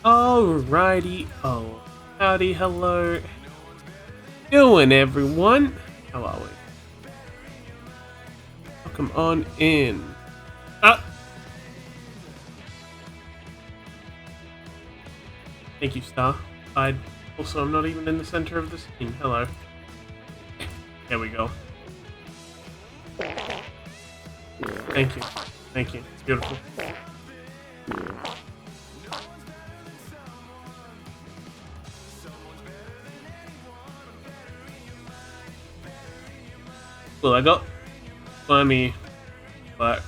Alrighty, oh, howdy, hello, doing everyone? How are we? Welcome on in. Ah! Thank you, Star. I also am not even in the center of the screen. Hello. There we go. Thank you. Thank you. It's beautiful. Well, I got slimy black.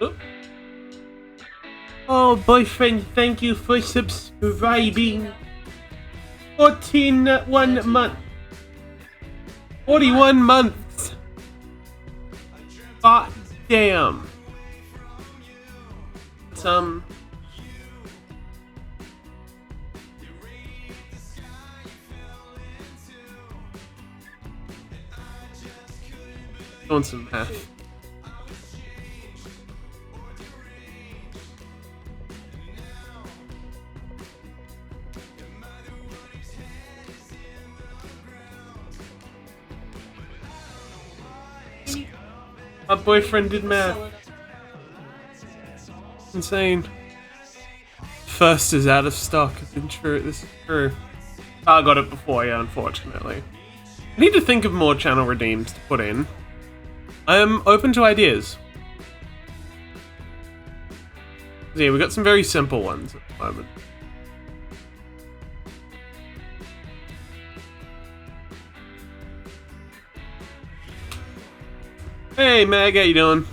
Oop. Oh, boyfriend, thank you for subscribing. 1 month. 41 months. God damn. Some. Doing some math. My boyfriend did math. Insane. First is out of stock. This is true. I got it before, yeah, unfortunately. I need to think of more channel redeems to put in. I am open to ideas. So yeah, we got some very simple ones at the moment. Hey Meg, how you doing?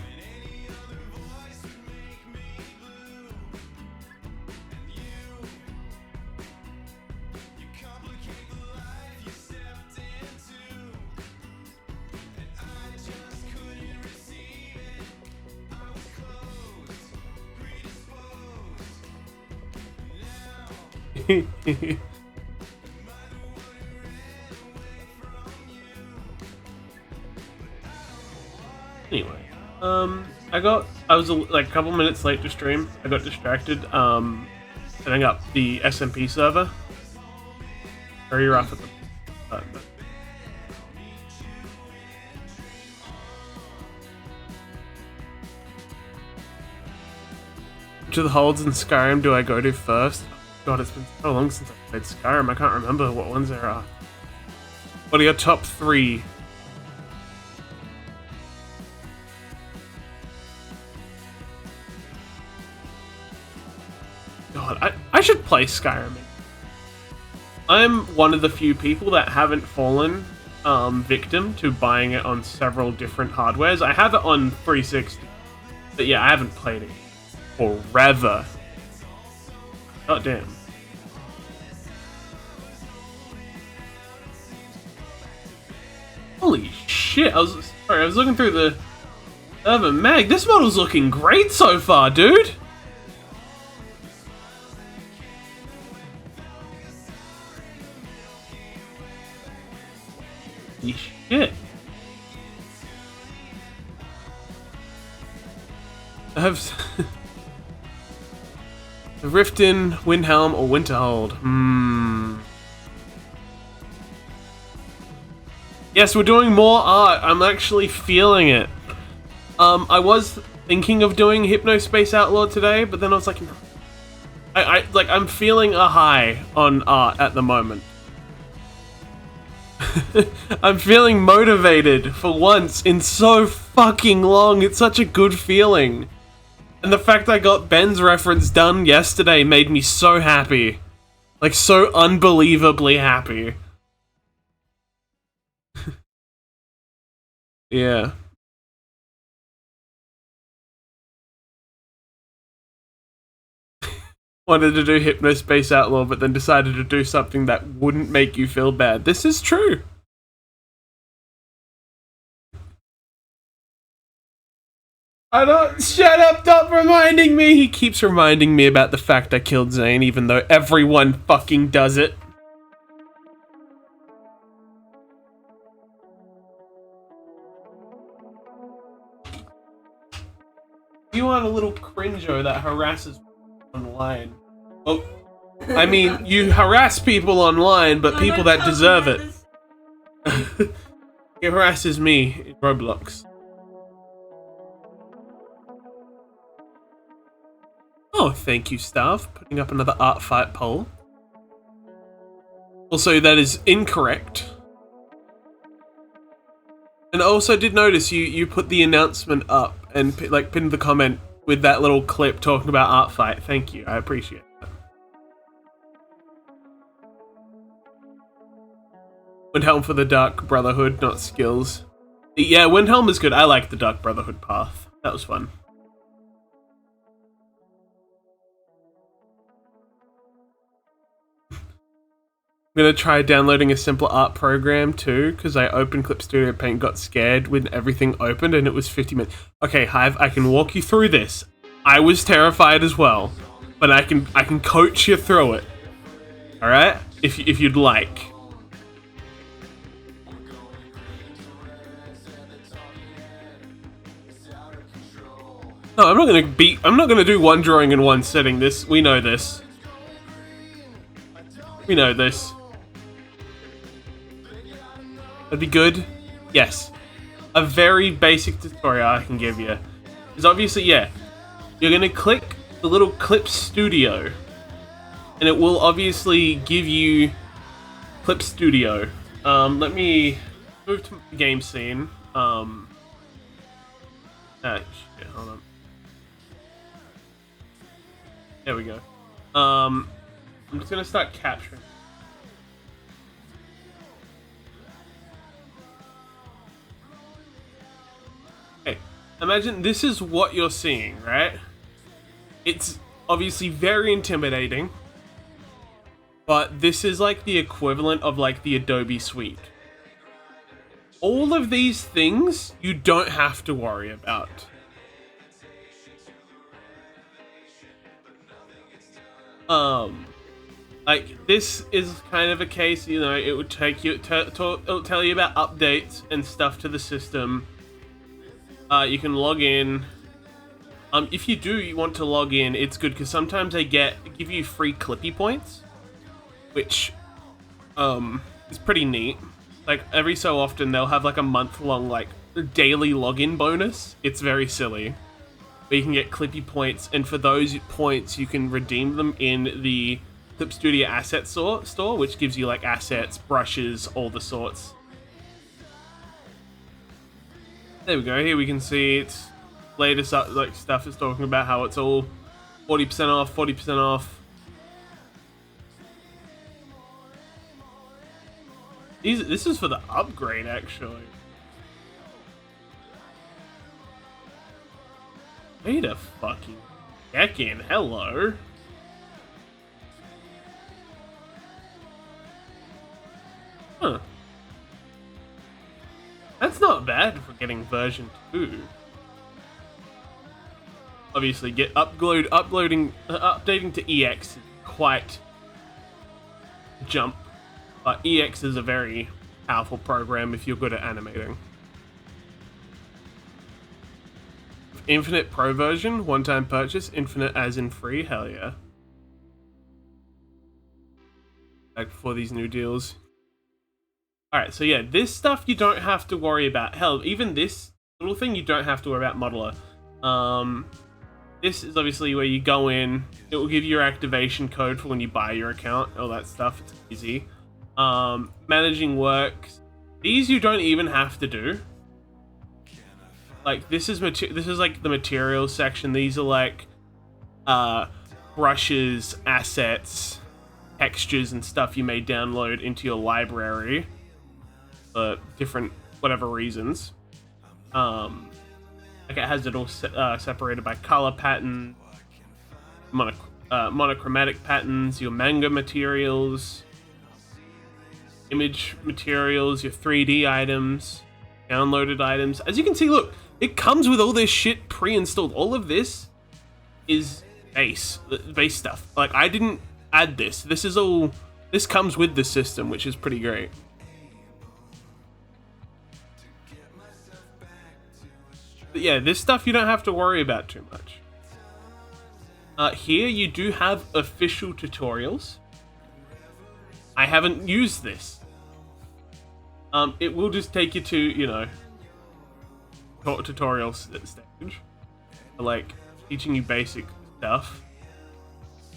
Anyway, I was like a couple minutes late to stream. I got distracted, setting up the SMP server. Very rough at the start. Which of the holds in Skyrim do I go to first? God, it's been so long since I played Skyrim, I can't remember what ones there are. What are your top 3? God, I should play Skyrim. I'm one of the few people that haven't fallen victim to buying it on several different hardwares. I have it on 360, but yeah, I haven't played it forever. God damn. Holy shit, I was looking through the Urban Mag. This model's looking great so far, dude. Holy shit. I have the Riften, Windhelm, or Winterhold. Yes, we're doing more art. I'm actually feeling it. I was thinking of doing Hypnospace Outlaw today, but then I was like, no. I'm feeling a high on art at the moment. I'm feeling motivated for once in so fucking long. It's such a good feeling. And the fact I got Ben's reference done yesterday made me so happy. Like, so unbelievably happy. Yeah. Wanted to do Hypnospace Outlaw, but then decided to do something that wouldn't make you feel bad. This is true. I don't. Shut up! Stop reminding me! He keeps reminding me about the fact I killed Zane, even though everyone fucking does it. little cringo that harasses online. Oh, I mean, you harass people online, but people that deserve it. He harasses me in Roblox. Oh, thank you, Stav. Putting up another art fight poll. Also, that is incorrect. And I also did notice you put the announcement up and like pinned the comment with that little clip talking about art fight. Thank you, I appreciate that. Windhelm for the Dark Brotherhood, not skills. Yeah, Windhelm is good. I like the Dark Brotherhood path. That was fun. I'm gonna try downloading a simpler art program too, because I opened Clip Studio Paint, got scared when everything opened, and it was 50 minutes. Okay, Hive, I can walk you through this. I was terrified as well, but I can coach you through it. All right, if you'd like. No, I'm not gonna do one drawing in one setting. We know this. We know this. That'd be good. Yes. A very basic tutorial I can give you is obviously, yeah, you're gonna click the little Clip Studio, and it will obviously give you Clip Studio. Let me move to the game scene. Shit, hold on. There we go. I'm just gonna start capturing. Okay, imagine this is what you're seeing, right? It's obviously very intimidating, but this is like the equivalent of like the Adobe Suite. All of these things you don't have to worry about. Like this is kind of a case, you know, it would take you it'll tell you about updates and stuff to the system. You can log in. If you want to log in, it's good because sometimes they give you free Clippy points, which is pretty neat. Like every so often they'll have like a month-long like daily login bonus. It's very silly. But you can get Clippy points, and for those points you can redeem them in the Clip Studio asset store, which gives you like assets, brushes, all the sorts. There we go. Here we can see its latest like stuff is talking about how it's all 40% off, 40% off. This is for the upgrade, actually. Wait a fucking second. Hello. Huh. That's not bad for getting version 2. Obviously, updating to EX is quite a jump, but EX is a very powerful program if you're good at animating. Infinite Pro version, one-time purchase, infinite as in free, hell yeah. Like for these new deals. Alright, so yeah, this stuff you don't have to worry about. Hell, even this little thing you don't have to worry about modeler. This is obviously where you go in, it will give you your activation code for when you buy your account, all that stuff, it's easy. Managing works, these you don't even have to do. Like this is like the materials section. These are like brushes, assets, textures, and stuff you may download into your library for different whatever reasons. Like it has it all separated by color pattern, monochromatic patterns, your manga materials, image materials, your 3D items, downloaded items. As you can see, look. It comes with all this shit pre-installed. All of this is base stuff. Like, I didn't add this. This comes with the system, which is pretty great. But yeah, this stuff you don't have to worry about too much. Here you do have official tutorials. I haven't used this. It will just take you to, you know, tutorial stage, like teaching you basic stuff.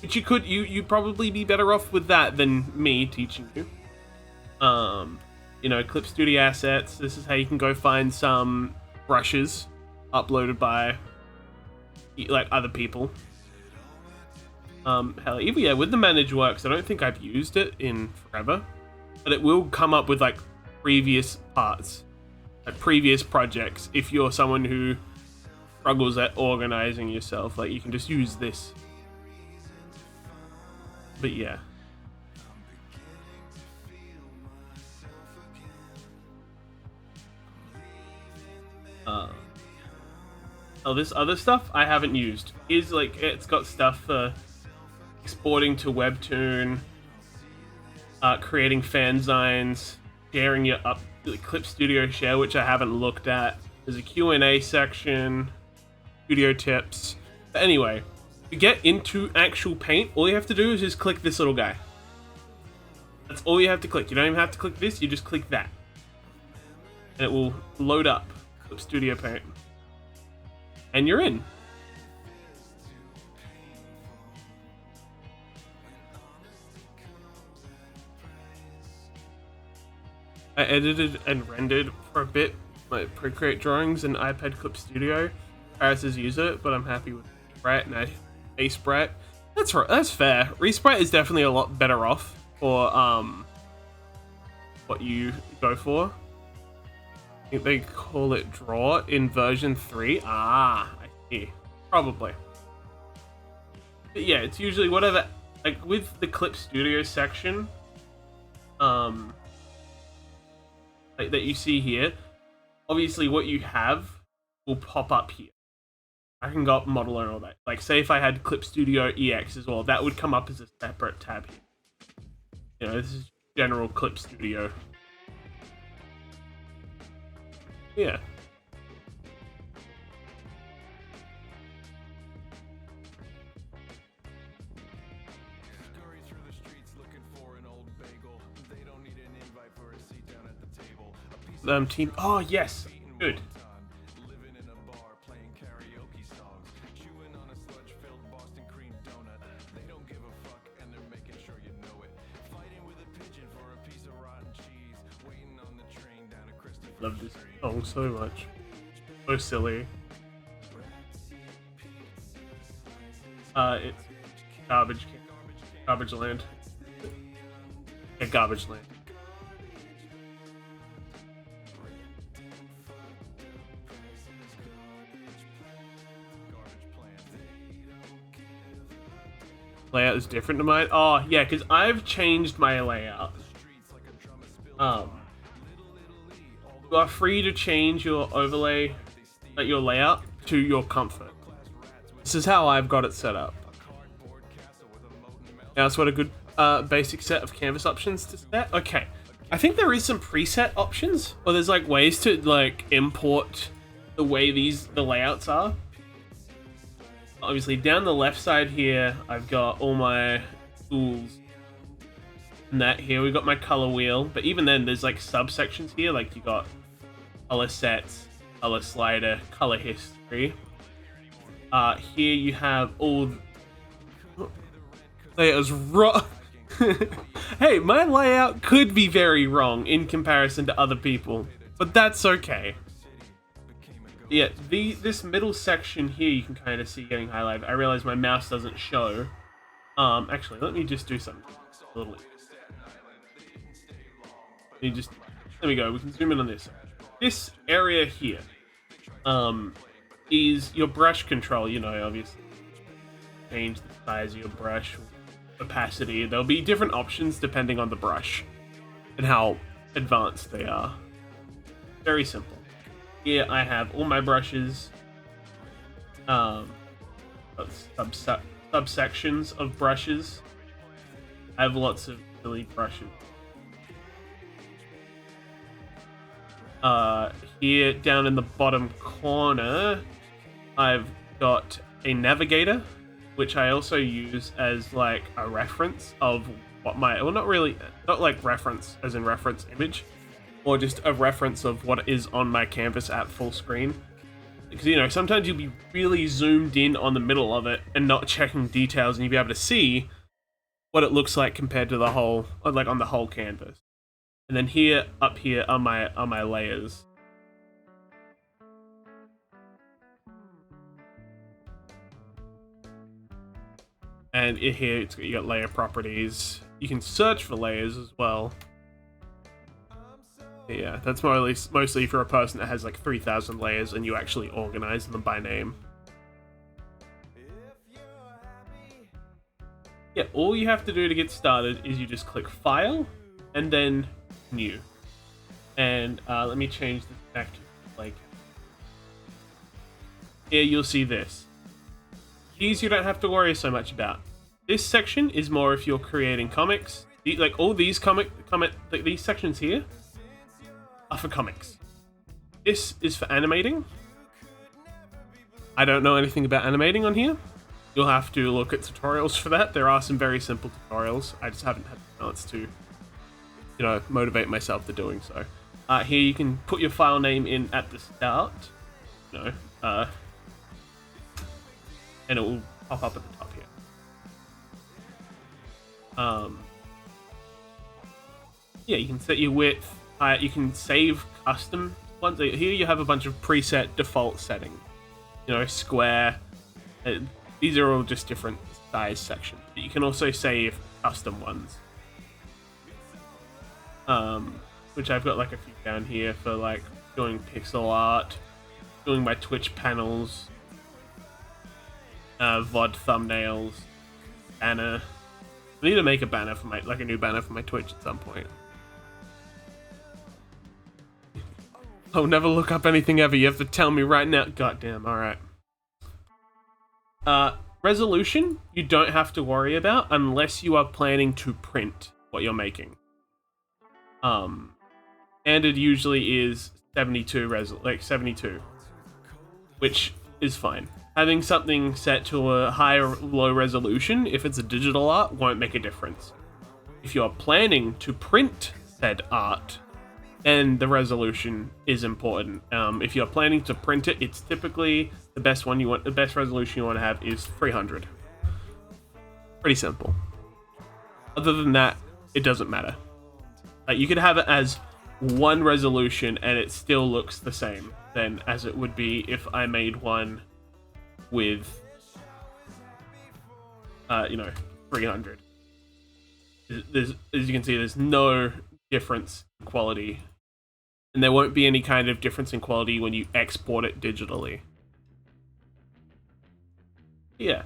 But you'd probably be better off with that than me teaching you. You know, Clip Studio assets. This is how you can go find some brushes uploaded by like other people. Hell, even yeah, with the Manage Works, I don't think I've used it in forever, but it will come up with like previous parts, like previous projects. If you're someone who struggles at organizing yourself, like you can just use this. But yeah. Oh, this other stuff I haven't used. Is like it's got stuff for exporting to Webtoon, creating fanzines, sharing your Clip Studio Share, which I haven't looked at. There's a Q&A section, studio tips. But anyway, to get into actual Paint, all you have to do is just click this little guy. That's all you have to click. You don't even have to click this, you just click that. And it will load up Clip Studio Paint. And you're in. I edited and rendered for a bit my Procreate drawings in iPad Clip Studio. Paris' use it, but I'm happy with Sprite and Sprite. That's right. That's fair. Resprite is definitely a lot better off for what you go for. I think they call it Draw in version 3. Ah, I see. Probably. But yeah, it's usually whatever. Like with the Clip Studio section, like that you see here, obviously what you have will pop up here. I can go up Modeler and all that. Like, say if I had Clip Studio EX as well, that would come up as a separate tab here. You know, this is general Clip Studio. Yeah. Team. Oh yes, good. Love this song so much. So silly. It's Garbage Land. Yeah, Garbage Land. Layout is different to mine. Oh yeah, because I've changed my layout. You are free to change your overlay, like your layout, to your comfort. This is how I've got it set up. Now it's what a good basic set of canvas options to set. Okay, I think there is some preset options, or there's like ways to like import the way the layouts are. Obviously, down the left side here, I've got all my tools. And that here, we've got my color wheel. But even then, there's like subsections here. Like you got color sets, color slider, color history. Here you have all. Layouts wrong. Hey, my layout could be very wrong in comparison to other people, but that's okay. Yeah, this middle section here you can kind of see getting highlighted. I realize my mouse doesn't show. Actually, let me just do something. A little. There we go. We can zoom in on this. This area here, is your brush control. You know, obviously, change the size of your brush, opacity. There'll be different options depending on the brush and how advanced they are. Very simple. Here I have all my brushes, subsections of brushes. I have lots of silly brushes. Here down in the bottom corner, I've got a navigator. which I also use as like a reference of what my, well, not really, not like reference as in reference image, or just a reference of what is on my canvas at full screen. Because, you know, sometimes you'll be really zoomed in on the middle of it and not checking details, and you'll be able to see what it looks like compared to the whole, or like on the whole canvas. And then here, up here, are my layers. And here, you got layer properties. You can search for layers as well. Yeah, that's mostly for a person that has like 3,000 layers and you actually organize them by name. Yeah, all you have to do to get started is you just click File and then New. And let me change this back to like. Here you'll see this. These you don't have to worry so much about. This section is more if you're creating comics. Like all these these sections here are for comics. This is for animating. I don't know anything about animating on here. You'll have to look at tutorials for that. There are some very simple tutorials. I just haven't had the chance to, you know, motivate myself to doing so. Here you can put your file name in at the start. You know, and it will pop up at the top here. Yeah, you can set your width. You can save custom ones. Here you have a bunch of preset default settings. You know, square. These are all just different size sections. But you can also save custom ones. Which I've got like a few down here for like doing pixel art, doing my Twitch panels, VOD thumbnails, banner. I need to make a banner for my, like a new banner for my Twitch at some point. I'll never look up anything ever. You have to tell me right now. Goddamn. All right. Resolution, you don't have to worry about unless you are planning to print what you're making. Standard usually is 72, which is fine. Having something set to a high or low resolution, if it's a digital art, won't make a difference. If you're planning to print said art, then the resolution is important. If you're planning to print it, it's typically the best resolution you want to have is 300. Pretty simple. Other than that, it doesn't matter. You could have it as one resolution and it still looks the same then as it would be if I made one with, you know, 300. As you can see, there's no difference in quality. And there won't be any kind of difference in quality when you export it digitally. Yeah.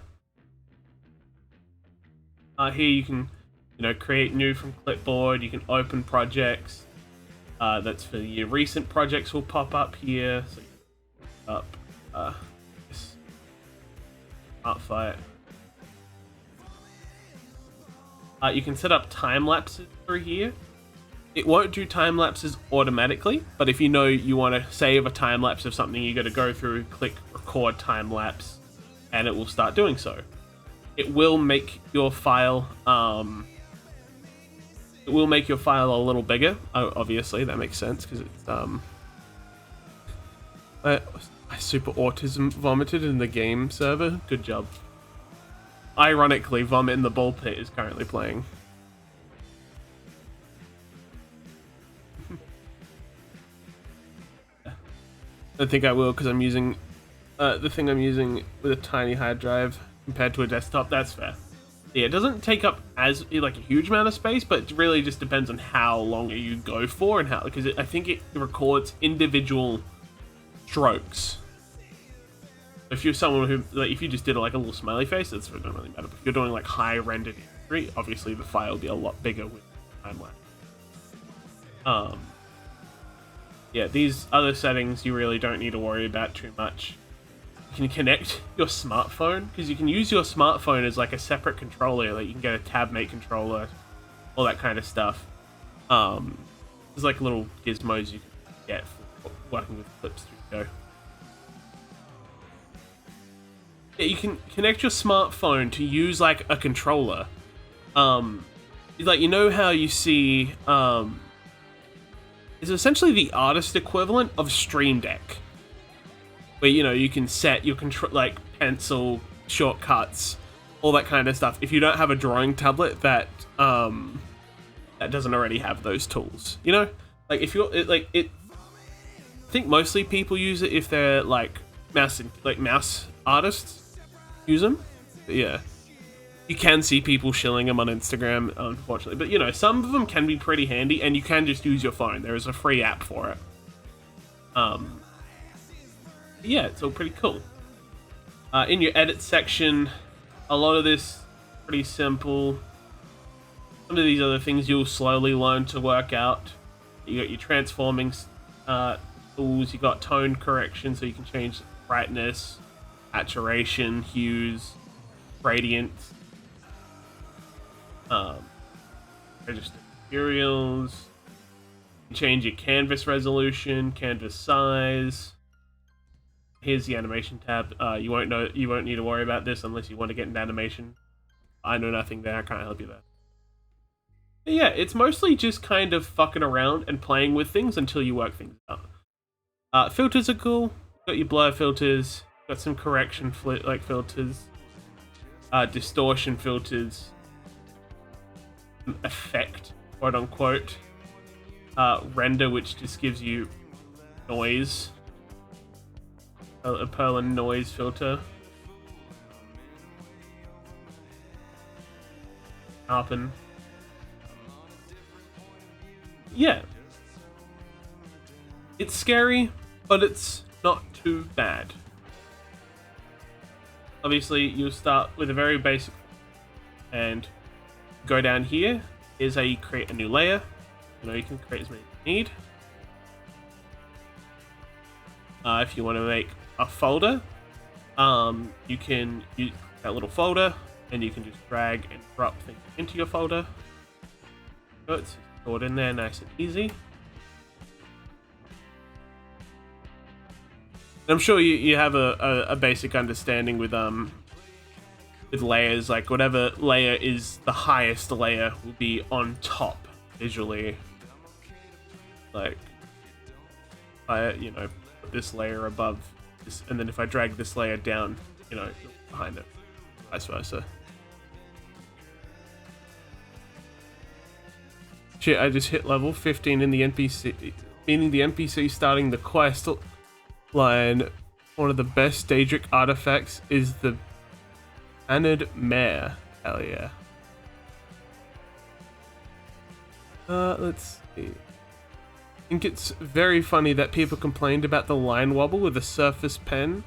Here you can, you know, create new from clipboard. You can open projects. That's for your recent projects will pop up here. So up this Artfight. You can set up time lapses through here. It won't do time lapses automatically, but if you know you want to save a time lapse of something, you got to go through, click record time lapse, and it will start doing so. It will make your file. It will make your file a little bigger. Obviously, that makes sense because it's I super autism vomited in the game server. Good job. Ironically, Vomit in the Ball Pit is currently playing. I think I will because I'm using the thing I'm using with a tiny hard drive compared to a desktop. That's fair. Yeah, it doesn't take up as like a huge amount of space, but it really just depends on how long you go for and how, because I think it records individual strokes. If you're someone who, like, if you just did like a little smiley face, that's it doesn't really matter. But if you're doing like high rendered imagery, obviously the file will be a lot bigger with time lapse. Yeah, these other settings you really don't need to worry about too much. You can connect your smartphone, because you can use your smartphone as like a separate controller. Like you can get a TabMate controller, all that kind of stuff. There's like little gizmos you can get for working with Clip Studio. Yeah, you can connect your smartphone to use like a controller. Like, you know how you see it's essentially the artist equivalent of Stream Deck, where you can set your control, like pencil shortcuts, all that kind of stuff. If you don't have a drawing tablet that doesn't already have those tools, like if you're I think mostly people use it if they're like mouse artists use them. But yeah, you can see people shilling them on Instagram, unfortunately. But some of them can be pretty handy, and you can just use your phone. There is a free app for it. Yeah, it's all pretty cool. In your edit section, a lot of this pretty simple. Some of these other things you'll slowly learn to work out. You got your transforming tools. You got tone correction, so you can change brightness, saturation, hues, gradient. Register materials. You change your canvas resolution, canvas size. Here's the animation tab. You won't need to worry about this unless you want to get into animation. I know nothing there. I can't help you there. But yeah, it's mostly just kind of fucking around and playing with things until you work things out. Filters are cool. Got your blur filters. Got some correction filters. Distortion filters. Effect, quote unquote. Render, which just gives you noise. A Perlin noise filter. Sharpen. Yeah. It's scary, but it's not too bad. Obviously, you'll start with a very basic, and go down here. Here's how you create a new layer. You can create as many as you need. If you want to make a folder, you can use that little folder, and you can just drag and drop things into your folder. So it's stored in there nice and easy. And I'm sure you have a basic understanding with layers. Like whatever layer is the highest layer will be on top visually. Like I put this layer above this, and then if I drag this layer down, behind it, vice versa. Shit, I just hit level 15 in the NPC, meaning the NPC starting the quest line. One of the best Daedric artifacts is the Anid Mare. Hell yeah. Let's see. I think it's very funny that people complained about the line wobble with the Surface Pen.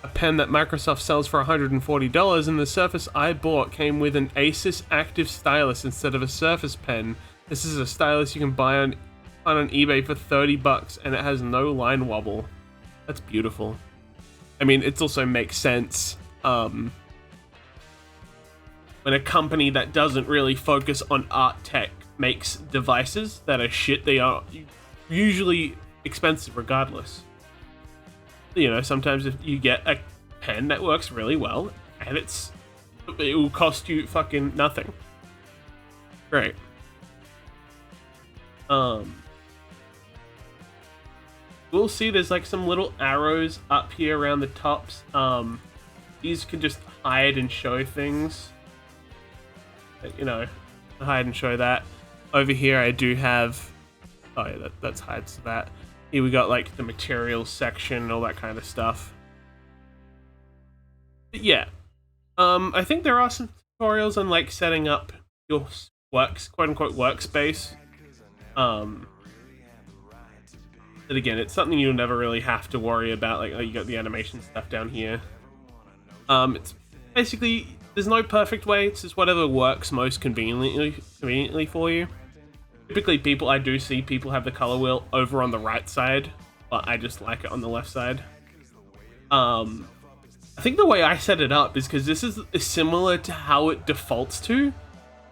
A pen that Microsoft sells for $140, and the Surface I bought came with an Asus Active Stylus instead of a Surface Pen. This is a stylus you can buy on eBay for $30, and it has no line wobble. That's beautiful. I mean, it also makes sense. When a company that doesn't really focus on art tech makes devices that are shit, they are usually expensive regardless. Sometimes if you get a pen that works really well, and it will cost you fucking nothing. Great. We'll see there's like some little arrows up here around the tops. These can just hide and show things. Hide and show that. Over here I do have, oh yeah, that's hides that. Here we got like the materials section and all that kind of stuff. But yeah, I think there are some tutorials on like setting up your quote unquote workspace. But again, it's something you'll never really have to worry about. Like, you got the animation stuff down here. It's basically, there's no perfect way. It's just whatever works most conveniently for you. Typically, I do see people have the color wheel over on the right side, but I just like it on the left side. I think the way I set it up is because this is similar to how it defaults to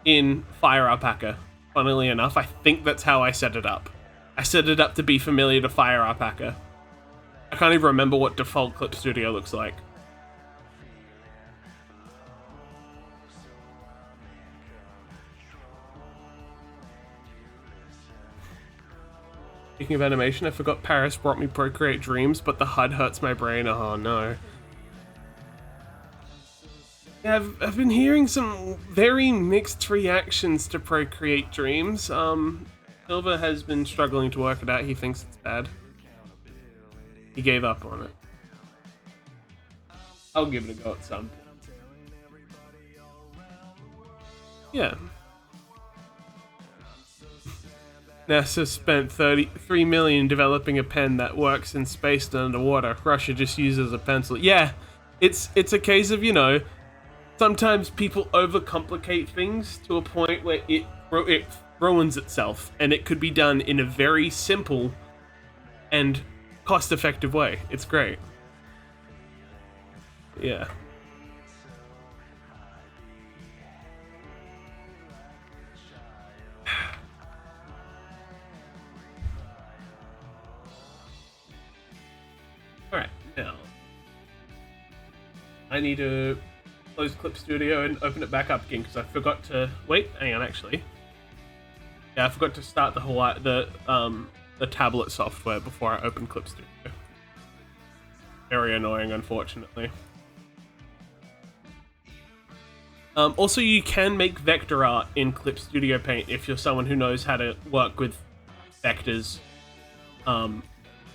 in Fire Alpaca. Funnily enough, I think that's how I set it up. I set it up to be familiar to Fire Alpaca. I can't even remember what default Clip Studio looks like. Speaking of animation, I forgot Paris brought me Procreate Dreams, but the HUD hurts my brain. Oh no. Yeah, I've been hearing some very mixed reactions to Procreate Dreams. Silver has been struggling to work it out. He thinks it's bad. He gave up on it. I'll give it a go at some point. Yeah. NASA spent $33 million developing a pen that works in space and underwater. Russia just uses a pencil. Yeah, it's a case of, you know, sometimes people overcomplicate things to a point where it ruins itself, and it could be done in a very simple and cost-effective way. It's great. Yeah. Alright, now I need to close Clip Studio and open it back up again because I forgot to wait. Hang on, actually. Yeah, I forgot to start the tablet software before I open Clip Studio. Very annoying, unfortunately. Also, you can make vector art in Clip Studio Paint if you're someone who knows how to work with vectors.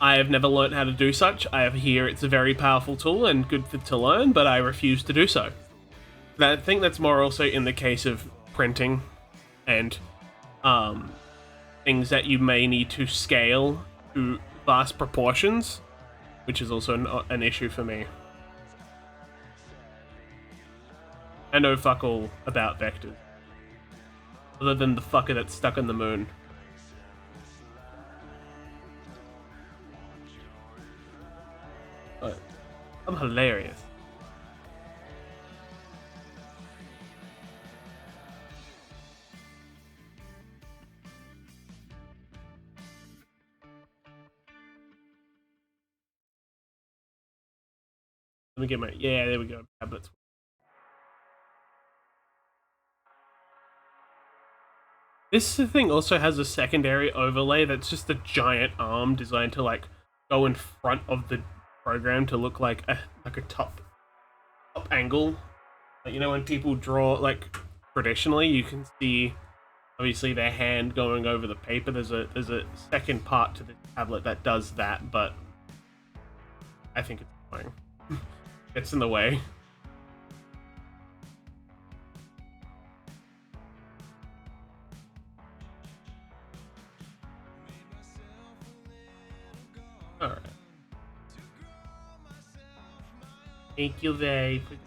I have never learned how to do such. I hear it's a very powerful tool and good to learn, but I refuse to do so. I think that's more also in the case of printing and things that you may need to scale to vast proportions, which is also an issue for me. I know fuck all about vectors, other than the fucker that's stuck on the moon. But I'm hilarious. Let me get my, yeah, there we go, tablets. This thing also has a secondary overlay that's just a giant arm designed to like go in front of the program to look like a top angle. Like, you know, when people draw, like traditionally, you can see obviously their hand going over the paper. There's a second part to the tablet that does that, but I think it's annoying. Gets in the way. Alright. Thank you very much.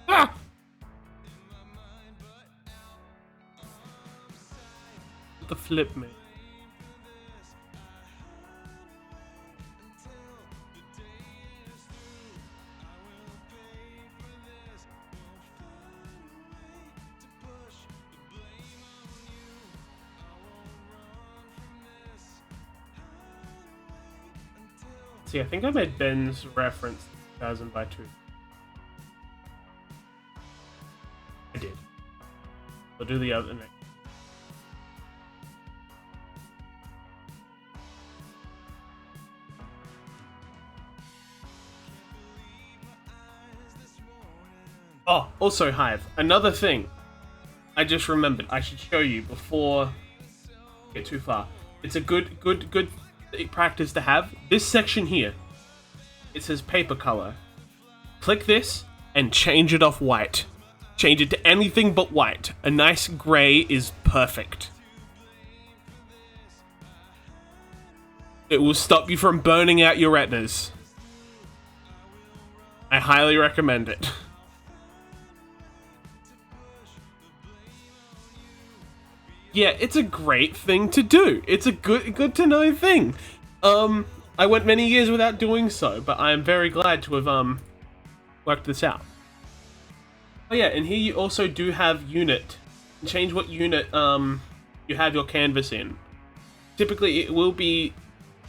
Ah! The flip me. See, I think I made Ben's reference 2000 by 2. I did. I'll do the other next. Oh, also Hive. Another thing I just remembered I should show you before I get too far. It's a good practice to have. This section here, it says paper color. Click this and change it off white. Change it to anything but white. A nice gray is perfect. It will stop you from burning out your retinas. I highly recommend it. Yeah, it's a great thing to do. It's a good to know thing. I went many years without doing so, but I am very glad to have worked this out. Oh yeah, and here you also do have unit. Change what unit you have your canvas in. Typically it will be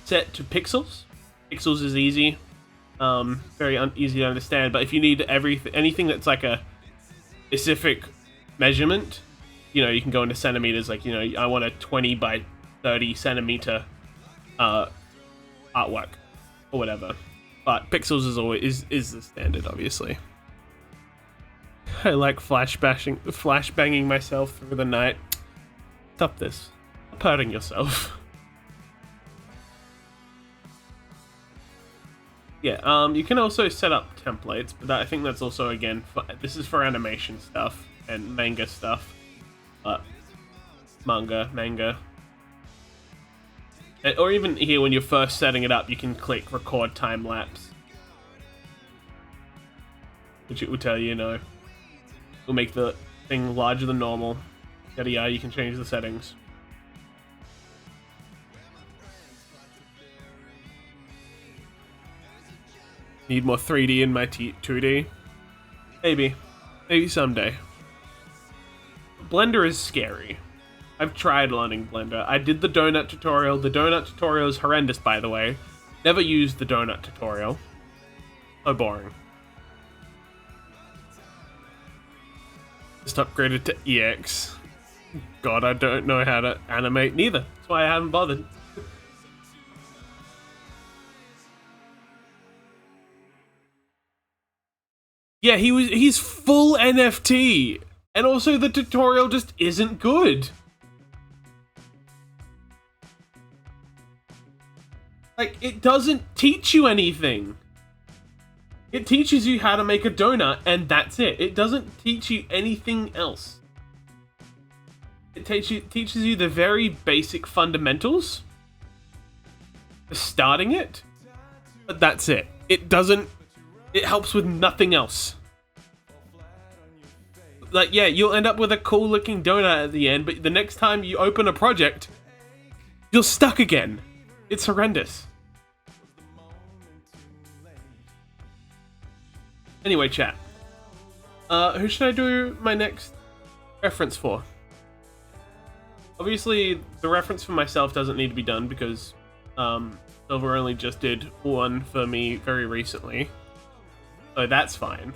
set to pixels. Pixels is easy. very easy to understand. But if you need anything that's like a specific measurement, you know, you can go into centimeters. Like, you know, I want a 20 by 30 centimeter artwork or whatever. But pixels is always is the standard, obviously. I like flashbanging myself through the night. Stop this. Stop hurting yourself. Yeah, you can also set up templates, but I think that's also, again, this is for animation stuff and manga stuff. Manga. Or even here, when you're first setting it up, you can click record time lapse. Which it will tell you, you know, will make the thing larger than normal. Yada yada, you can change the settings. Need more 3D in my 2D? Maybe. Maybe someday. Blender is scary. I've tried learning Blender. I did the donut tutorial. The donut tutorial is horrendous, by the way. Never used the donut tutorial. So boring. Just upgraded to EX. God, I don't know how to animate neither. That's why I haven't bothered. Yeah, he's full NFT. And also the tutorial just isn't good. Like, it doesn't teach you anything. It teaches you how to make a donut, and that's it. It doesn't teach you anything else. It teaches you the very basic fundamentals for starting it, but that's it. It helps with nothing else. Like, yeah, you'll end up with a cool looking donut at the end, but the next time you open a project, you're stuck again. It's horrendous. Anyway, chat. Who should I do my next reference for? Obviously, the reference for myself doesn't need to be done because Silver only just did one for me very recently. So that's fine.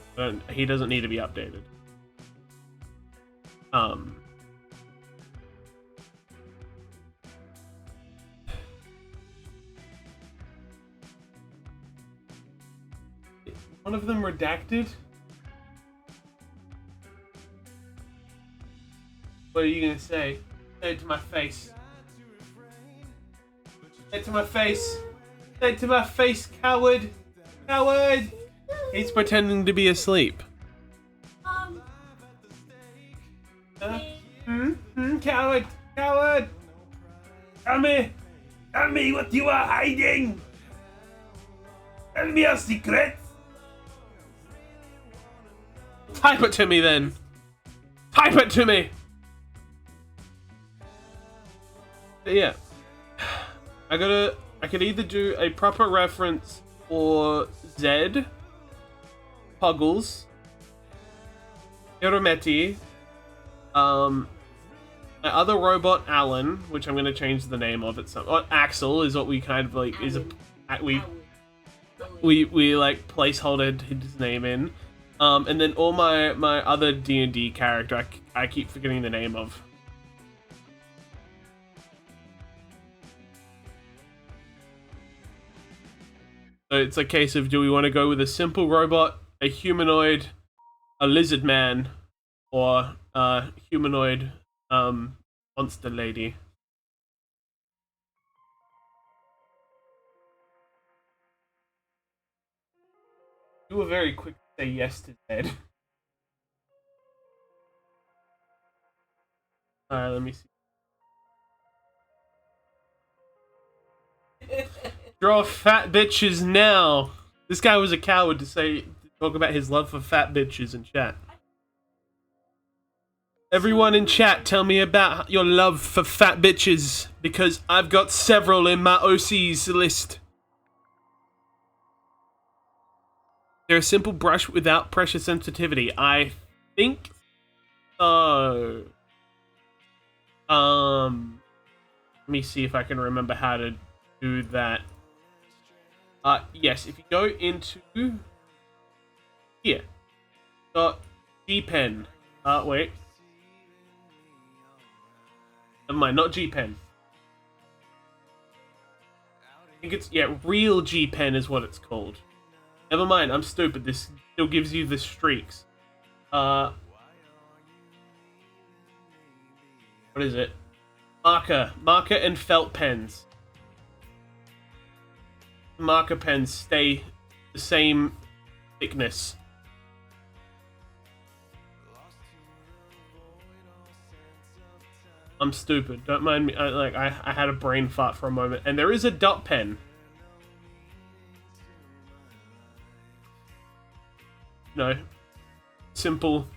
He doesn't need to be updated. One of them redacted? What are you gonna say? Say it to my face. Say it to my face. Say it to my face, coward. Coward! He's pretending to be asleep. Coward! Coward! Tell me! Tell me what you are hiding! Tell me your secrets! Type it to me then! Type it to me! But yeah. I could either do a proper reference for Zed, Puggles, Hirometi, my other robot Alan, which I'm going to change the name of it. Axel is what we kind of like we like placeholdered his name in, and then all my other D&D character I keep forgetting the name of. So it's a case of, do we want to go with a simple robot, a humanoid, a lizard man, or a humanoid monster lady? You were very quick to say yes to Zed. Alright, let me see. Draw fat bitches now. This guy was a coward to talk about his love for fat bitches in chat. Everyone in chat, tell me about your love for fat bitches, because I've got several in my OC's list. They're a simple brush without pressure sensitivity. I think so. Let me see if I can remember how to do that. Yes, if you go into here, got G Pen. Wait. Never mind, not G Pen. I think it's, yeah, real G Pen is what it's called. Never mind, I'm stupid. This still gives you the streaks. What is it? Marker and felt pens. Marker pens stay the same thickness. I'm stupid. Don't mind me. I had a brain fart for a moment. And there is a dot pen. No. Simple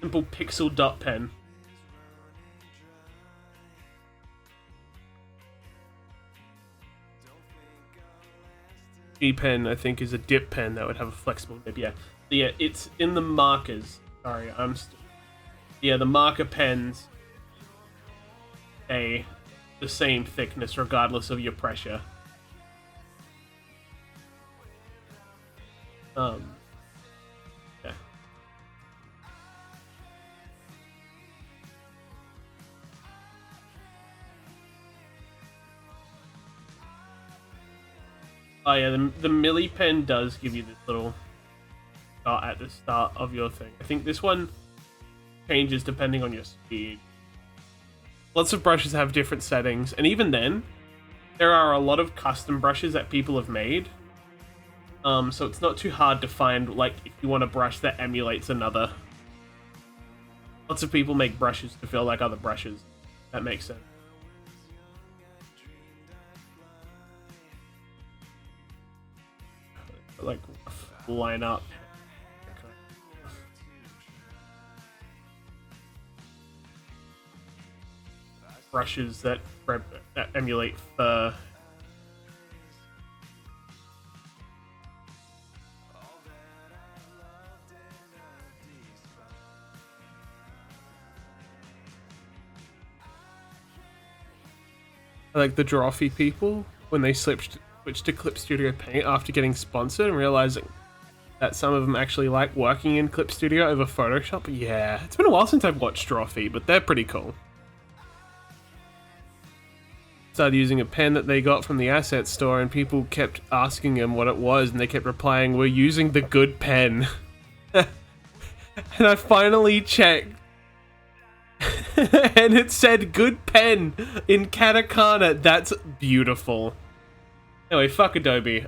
pixel dot pen. G pen, I think, is a dip pen that would have a flexible nib. Yeah, yeah, it's in the markers. Sorry, yeah, the marker pens the same thickness regardless of your pressure. Yeah. Oh yeah, the Milli pen does give you this little dot at the start of your thing. I think this one changes depending on your speed. Lots of brushes have different settings, and even then, there are a lot of custom brushes that people have made. So it's not too hard to find, like, if you want a brush that emulates another. Lots of people make brushes to feel like other brushes. That makes sense. Like, line up. Brushes that emulate fur. I like the Drawfee people when they switched to Clip Studio Paint after getting sponsored and realizing that some of them actually like working in Clip Studio over Photoshop. Yeah, it's been a while since I've watched Drawfee, but they're pretty cool. Started using a pen that they got from the asset store, and people kept asking them what it was, and they kept replying, "We're using the good pen." And I finally checked, and it said "good pen" in katakana. That's beautiful. Anyway, fuck Adobe.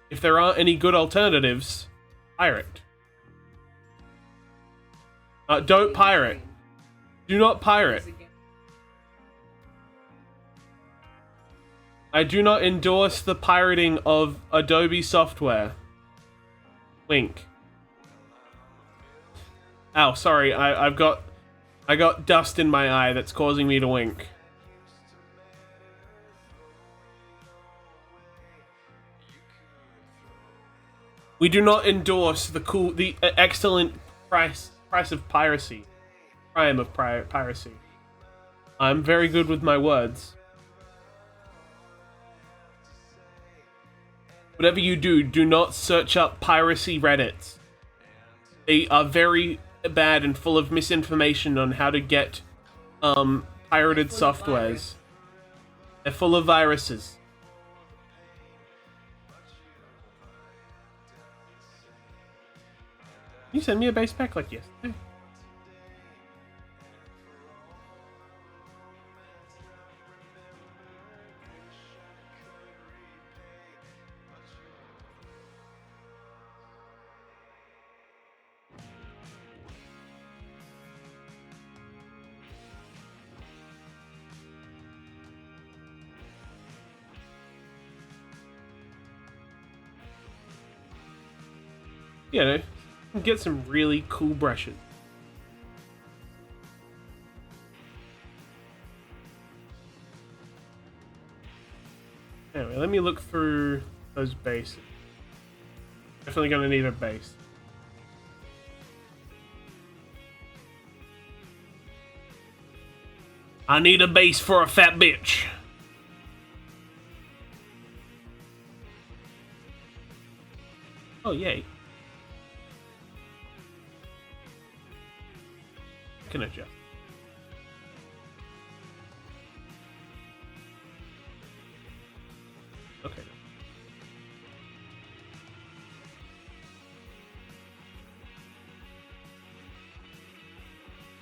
If there aren't any good alternatives, pirate. Don't pirate. Do not pirate. I do not endorse the pirating of Adobe software. Wink. Ow, sorry. I got dust in my eye that's causing me to wink. We do not endorse the excellent price of piracy. Crime of piracy. I'm very good with my words. Whatever you do, do not search up piracy Reddits. They are very bad and full of misinformation on how to get pirated softwares. They're full of viruses. Can you send me a base pack like yesterday? You know, you can get some really cool brushes. Anyway, let me look through those bases. Definitely gonna need a base. I need a base for a fat bitch. Oh, yay. Can adjust. Okay.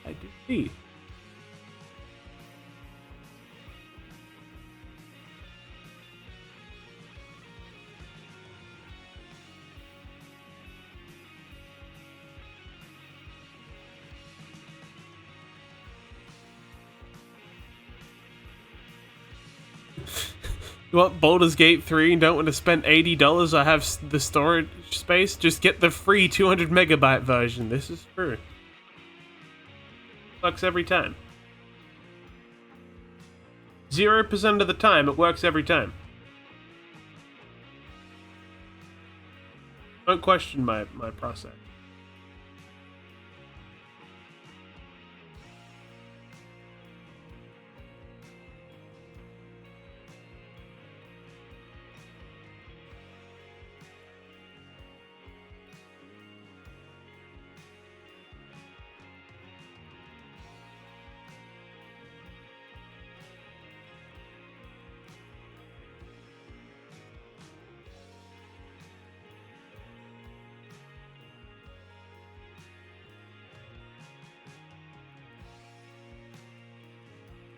I do see. You want Baldur's Gate 3 and don't want to spend $80? I have the storage space. Just get the free 200 megabyte version. This is true. Works every time. 0% of the time, it works every time. Don't question my process.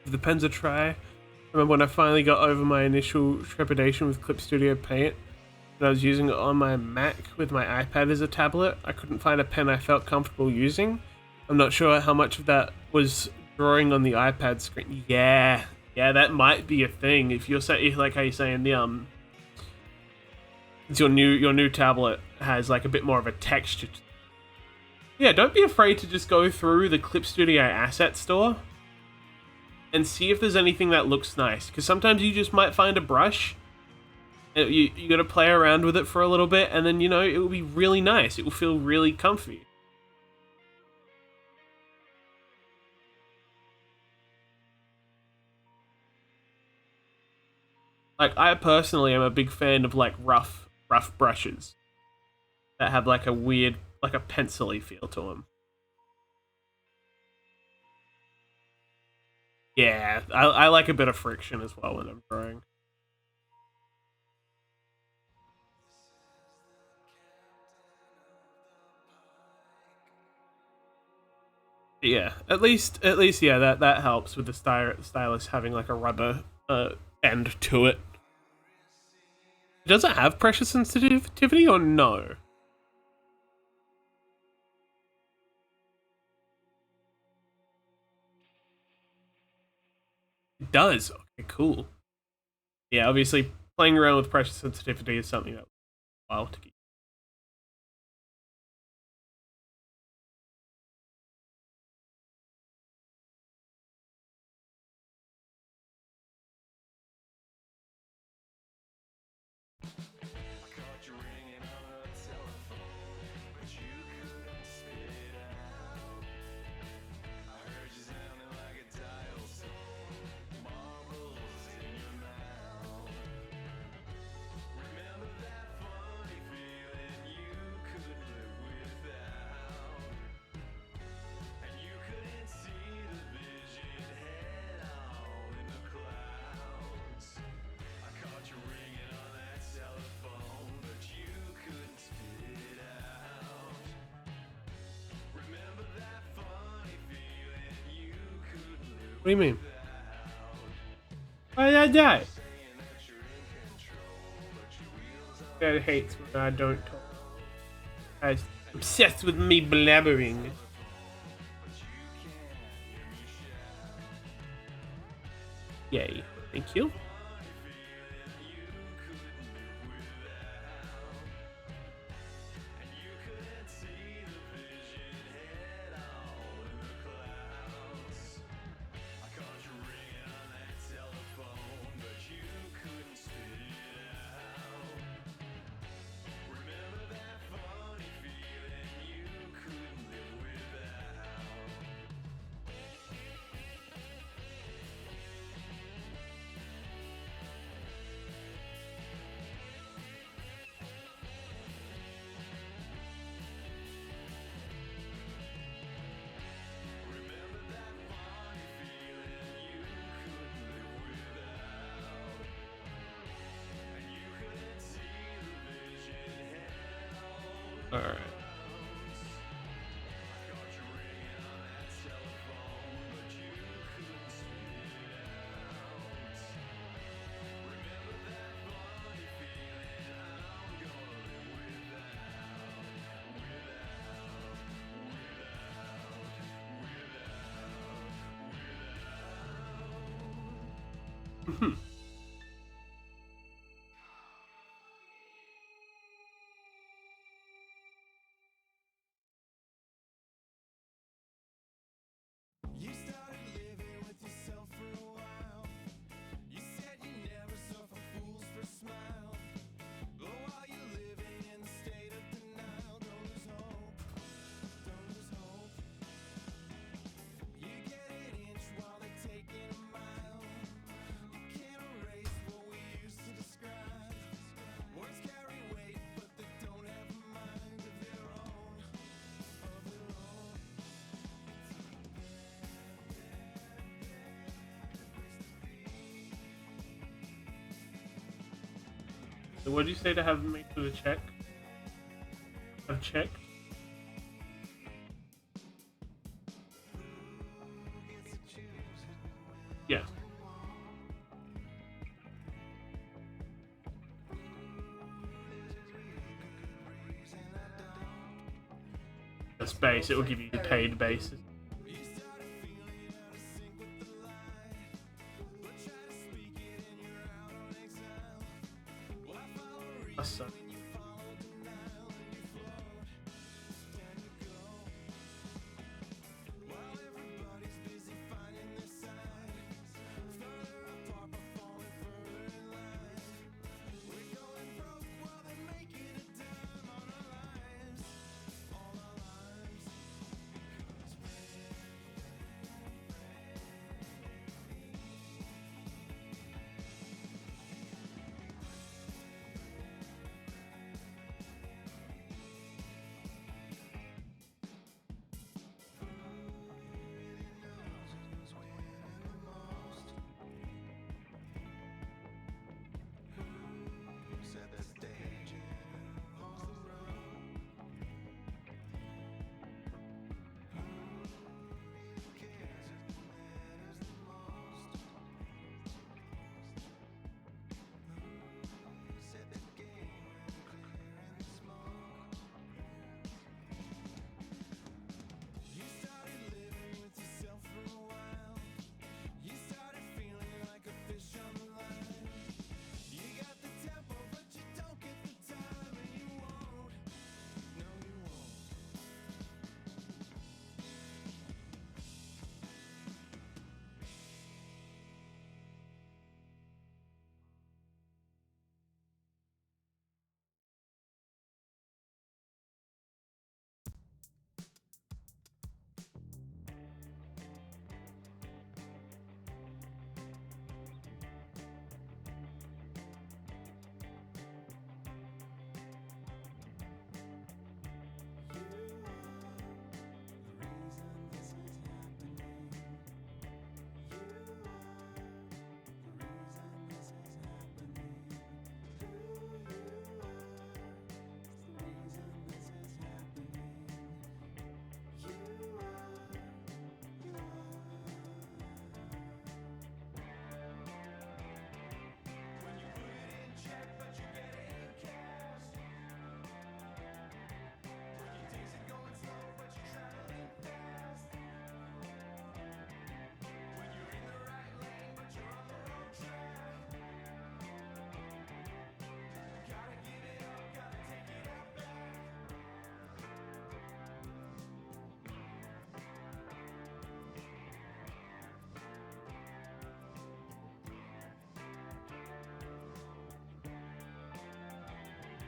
The pen's a try. I remember when I finally got over my initial trepidation with Clip Studio Paint, and I was using it on my Mac with my iPad as a tablet. I couldn't find a pen I felt comfortable using. I'm not sure how much of that was drawing on the iPad screen. Yeah, that might be a thing. If you're like how you're saying it's your new tablet has like a bit more of a texture. Yeah, don't be afraid to just go through the Clip Studio asset store and see if there's anything that looks nice. Because sometimes you just might find a brush. You got to play around with it for a little bit, and then, it will be really nice. It will feel really comfy. Like, I personally am a big fan of, like, rough brushes that have, like, a weird, like, a pencil-y feel to them. Yeah, I like a bit of friction as well when I'm drawing. Yeah, at least, yeah, that helps with the stylus having like a rubber end to it. Does it have pressure sensitivity or no? It does. Okay, cool. Yeah, obviously playing around with pressure sensitivity is something that while to keep. What do you mean? Why did I die? Dad hates when I don't talk. Guy's obsessed with me blabbering. Yay. Thank you. Alright. You started living with yourself for a while. You said you never suffer fools for a smile. But while you're living in the state of denial, don't lose hope, don't lose hope. You get an inch while they're taking a mile. You can't erase what we used to describe. Words carry weight, but they don't have a mind of their own, of their own. So what did you say to have me do a check? I've checked. Yeah. That's base, it will give you the paid basis. So.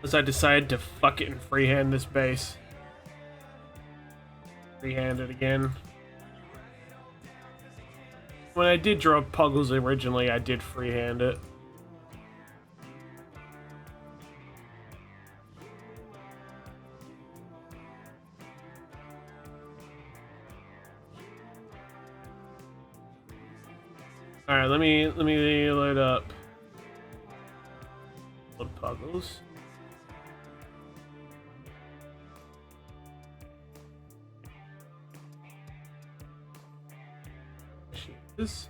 As I decide to fuck it and freehand this base. Freehand it again. When I did draw Puggles originally, I did freehand it. Alright, let me load up the Puggles. This.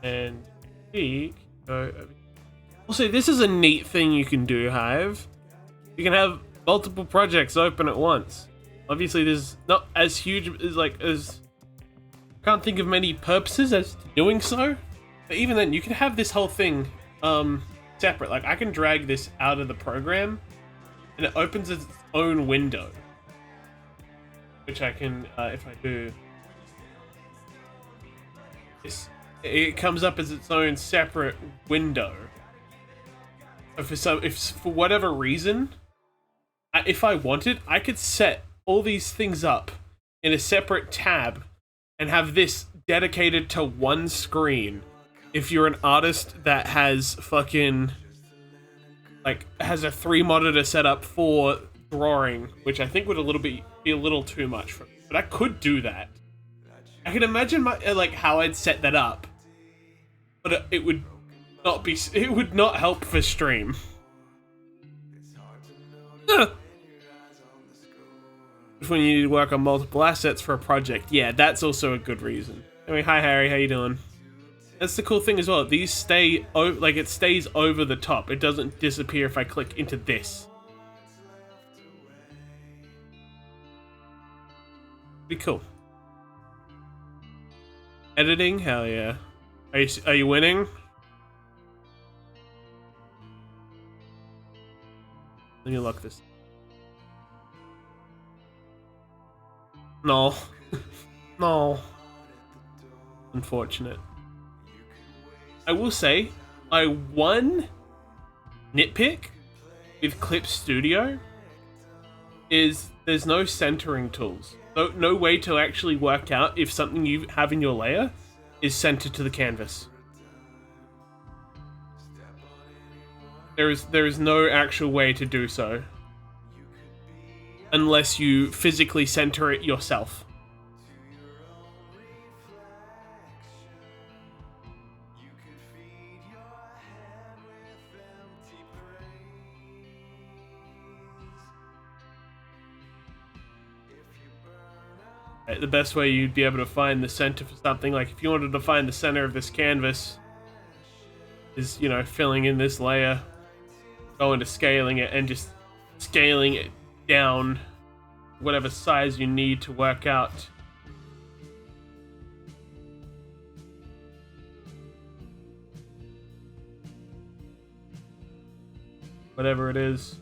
And peak. Also, this is a neat thing you can do, Hive. You can have multiple projects open at once. Obviously, there's not as huge as can't think of many purposes as to doing so. But even then, you can have this whole thing separate. Like, I can drag this out of the program, and it opens its own window, which I can, if I do this, it comes up as its own separate window. If for whatever reason, if I wanted, I could set all these things up in a separate tab and have this dedicated to one screen. If you're an artist that has fucking has a 3 monitor setup for drawing, which I think would be a little too much for me, but I could do that. I can imagine how I'd set that up, but it would not help for stream. When you need to work on multiple assets for a project, yeah, that's also a good reason. Anyway, hi Harry, how you doing? That's the cool thing as well. These stay it stays over the top. It doesn't disappear if I click into this. Be cool. Editing, hell yeah. Are you winning? Let me lock this. No. No. Unfortunate. I will say, one nitpick with Clip Studio is there's no centering tools. No way to actually work out if something you have in your layer is centered to the canvas. There is no actual way to do so. Unless you physically center it yourself. The best way you'd be able to find the center for something, like if you wanted to find the center of this canvas, is, filling in this layer, going to scaling it, and just scaling it down whatever size you need to work out whatever it is.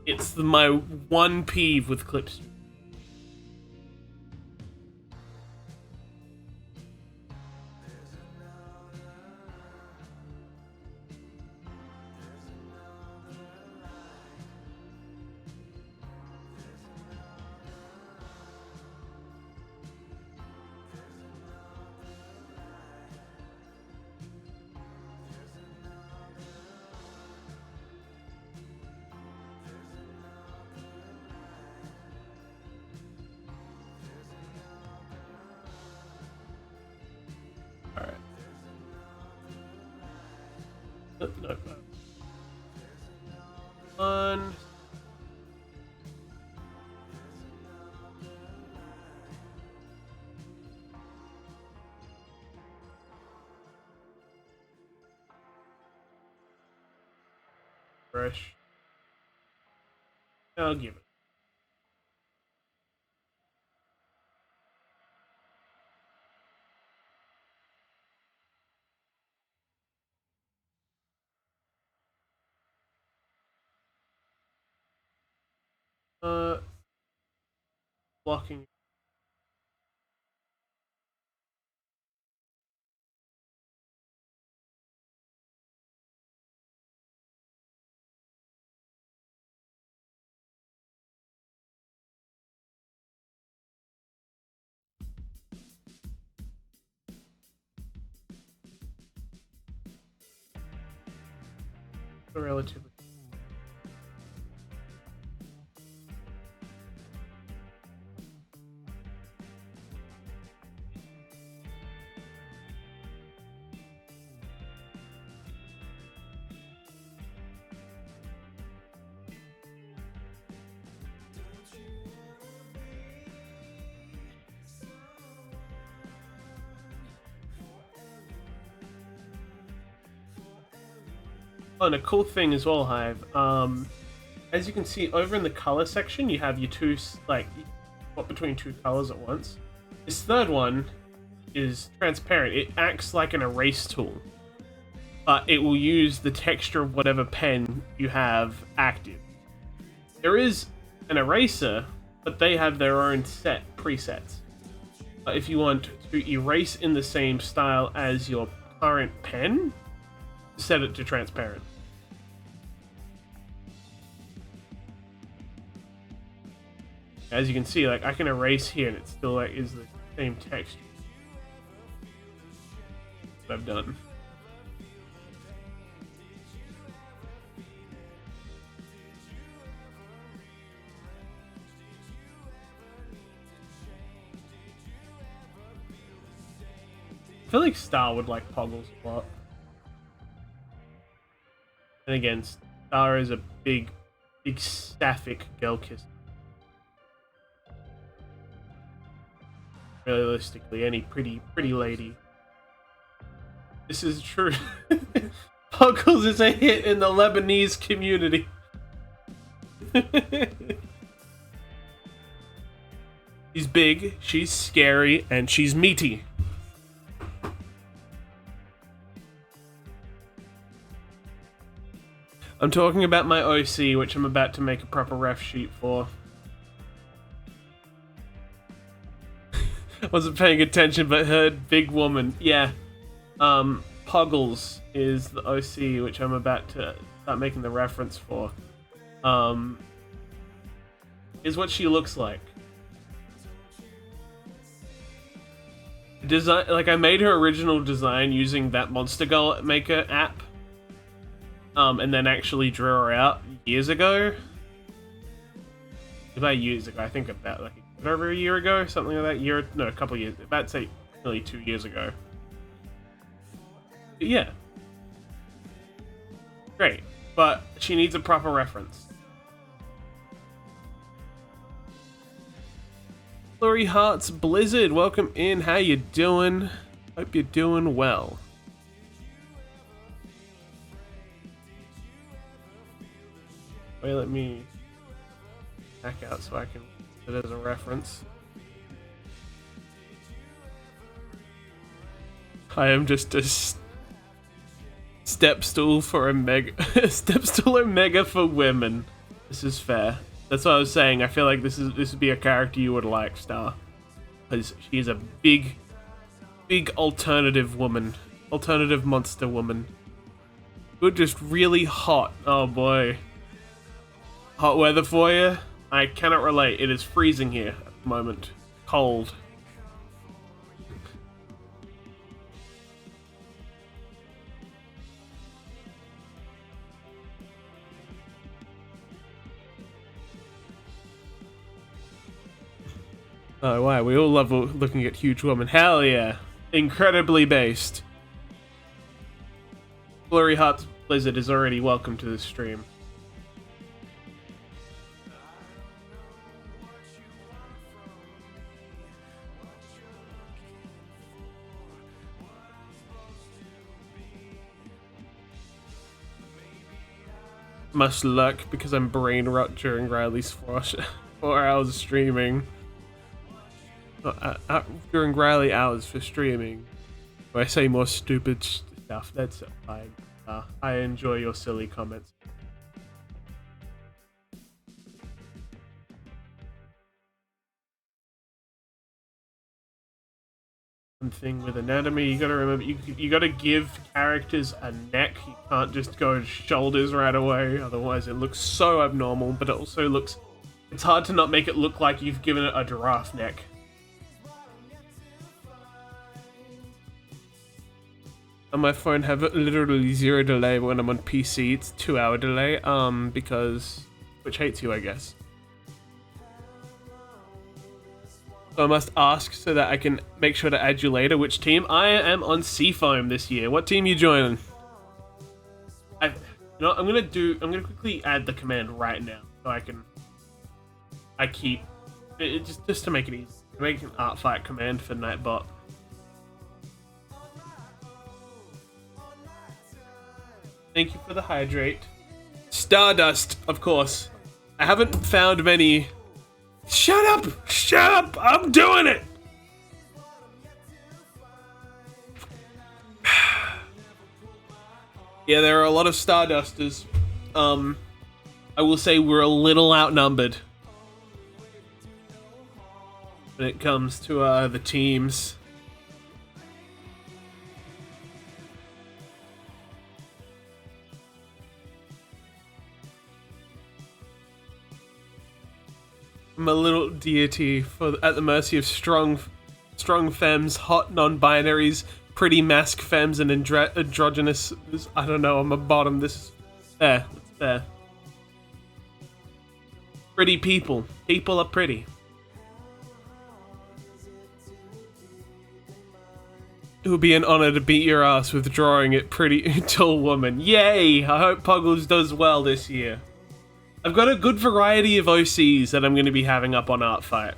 It's my one peeve with Clips. No. One. Fresh. I'll give it. Blocking. a relatively. Oh, and a cool thing as well, Hive. As you can see over in the color section, you have your two like swap between two colors at once. This third one is transparent. It acts like an erase tool, but it will use the texture of whatever pen you have active. There is an eraser, but they have their own set presets. If you want to erase in the same style as your current pen, set it to transparent. As you can see, like I can erase here and it still like is the same texture that I've done. I feel like Star would like Poggles a lot. And again, Star is a big sapphic girl kiss. Realistically, any pretty lady. This is true. Poggles is a hit in the Lebanese community. She's big, she's scary, and she's meaty. I'm talking about my OC, which I'm about to make a proper ref sheet for. Wasn't paying attention, but heard big woman. Yeah. Poggles is the OC, which I'm about to start making the reference for. Is what she looks like. Design, like I made her original design using that Monster Girl Maker app. And then actually drew her out years ago. About years ago, I think about like over a year ago, something like that. A couple of years. About say nearly 2 years ago. But yeah, great, but she needs a proper reference. Glory Hearts Blizzard, welcome in. How you doing? Hope you're doing well. Wait, let me back out so I can use it as a reference. I am just a step stool for step stool omega for women. This is fair. That's what I was saying. I feel like this would be a character you would like, Star, because she's a big alternative woman, alternative monster woman. Good, just really hot. Oh boy. Hot weather for you? I cannot relate. It is freezing here at the moment. Cold. Oh wow, we all love looking at huge women. Hell yeah. Incredibly based. Glory Hearts Blizzard is already welcome to the stream. Much luck, because I'm brain rot during Riley's 4 hours of streaming. During Riley hours for streaming, I say more stupid stuff. That's fine. I enjoy your silly comments. One thing with anatomy, you gotta remember, you gotta give characters a neck. You can't just go shoulders right away, otherwise it looks so abnormal, but it also looks, it's hard to not make it look like you've given it a giraffe neck. On my phone have literally 0 delay, but when I'm on PC it's 2-hour delay, because Twitch hates you, I guess. So I must ask so that I can make sure to add you later. Which team? I am on Seafoam this year. What team you joining? You know what, I'm gonna quickly add the command right now so I keep it just to make it easy. Make an art fight command for Nightbot. Thank you for the hydrate. Stardust, of course. I haven't found many. Shut up! Shut up! I'm doing it! Yeah, there are a lot of Stardusters. I will say we're a little outnumbered when it comes to the teams. I'm a little deity at the mercy of strong femmes, hot non-binaries, pretty mask femmes, and androgynous. I don't know. I'm a bottom. This is there. It's there. Pretty people. People are pretty. It would be an honor to beat your ass with drawing it, pretty tall woman. Yay! I hope Puggles does well this year. I've got a good variety of OCs that I'm going to be having up on Art Fight.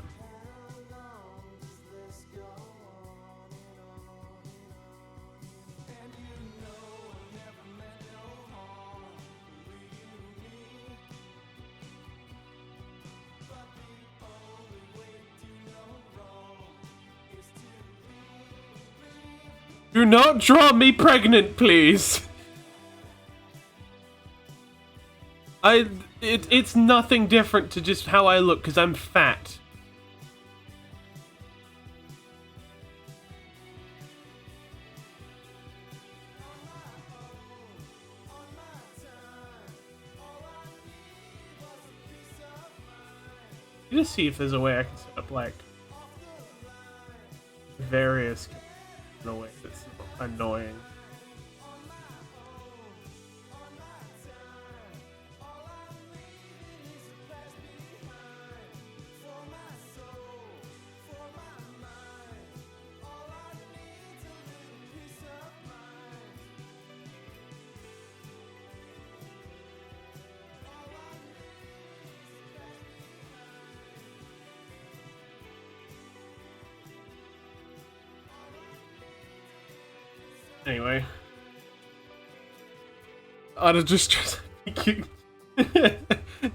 Do not draw me pregnant, please. It's nothing different to just how I look because I'm fat. Let's see if there's a way I can set up like various in a way that's annoying. Anyway, I'd just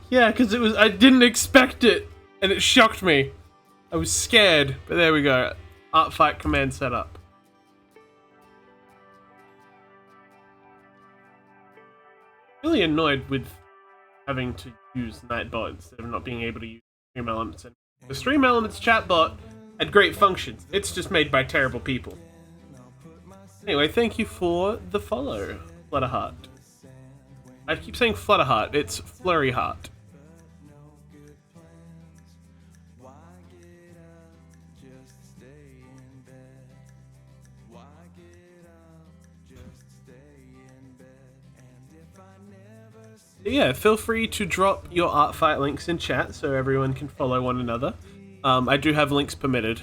yeah, because I didn't expect it, and it shocked me. I was scared, but there we go. Art fight command set up. Really annoyed with having to use Nightbot instead of not being able to use Stream Elements. And the Stream Elements chatbot had great functions. It's just made by terrible people. Anyway, thank you for the follow, Flutterheart. I keep saying Flutterheart, it's Flurry Heart. Yeah, feel free to drop your art fight links in chat so everyone can follow one another. I do have links permitted.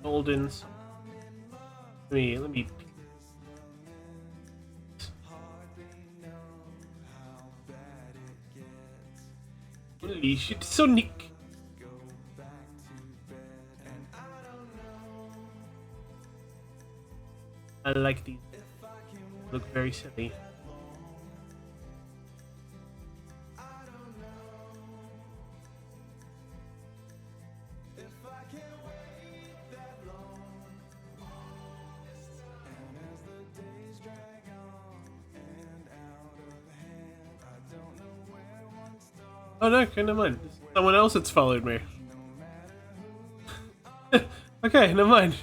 Goldens. Let me. Holy shit, Sonic! I like these. Look very silly. Oh no, okay, never mind. Someone else that's followed me. Okay, never mind.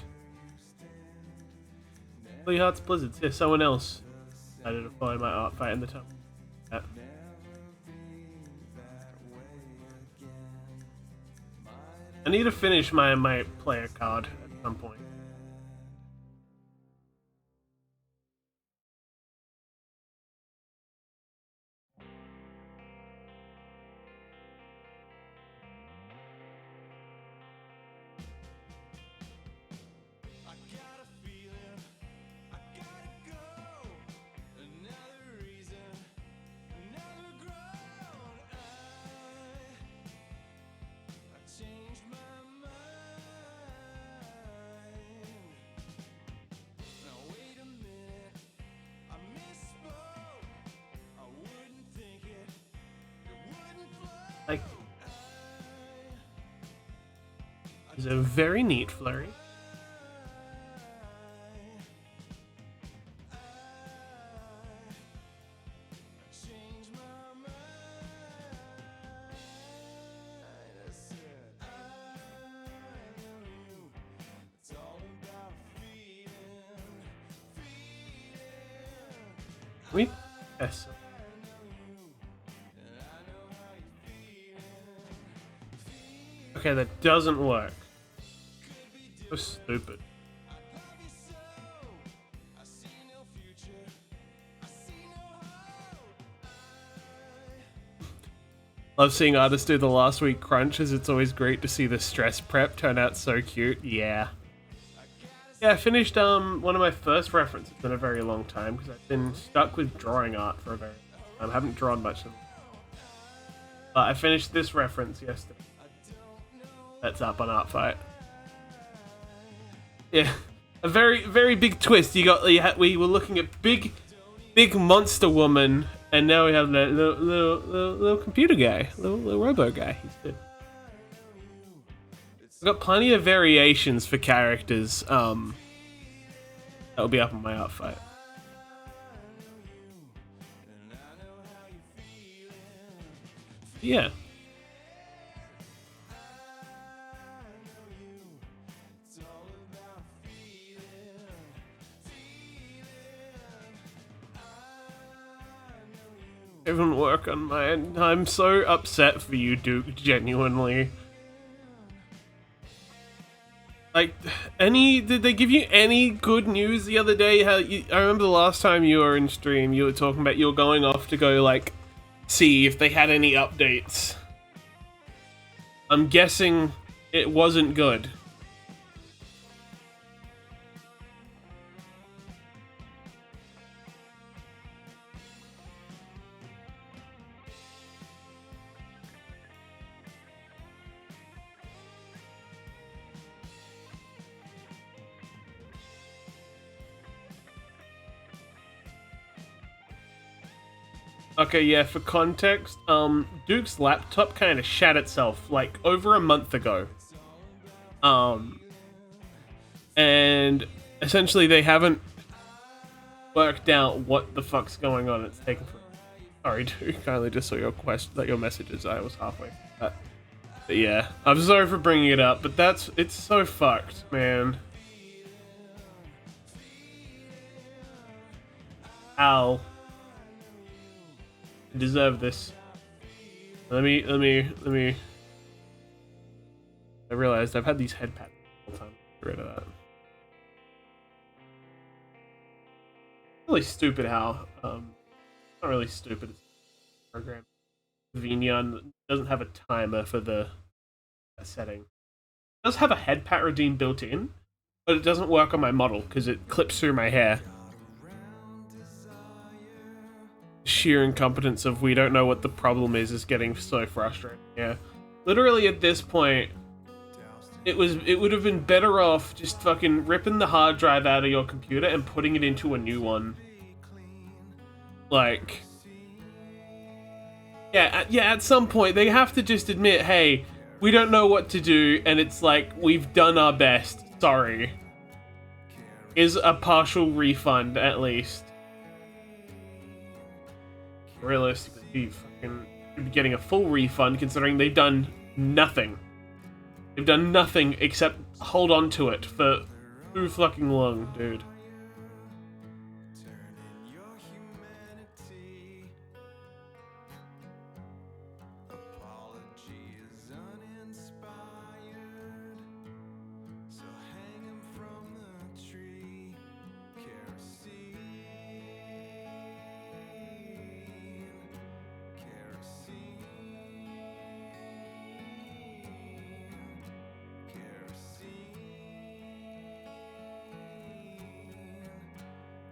Holy Hearts Blizzards. Yeah, someone else decided to follow my art fight in the top. Yeah. I need to finish my player card at some point. I got a feeling I gotta go. Another reason, another groan. I changed my mind. Now wait a minute, I misspoke. I wouldn't think it, it wouldn't flow. Like, it's a very neat flurry. Change my mind. I said, I know you. It's all about feeling. We yes. Okay, that doesn't work. So stupid. I see no future. I see no hope. Love seeing artists do the last week crunches. It's always great to see the stress prep turn out so cute. Yeah. Yeah, I finished one of my first references in a very long time because I've been stuck with drawing art for a very long time. I haven't drawn much of it. But I finished this reference yesterday. That's up on Artfight. Yeah, a very, very big twist. We were looking at big monster woman, and now we have the little computer guy, little robo guy. He's good. We've got plenty of variations for characters. That'll be up on my Artfight. Yeah. It wouldn't work on mine. I'm so upset for you, Duke, genuinely. Like, did they give you any good news the other day? I remember the last time you were in stream, you were talking about you were going off to go, like, see if they had any updates. I'm guessing it wasn't good. Okay, yeah, for context, Duke's laptop kind of shat itself, like, over a month ago. And essentially they haven't worked out what the fuck's going on. It's taken for... Sorry, Duke, kindly just saw your your messages. I was halfway. But yeah, I'm sorry for bringing it up, but it's so fucked, man. Ow. I deserve this. Let me. I realized I've had these head pads the whole time. Get rid of that. Really stupid how, not really stupid, it's a program. Vignon doesn't have a timer for the setting. It does have a head pat redeem built in, but it doesn't work on my model because it clips through my hair. Sheer incompetence of we don't know what the problem is getting so frustrating. Yeah, literally at this point, it would have been better off just fucking ripping the hard drive out of your computer and putting it into a new one. Like, yeah, at some point they have to just admit, hey, we don't know what to do, and it's like, we've done our best. Sorry. Is a partial refund at least. Realistically, fucking should be getting a full refund considering they've done nothing. They've done nothing except hold on to it for too fucking long, dude. Turning your humanity. Apology is uninspired. So hang 'em from the tree. Kerosene. Kerosene.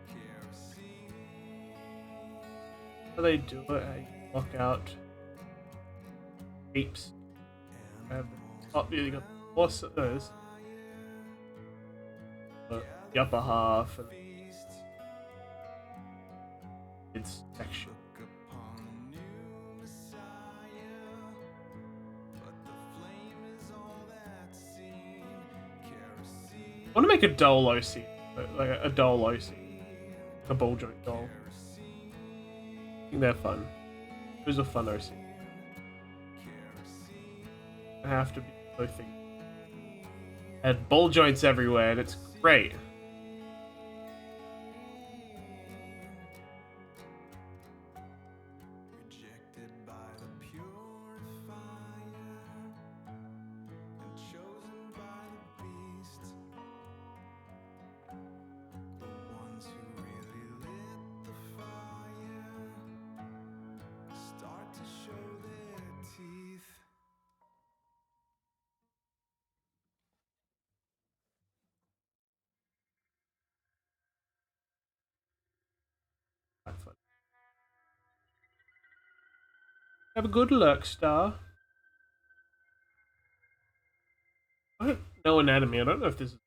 Kerosene. How do they do it? How you lock out heaps. Oh, yeah, you got what's those? The upper half and its section. Upon a new Messiah, but the flame is all that's seen. Kerosene, I want to make a doll OC, like a doll OC, a ball joint doll. I think they're fun. Who's a fun OC? I have to be both things. And ball joints everywhere, and it's great. rejected by the purifier, and chosen by the beast. The ones who really lit the fire start to show their teeth. Quite fun. Have a good luck, Star. I don't know anatomy. I don't know if this is.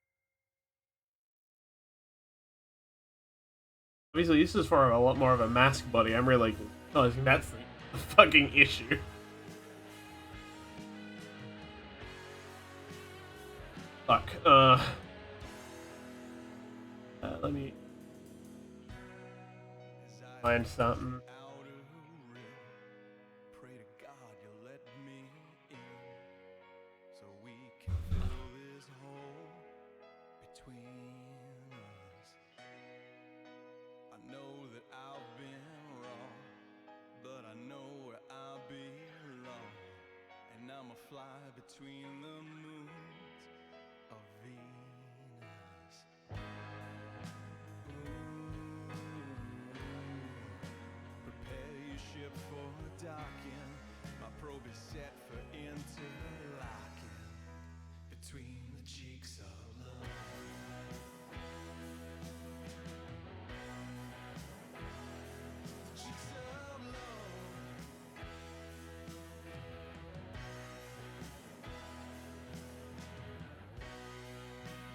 Obviously, this is for a lot more of a mask body. I'm really realizing that's the fucking issue. Fuck. Let me find something. Outer rim, pray to God you'll let me in, so we can fill this hole between us. I know that I've been wrong, but I know where I belong, and I'm a fly between the moons of Venus. Prepare your ship for docking. My probe is set for interlocking between the cheeks of love. The cheeks of love.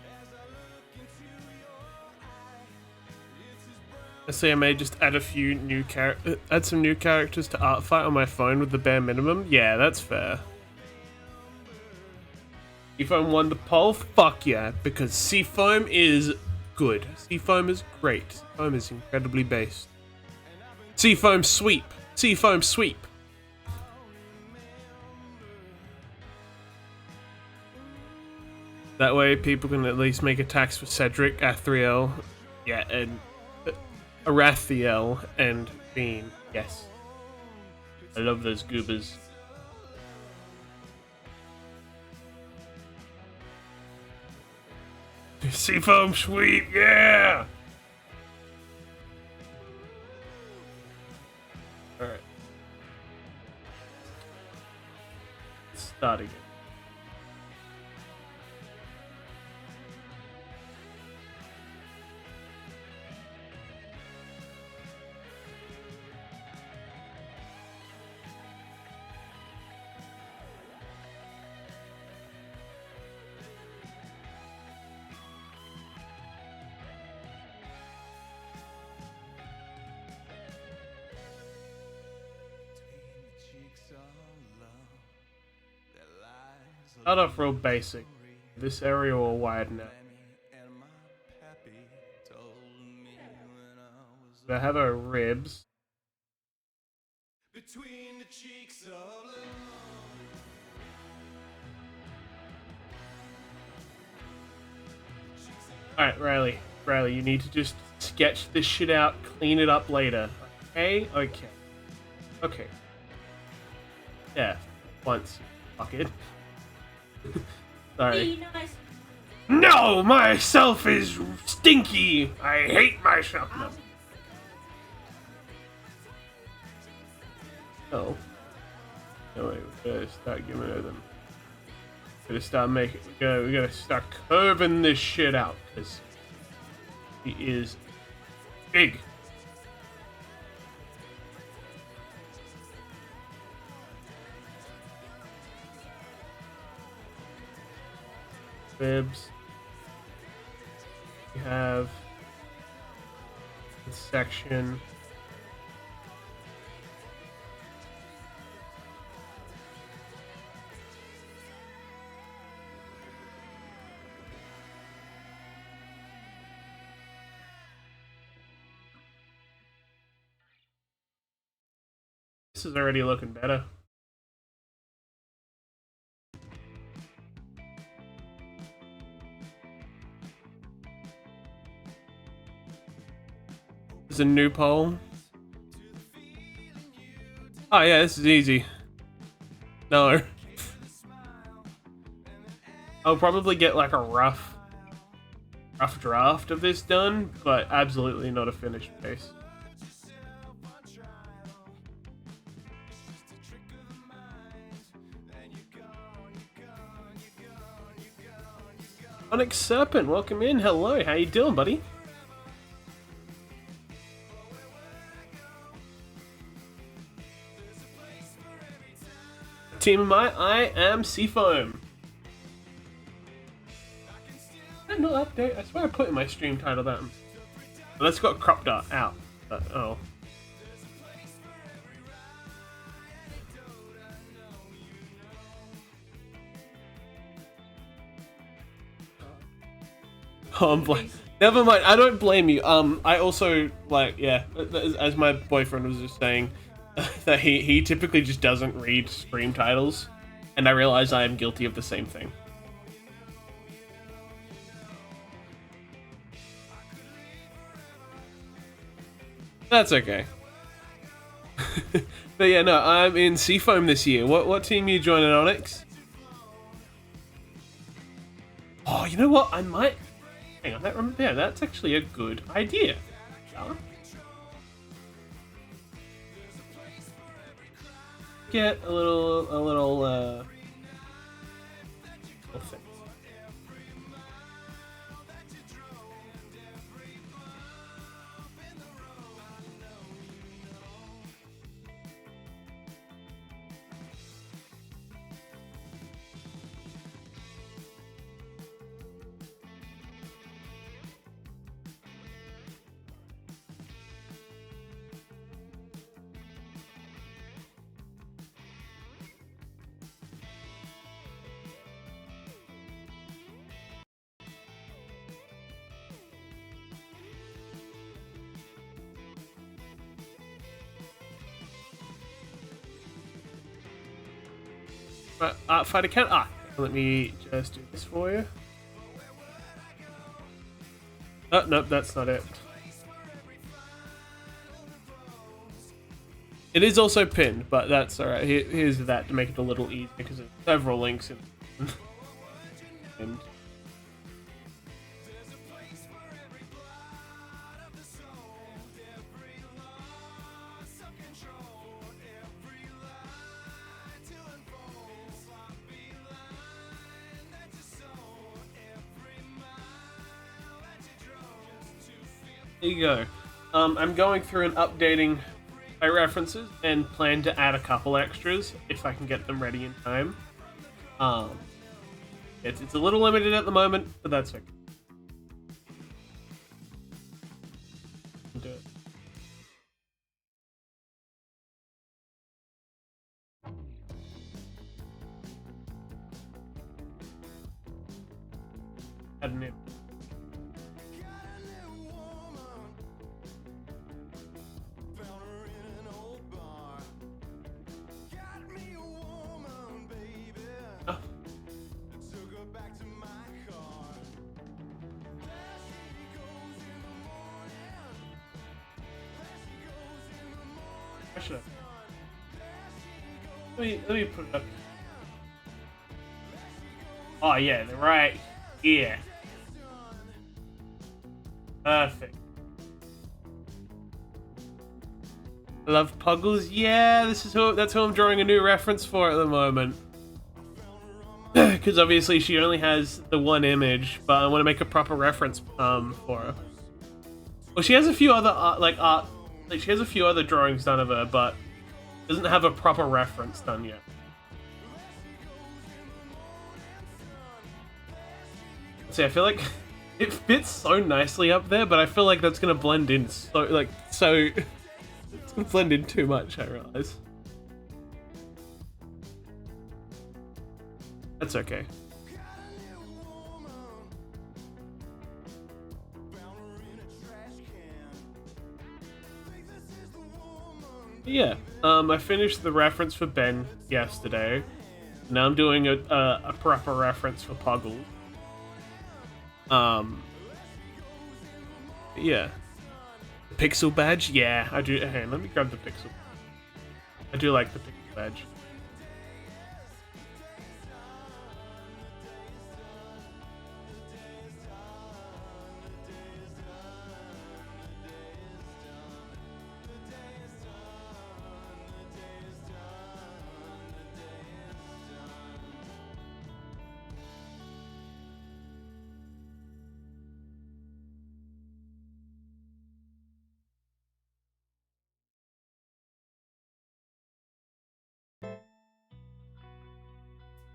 As I look into your eye, it's as brown. I say I may just add add some new characters to Artfight on my phone with the bare minimum. Yeah, that's fair. Seafoam won the poll? Fuck yeah, because Seafoam is good. Seafoam is great. Seafoam is incredibly based. Seafoam sweep. Seafoam sweep. That way people can at least make attacks for Cedric, Athriel, yeah, and Arathiel and Bean. Yes. I love those goobers. Seafoam sweep, yeah! Alright. Start again. Between the cheeks of love, there lies a Start off real basic. This area will widen out. and my pappy told me when I was I have her ribs. between between the cheeks of love. Alright, Riley, you need to just sketch this shit out, clean it up later. Okay? Okay. Yeah, once. Fuck it. Sorry. Be nice. No, myself is stinky. I hate myself. No. Oh. No, wait, we gotta start giving her them. We gotta start making. We gotta start curving this shit out because he is big. Ribs. We have this section. This is already looking better. There's a new poll. Oh yeah, this is easy. No. I'll probably get like a rough draft of this done, but absolutely not a finished piece. Onyx Serpent, welcome in. Hello, how you doing, buddy? Team am I am Seafoam. Not update. I swear I put in my stream title that. Well, that's got cropped out. But, oh. Oh, never mind. I don't blame you. I also as my boyfriend was just saying, that he typically just doesn't read stream titles, and I realize I am guilty of the same thing. That's okay. But yeah, no, I'm in Seafoam this year. What team are you joining, Onyx? Oh, you know what? I might. Hang on, that's actually a good idea. Get a little thing. Fighter count. Let me just do this for you. Oh, nope, that's not it. It is also pinned, but that's alright. Here's that to make it a little easier because there's several links in. And there you go. I'm going through and updating my references and plan to add a couple extras if I can get them ready in time. It's a little limited at the moment, but that's okay. Do it. Add an image. I should have. Let me put it up. Oh yeah, they're right here. Perfect. Love Puggles. Yeah, that's who I'm drawing a new reference for at the moment. Because obviously she only has the one image, but I want to make a proper reference for her. Well, she has a few other she has a few other drawings done of her, but doesn't have a proper reference done yet. See, I feel like it fits so nicely up there, but I feel like that's gonna blend in so it's gonna blend in too much, I realize. That's okay. Yeah, I finished the reference for Ben yesterday. Now I'm doing a proper reference for Puggle. Yeah. Pixel badge? Yeah, I do. Hey, let me grab the pixel. I do like the pixel badge.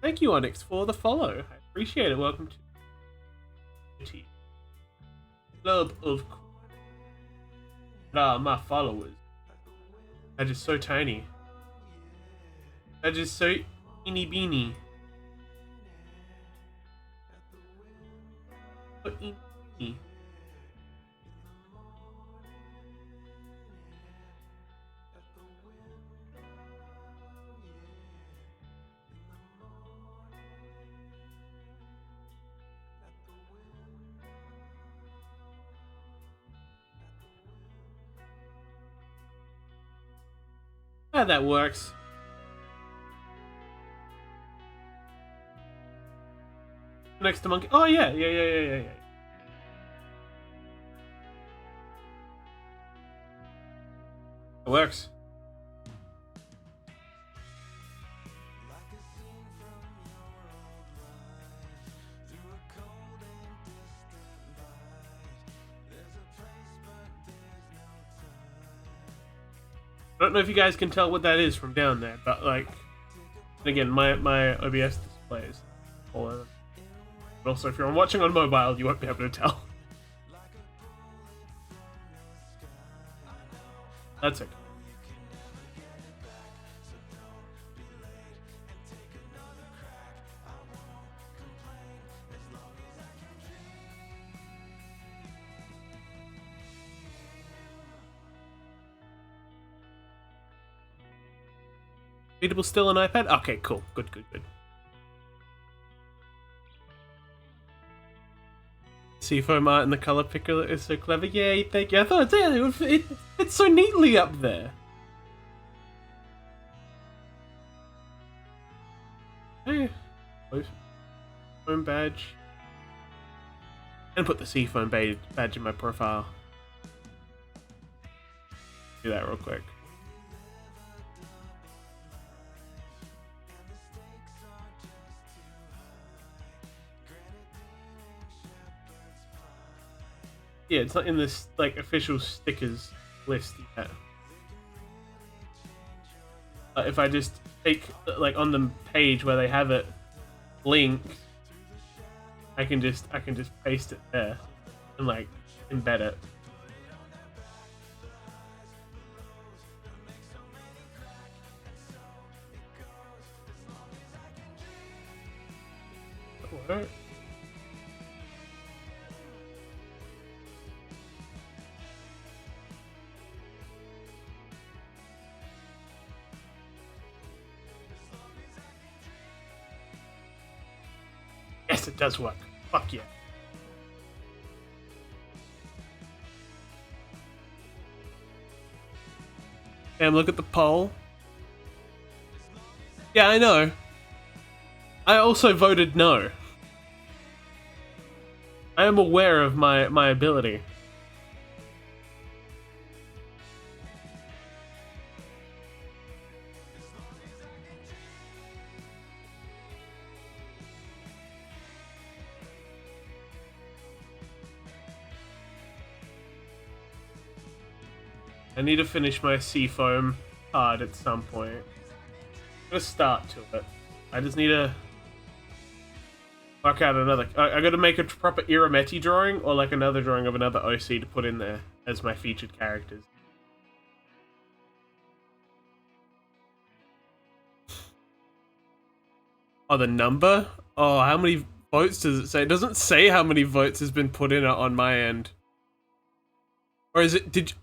Thank you, Onyx, for the follow. I appreciate it. Welcome to Club of my followers. That is so tiny. That is so teeny beanie. So teeny beanie. Yeah, that works. Next to monkey. Oh yeah. It works. I don't know if you guys can tell what that is from down there, but like, again, my OBS displays all over. But also, if you're watching on mobile, you won't be able to tell. That's okay. Readable still on iPad? Okay, cool. Good. Seafoam art and the color picker is so clever. Yay, thank you. I thought it's so neatly up there. Hey, Seafoam badge. And put the Seafoam badge in my profile. Do that real quick. Yeah, it's not in this like official stickers list yet. If I just take like on the page where they have it linked, I can just paste it there and like embed it. What? Yes, it does work. Fuck yeah. Damn, look at the poll. Yeah, I know. I also voted no. I am aware of my ability. I need to finish my Seafoam card at some point. I'm gonna start to it. I just need to work out another. I gotta make a proper Irameti drawing or like another drawing of another OC to put in there as my featured characters. Oh, the number? Oh, how many votes does it say? It doesn't say how many votes has been put in it on my end. Or is it,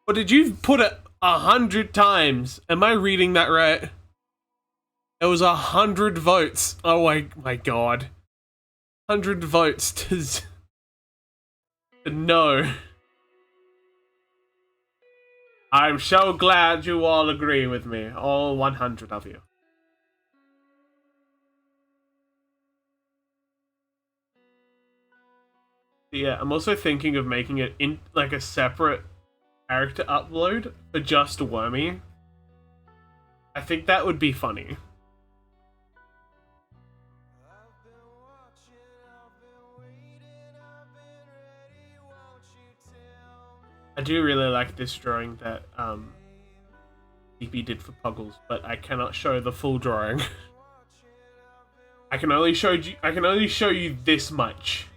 or did you put it 100 times? Am I reading that right? It was 100 votes. Oh my god. 100 votes to no. I'm so glad you all agree with me. All 100 of you. Yeah, I'm also thinking of making it in like a separate character upload for just Wormy. I think that would be funny. I do really like this drawing that DP did for Puggles, but I cannot show the full drawing. I can only show you this much.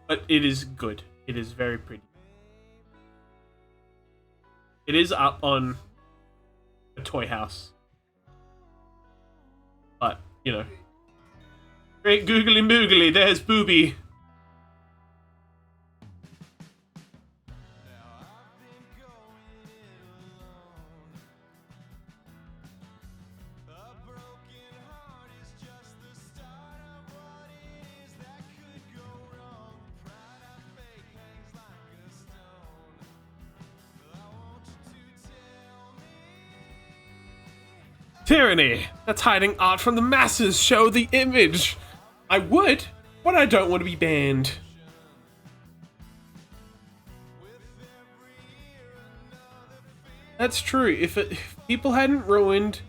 But it is good. It is very pretty. It is up on a toy house. But, you know. Great googly moogly, there's Booby. Tyranny! That's hiding art from the masses! Show the image! I would, but I don't want to be banned. That's true. If people hadn't ruined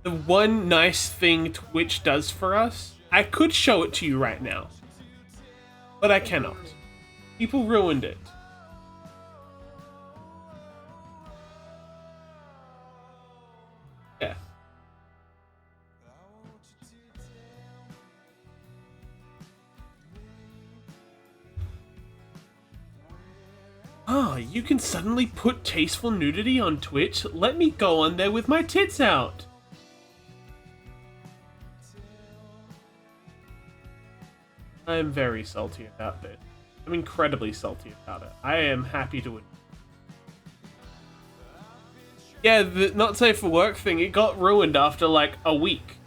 the one nice thing Twitch does for us, I could show it to you right now. But I cannot. People ruined it. Yeah. Ah, you can suddenly put tasteful nudity on Twitch? Let me go on there with my tits out! I am very salty about this. I'm incredibly salty about it. I am happy to... Yeah, the not safe for work thing, it got ruined after like a week.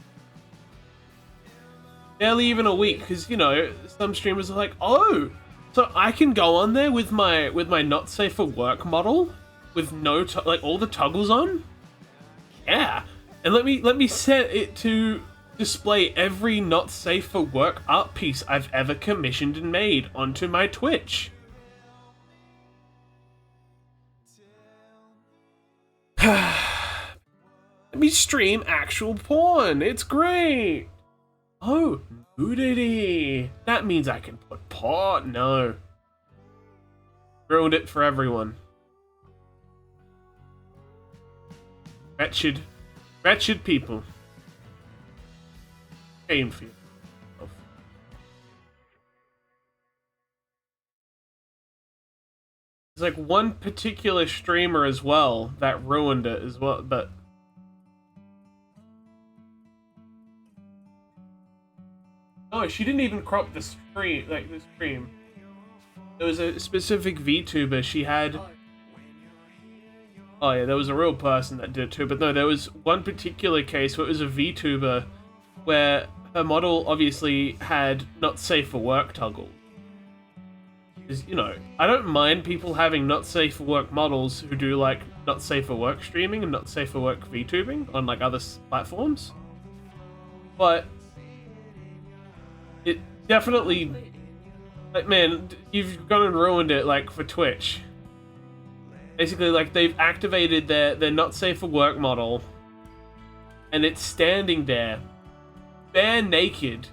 Barely even a week, because, you know, some streamers are like, oh! So I can go on there with my not safe for work model with no like all the toggles on? Yeah. And let me set it to display every not safe for work art piece I've ever commissioned and made onto my Twitch. Let me stream actual porn. It's great. Oh, nudity. That means I can put porn. No. Ruined it for everyone. Wretched people. Shame for you. There's like one particular streamer as well that ruined it as well, but... Oh, she didn't even crop the stream, like the stream. There was a specific VTuber she had. Oh yeah, there was a real person that did it too, but no, there was one particular case where it was a VTuber where her model obviously had not safe for work toggle. Because, you know, I don't mind people having not safe for work models who do like not safe for work streaming and not safe for work VTubing on like other platforms, but it definitely, like, man, you've gone and ruined it, like, for Twitch. Basically, like, they've activated their not safe for work model, and it's standing there, bare naked,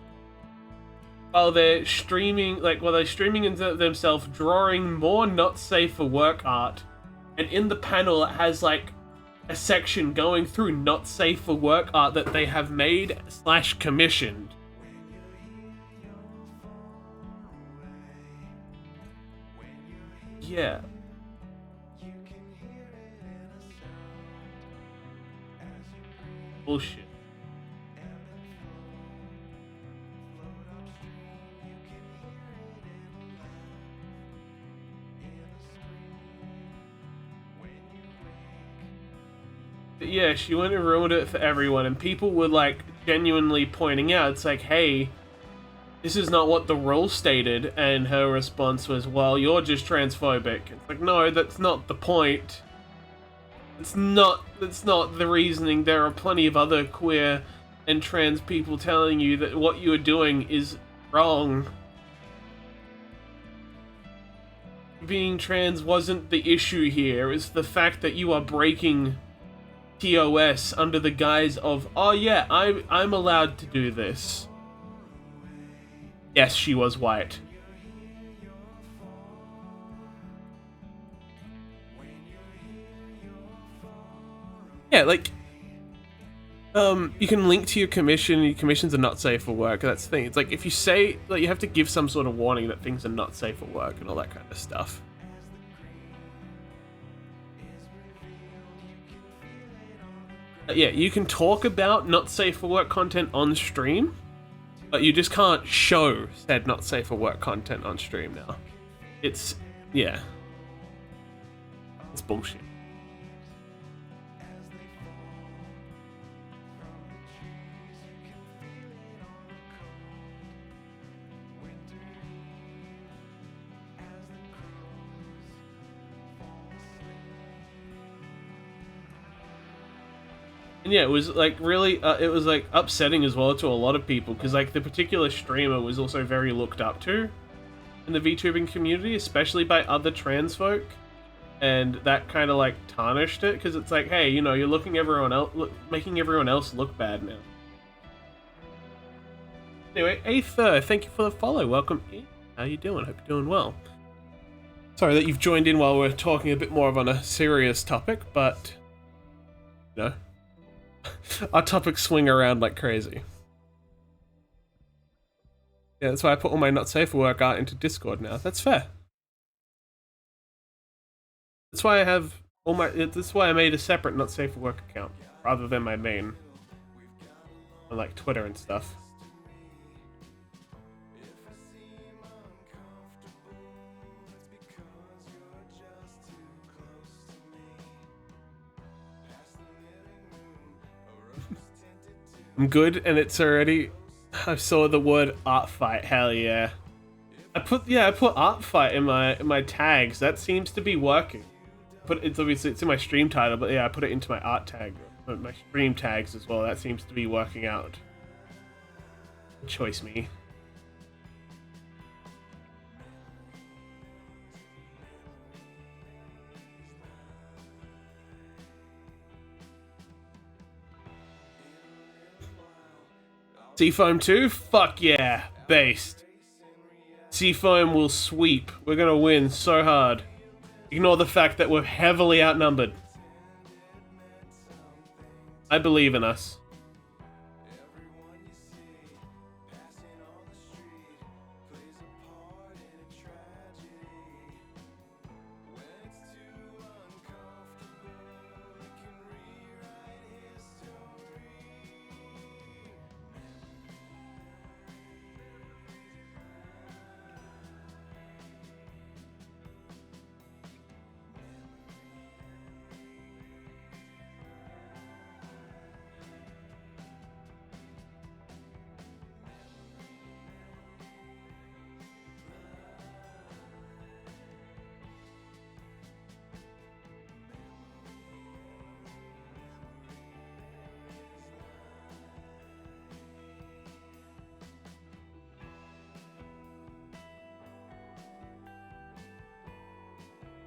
while they're streaming, into themselves, drawing more not safe for work art, and in the panel it has, like, a section going through not safe for work art that they have made / commissioned. Yeah. Bullshit. But yeah, she went and ruined it for everyone, and people were like genuinely pointing out, it's like, hey, this is not what the rule stated, and her response was, well, you're just transphobic. It's like, no, that's not the point. That's not the reasoning. There are plenty of other queer and trans people telling you that what you are doing is wrong. Being trans wasn't the issue here. It's the fact that you are breaking TOS under the guise of, oh yeah, I'm allowed to do this. Yes, she was white. Yeah, like, you can link to your commission. Your commissions are not safe for work. That's the thing. It's like, if you say, like, you have to give some sort of warning that things are not safe for work and all that kind of stuff. Yeah, you can talk about not safe for work content on stream, but you just can't show said not safe for work content on stream now. It's, yeah. It's bullshit. And yeah, it was like really, it was like upsetting as well to a lot of people, because like the particular streamer was also very looked up to in the VTubing community, especially by other trans folk, and that kind of like tarnished it, because it's like, hey, you know, you're making everyone else look bad now. Anyway, Aether, thank you for the follow. Welcome in. How you doing? Hope you're doing well. Sorry that you've joined in while we're talking a bit more on a serious topic, but you know, our topics swing around like crazy. Yeah, that's why I put all my not safe for work art into Discord now. That's fair. That's why I have all my. That's why I made a separate not safe for work account rather than my main, on like Twitter and stuff. I'm good, and it's already. I saw the word art fight. Hell yeah! I put art fight in my tags. That seems to be working. But it's obviously it's in my stream title, but yeah, I put it into my art tag, my stream tags as well. That seems to be working out. Choice me. Seafoam 2? Fuck yeah. Based. Seafoam will sweep. We're gonna win so hard. Ignore the fact that we're heavily outnumbered. I believe in us.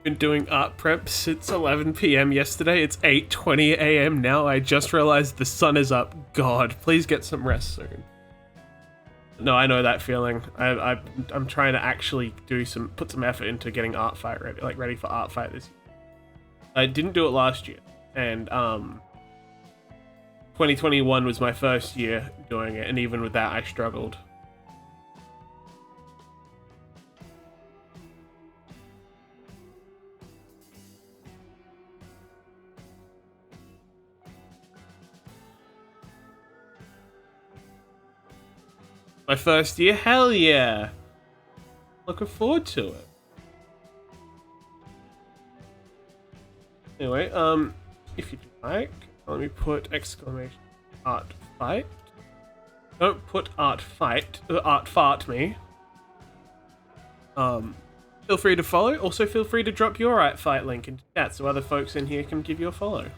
Been doing art prep since 11 p.m. yesterday. It's 8:20 a.m. now. I just realized the sun is up. God, please get some rest soon. No, I know that feeling. I'm trying to actually put some effort into getting Art Fight ready for Art Fight this year. I didn't do it last year, and 2021 was my first year doing it, and even with that, I struggled. My first year, hell yeah! Looking forward to it. Anyway, if you'd like, let me put exclamation art fight. Don't put art fight, art fart me. Feel free to follow. Also, feel free to drop your art fight link into chat so other folks in here can give you a follow.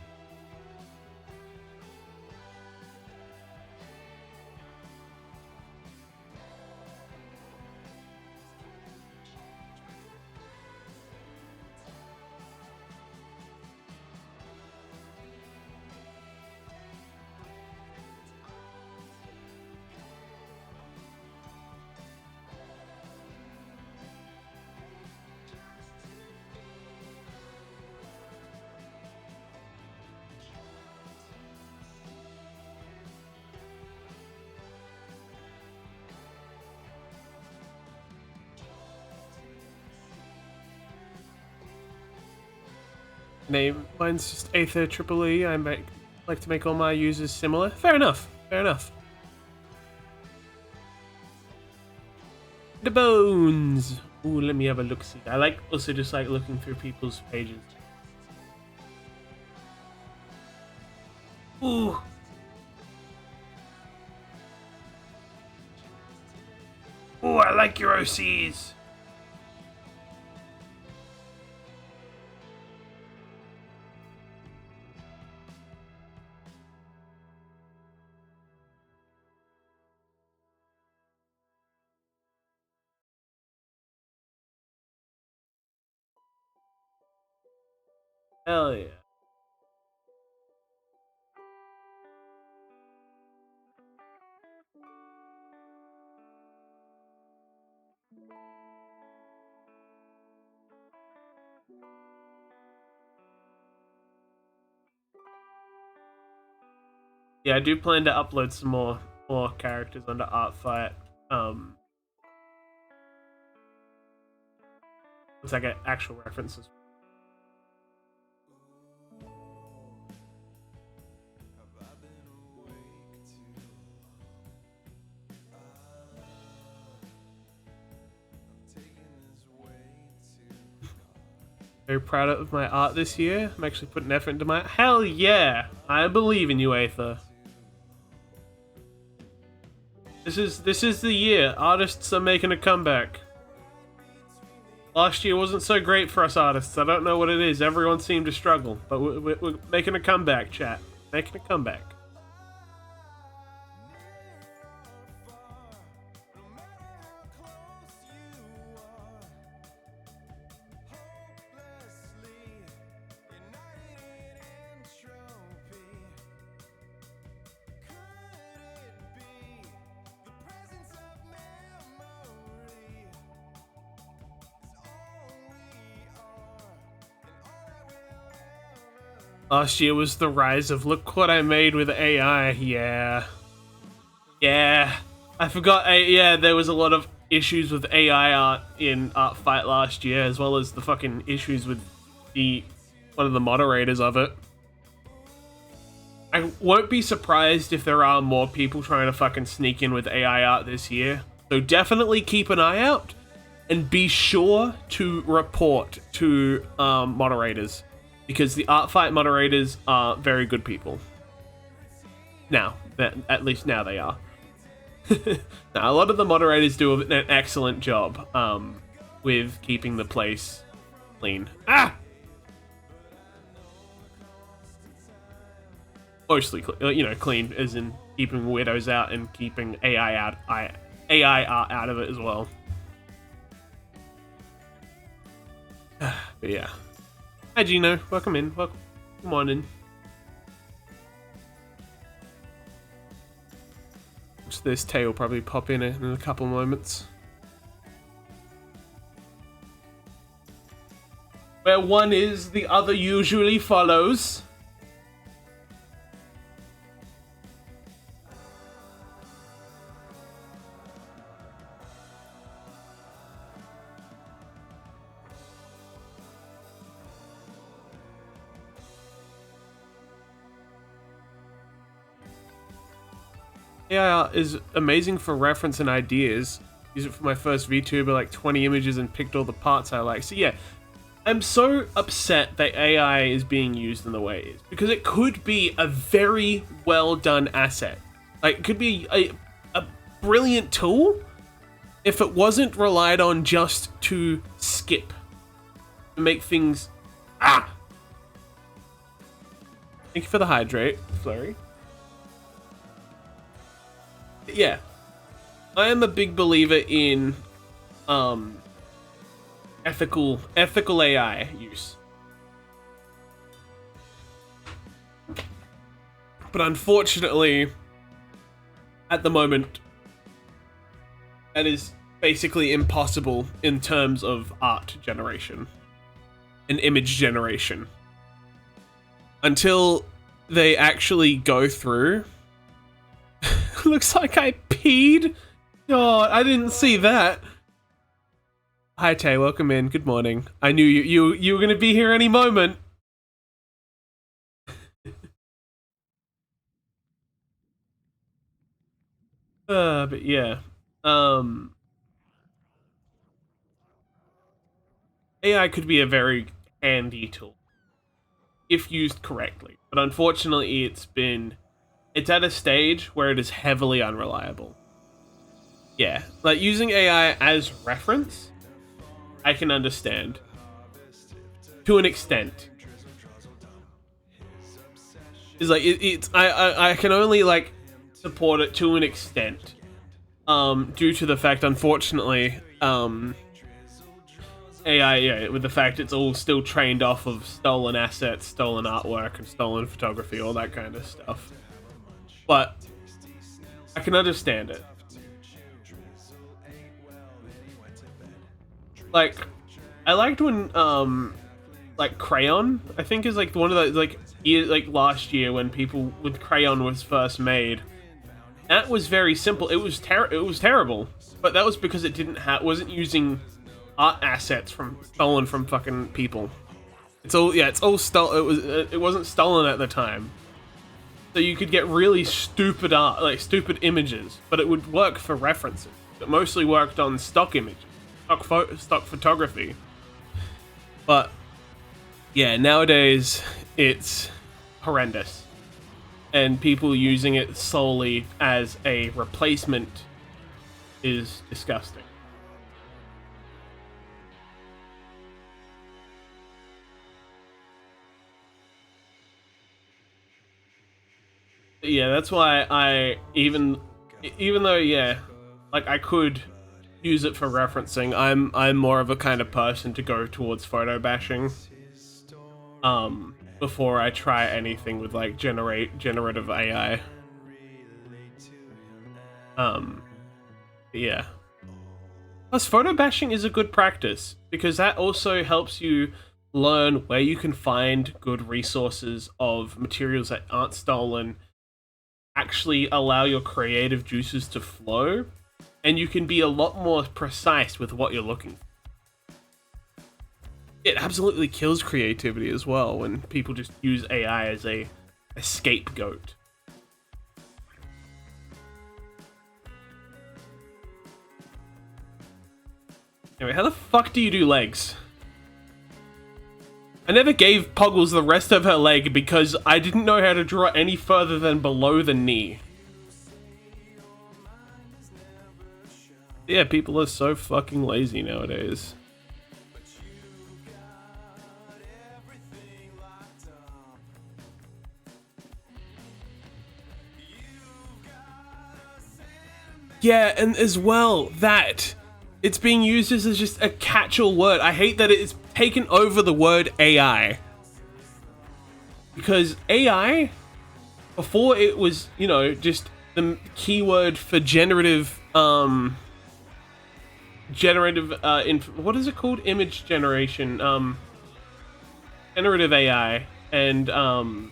Mine's just Aether Triple E. I like to make all my users similar. Fair enough. Fair enough. The bones. Ooh, let me have a look. See, I like also just like looking through people's pages. Ooh. Ooh, I like your OCs. Hell yeah. Yeah, I do plan to upload some more characters onto Artfight. Once I get actual references. Very proud of my art this year. I'm actually putting effort into my... Hell yeah! I believe in you, Aether. This is the year. Artists are making a comeback. Last year wasn't so great for us artists. I don't know what it is. Everyone seemed to struggle. But we're making a comeback, chat. Making a comeback. Last year was the rise of look what I made with AI. Yeah. Yeah. I forgot. Yeah, there was a lot of issues with AI art in Art Fight last year, as well as the fucking issues with one of the moderators of it. I won't be surprised if there are more people trying to fucking sneak in with AI art this year. So definitely keep an eye out and be sure to report to moderators. Because the Art Fight moderators are very good people. Now, at least now they are. Now, a lot of the moderators do an excellent job with keeping the place clean. Ah! Mostly, clean as in keeping weirdos out and keeping AI art out of it as well. But yeah. Hi Gino, welcome in. Welcome on in. This Tay will probably pop in a couple moments. Where one is, the other usually follows. AI is amazing for reference and ideas. Use it for my first VTuber, like 20 images and picked all the parts I like. So yeah, I'm so upset that AI is being used in the way it is, because it could be a very well done asset. Like, it could be a brilliant tool if it wasn't relied on just to skip, to make things... Thank you for the hydrate, Flurry. Yeah, I am a big believer in ethical AI use, but unfortunately, at the moment, that is basically impossible in terms of art generation and image generation until they actually go through. Looks like I peed. Oh, I didn't see that. Hi Tay, welcome in. Good morning. I knew you were gonna be here any moment. But yeah. AI could be a very handy tool if used correctly, but unfortunately it's at a stage where it is heavily unreliable. Yeah, like using AI as reference, I can understand to an extent. It's like I can only like support it to an extent, due to the fact, unfortunately, AI, yeah, with the fact it's all still trained off of stolen assets, stolen artwork, and stolen photography, all that kind of stuff. But I can understand it. Like, I liked when like Crayon, I think, is like one of those like last year when Crayon was first made. That was very simple. It was terrible, but that was because it wasn't using art assets stolen from fucking people. It's all stolen. It wasn't stolen at the time. So you could get really stupid art, like stupid images, but it would work for references. It mostly worked on stock images, stock photography. But yeah, nowadays it's horrendous, and people using it solely as a replacement is disgusting. Yeah, that's why even though, yeah, like I could use it for referencing, I'm more of a kind of person to go towards photo bashing before I try anything with like generative AI. Yeah. Plus, photo bashing is a good practice because that also helps you learn where you can find good resources of materials that aren't stolen, actually allow your creative juices to flow, and you can be a lot more precise with what you're looking for. It absolutely kills creativity as well when people just use AI as a scapegoat. Anyway, how the fuck do you do legs? I never gave Puggles the rest of her leg because I didn't know how to draw any further than below the knee. Yeah, people are so fucking lazy nowadays. Yeah, and as well, that it's being used as just a catch-all word. I hate that it's taken over the word AI. Because AI, before it was, you know, just the keyword for generative, what is it called? Image generation, generative AI, and,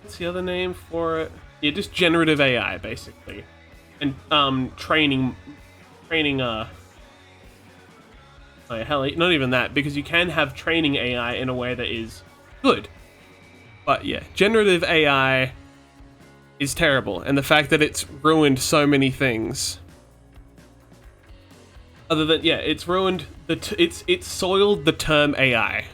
what's the other name for it? Yeah, just generative AI, basically. And, training, oh, hell, not even that, because you can have training AI in a way that is good. But yeah, generative AI is terrible, and the fact that it's ruined so many things. Other than, yeah, it's ruined it's soiled the term AI.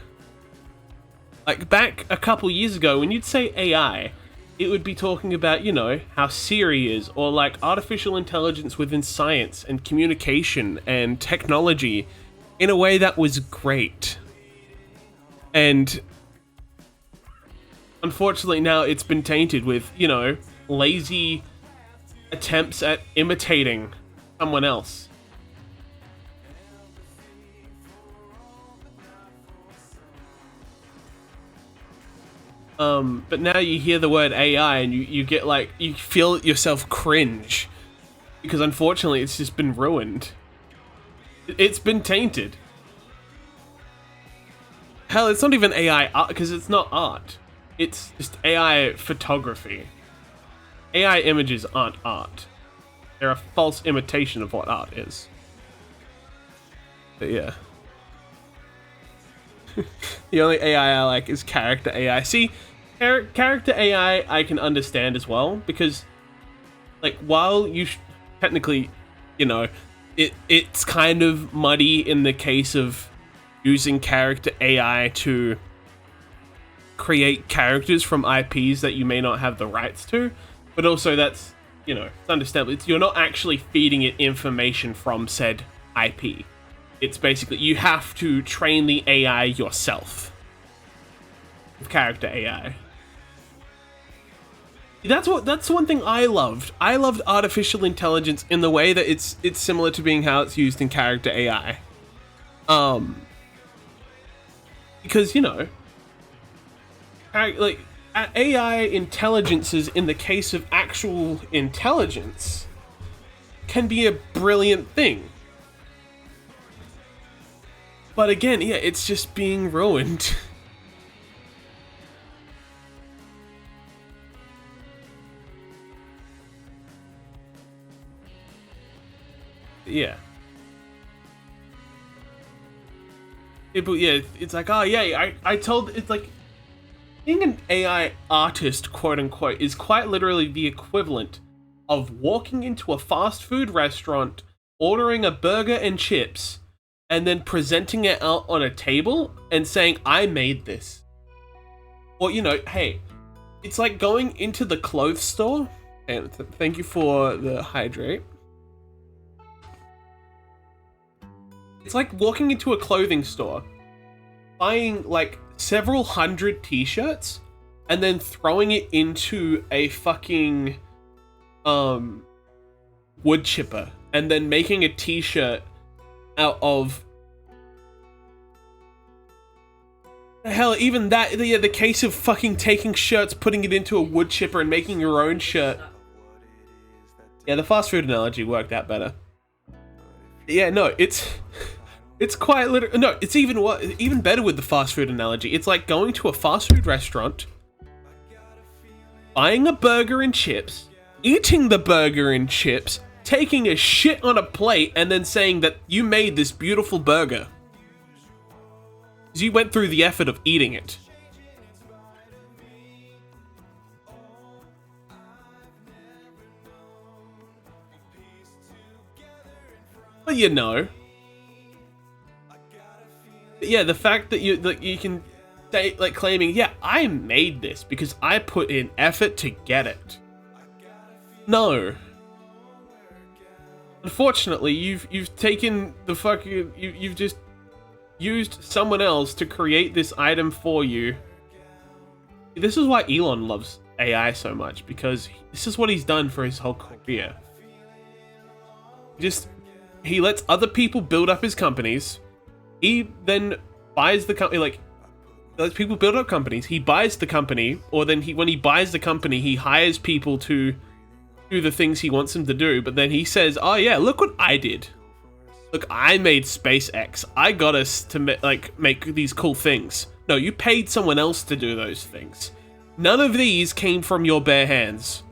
Like back a couple years ago, when you'd say AI, it would be talking about, you know, how Siri is, or like artificial intelligence within science and communication and technology in a way that was great. And unfortunately now it's been tainted with, you know, lazy attempts at imitating someone else. But now you hear the word AI and you get like, you feel yourself cringe. Because unfortunately it's just been ruined. It's been tainted. Hell, it's not even AI art, because it's not art. It's just AI photography. AI images aren't art. They're a false imitation of what art is. But yeah. The only AI I like is character AI. See, character AI I can understand as well, because like while you technically, you know, it's kind of muddy in the case of using character AI to create characters from IPs that you may not have the rights to, but also that's, you know, it's understandable. You're not actually feeding it information from said IP. It's basically, you have to train the AI yourself. With character AI. That's one thing I loved. I loved artificial intelligence in the way that it's similar to being how it's used in character AI. Because, you know, like AI intelligences in the case of actual intelligence can be a brilliant thing. But again, yeah, it's just being ruined. Yeah. People, yeah, it's like, oh yeah, it's like, being an AI artist, quote unquote, is quite literally the equivalent of walking into a fast food restaurant, ordering a burger and chips, and then presenting it out on a table and saying, I made this. Or, you know, hey, it's like going into the clothes store, and thank you for the hydrate. It's like walking into a clothing store, buying like several hundred t-shirts, and then throwing it into a fucking wood chipper, and then making a t-shirt out of, hell, even that, yeah, the case of fucking taking shirts, putting it into a wood chipper and making your own shirt. Yeah, the fast food analogy worked out better. Yeah, no, it's quite literally, no, it's even better with the fast food analogy. It's like going to a fast food restaurant, buying a burger and chips, eating the burger and chips, taking a shit on a plate, and then saying that you made this beautiful burger. Because you went through the effort of eating it. But you know. Yeah, the fact that you can say, like, claiming, yeah, I made this because I put in effort to get it. No. Unfortunately, you've taken the fucking, you've just used someone else to create this item for you. This is why Elon loves AI so much, because this is what he's done for his whole career. He lets other people build up his companies, He then buys the company, like people build up companies. He buys the company, or then when he buys the company, he hires people to do the things he wants them to do. But then he says, "Oh yeah, look what I did. Look, I made SpaceX. I got us to make these cool things. No, you paid someone else to do those things. None of these came from your bare hands.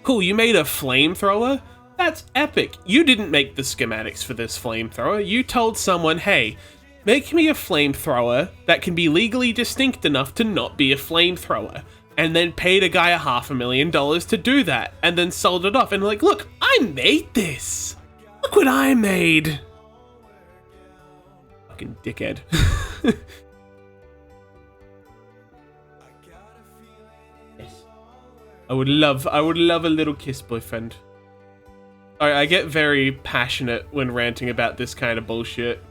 Cool, you made a flamethrower? That's epic. You didn't make the schematics for this flamethrower. You told someone, hey, make me a flamethrower that can be legally distinct enough to not be a flamethrower. And then paid a guy $500,000 to do that, and then sold it off. And like, look, I made this. Look what I made. Fucking dickhead. Yes. I would love a little kiss, boyfriend. Sorry, I get very passionate when ranting about this kind of bullshit.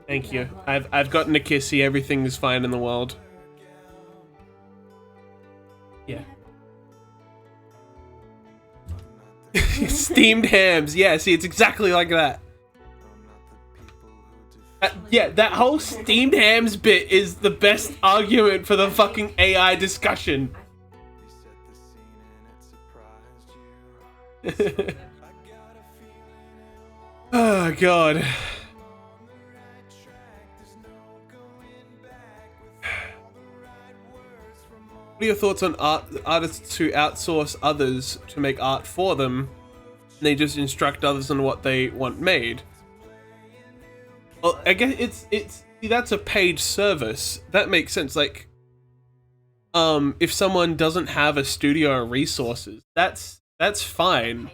Thank you. I've gotten a kissy. Everything is fine in the world. Yeah. Steamed hams. Yeah, see, it's exactly like that. Yeah, that whole steamed hams bit is the best argument for the fucking AI discussion. Oh, God. What are your thoughts on artists who outsource others to make art for them, and they just instruct others on what they want made? Well, I guess see, that's a paid service. That makes sense. Like, if someone doesn't have a studio or resources, that's fine.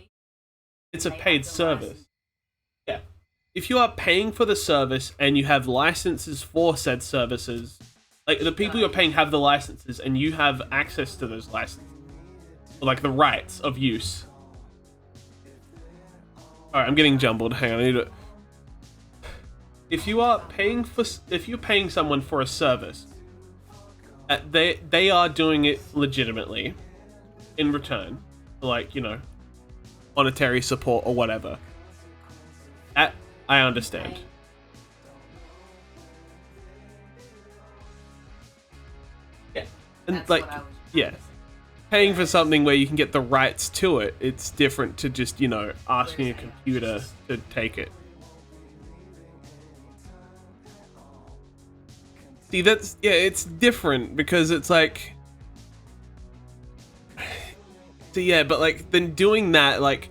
It's a paid service. Yeah. If you are paying for the service and you have licenses for said services, like the people you're paying have the licenses and you have access to those licenses, or like the rights of use. Alright, I'm getting jumbled. Hang on, I need to... If you're paying someone for a service, they are doing it legitimately in return for, like, you know, monetary support or whatever. That I understand. Yeah. And That's like, what I was yeah. Paying for something where you can get the rights to it, it's different to just, you know, asking a computer to take it. See, that's, yeah, it's different because it's like, so yeah, but like, then doing that, like,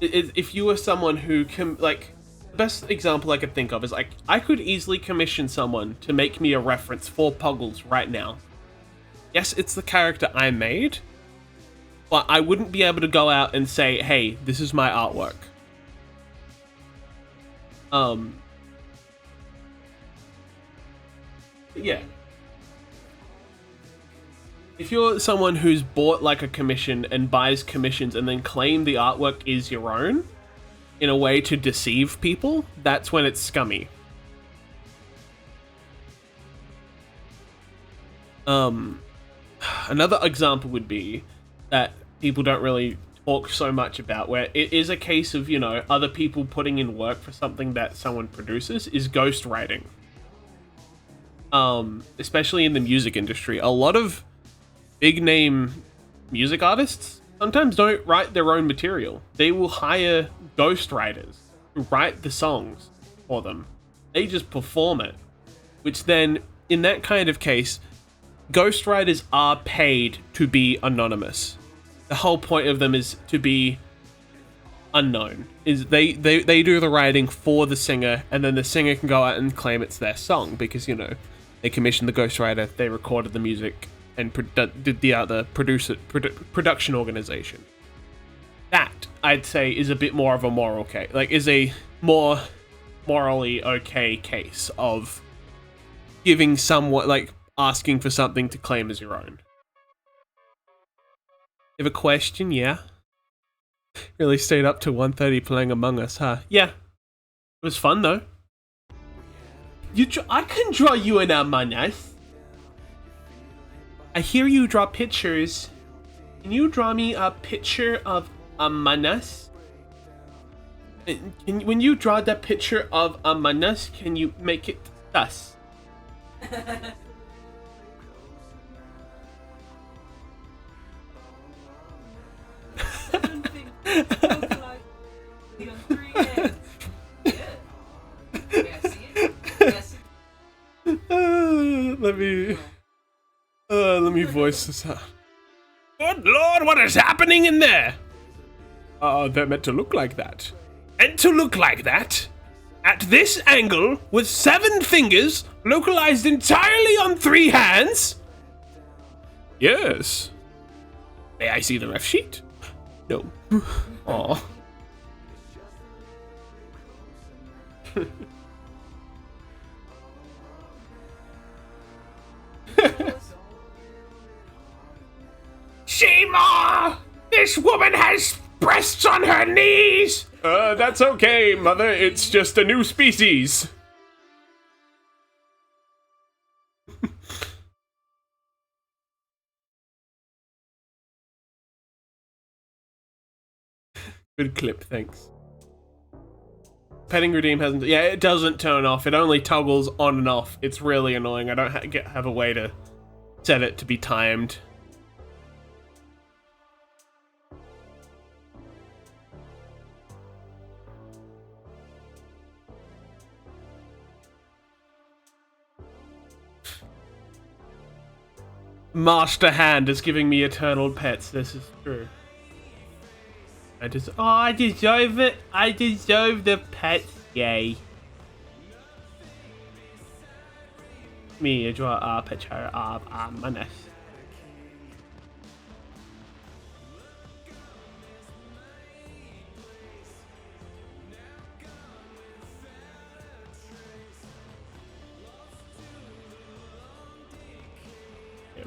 if you were someone who can, like, the best example I could think of is, like, I could easily commission someone to make me a reference for Puggles right now. Yes, it's the character I made, but I wouldn't be able to go out and say, hey, this is my artwork. Yeah. If you're someone who's bought like a commission and buys commissions and then claim the artwork is your own in a way to deceive people, that's when it's scummy. Another example would be that people don't really talk so much about, where it is a case of, you know, other people putting in work for something that someone produces, is ghostwriting. Especially in the music industry, a lot of big name music artists sometimes don't write their own material. They will hire ghostwriters to write the songs for them. They just perform it, which then, in that kind of case, ghostwriters are paid to be anonymous. The whole point of them is to be unknown. Is they do the writing for the singer, and then the singer can go out and claim it's their song because, you know, they commissioned the ghostwriter, they recorded the music, and did the other production organization. That, I'd say, is a bit more of a moral case. Like, is a more morally okay case of giving someone, like, asking for something to claim as your own. You have a question? Yeah. Really stayed up to 1:30 playing Among Us, huh? Yeah. It was fun, though. I can draw you in Among Us. I hear you draw pictures. Can you draw me a picture of Among Us? When you draw the picture of Among Us, can you make it us? Let me voice this out. Good lord, what is happening in there? They're meant to look like that. Meant to look like that? At this angle, with 7 fingers, localized entirely on 3 hands? Yes. May I see the ref sheet? No. Aw. Shima! This woman has breasts on her knees! That's okay, mother. It's just a new species. Good clip, thanks. Petting redeem hasn't... Yeah, it doesn't turn off. It only toggles on and off. It's really annoying. I don't have a way to set it to be timed. Master Hand is giving me eternal pets. This is true. I deserve it. I deserve the pets. Yay. Me draw a picture of Among Us.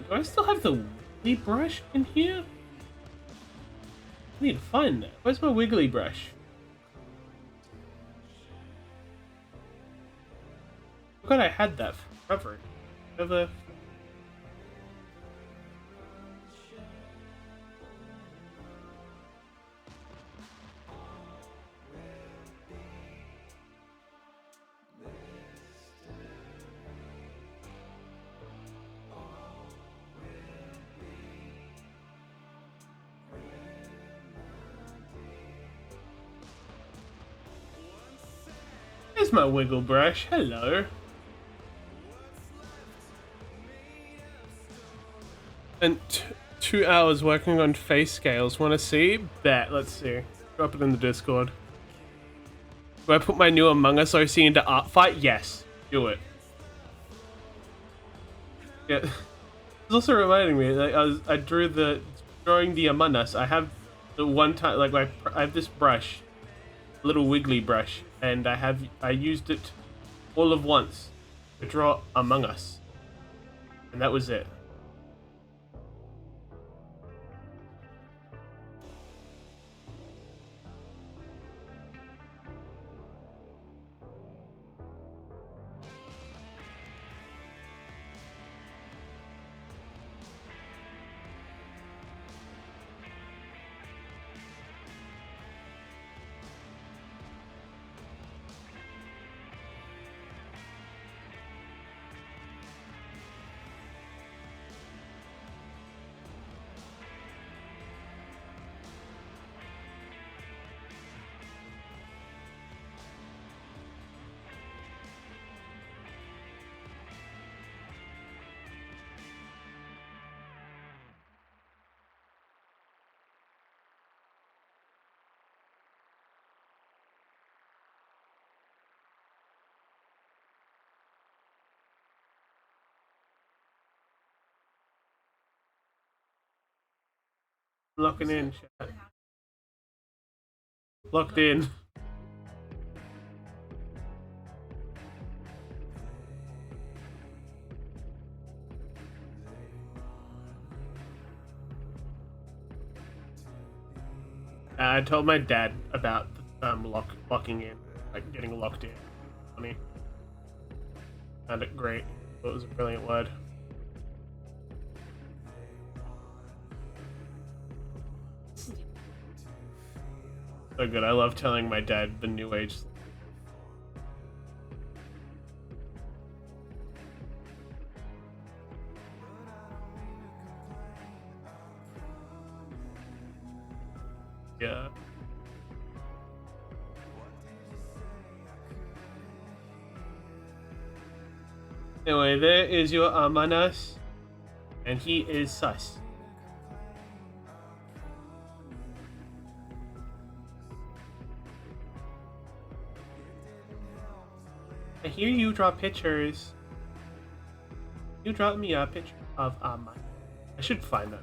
Do I still have the wiggly brush in here? I need to find that. Where's my wiggly brush? I forgot I had that forever. Never. There's my wiggle brush. Hello. And 2 hours working on face scales. Want to see? Bet. Let's see. Drop it in the Discord. Do I put my new Among Us OC into Art Fight? Yes. Do it. Yeah. It's also reminding me. Like, I drew drawing the Among Us. I have the one time I have this brush, little wiggly brush, and I used it all of once to draw Among Us, and that was it. Locking in, chat. Locked in. I told my dad about locking in, like getting locked in. Funny. Found it great. It was a brilliant word. So good. I love telling my dad the new age. Yeah. Anyway, there is your Amanas, and he is sus. I hear you draw pictures. You dropped me a picture of Amanas. I should find that.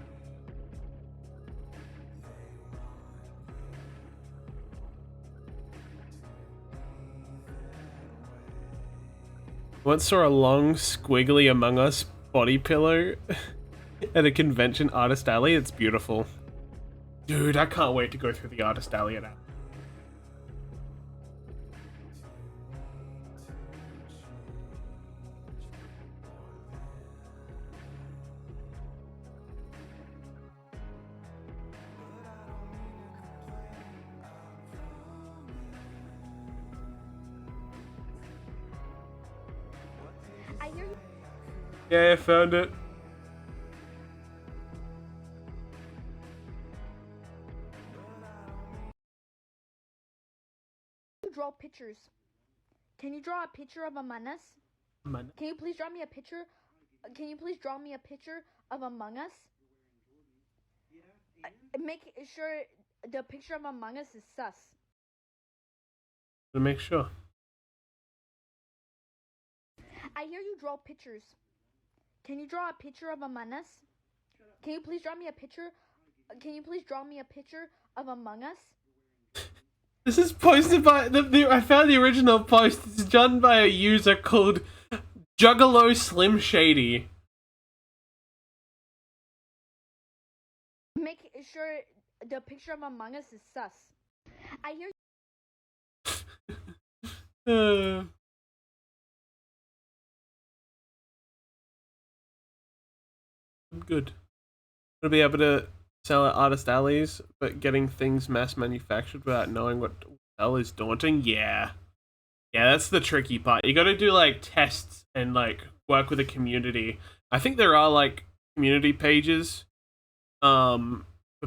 Once saw a long, squiggly Among Us body pillow at a convention artist alley. It's beautiful. Dude, I can't wait to go through the artist alley at that. I hear you. Yeah, I found it. Draw pictures. Can you draw a picture of Among Us? Can you please draw me a picture? Can you please draw me a picture of Among Us? Make sure the picture of Among Us is sus. To make sure. I hear you draw pictures. Can you draw a picture of Among Us? Can you please draw me a picture? Can you please draw me a picture of Among Us? This is posted by I found the original post. It's done by a user called Juggalo Slim Shady. Make sure the picture of Among Us is sus. I hear I'm good. Gonna be able to sell at artist alleys, but getting things mass manufactured without knowing what the hell is daunting. Yeah, that's the tricky part. You got to do like tests and like work with a community. I think there are like community pages, for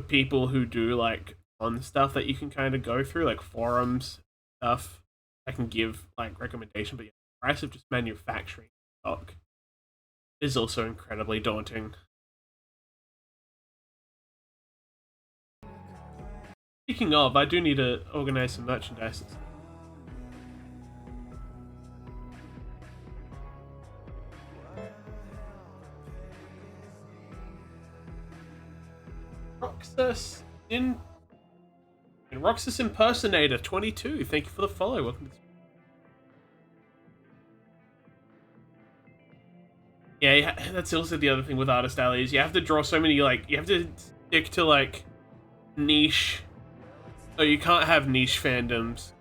people who do like fun stuff that you can kind of go through, like forums stuff. I can give like recommendation, but yeah, the price of just manufacturing stock is also incredibly daunting. Speaking of, I do need to organize some merchandise. Roxas Roxas Impersonator 22. Thank you for the follow. Welcome to yeah, that's also the other thing with artist alleys. You have to draw so many, like, you have to stick to, like, niche. So you can't have niche fandoms.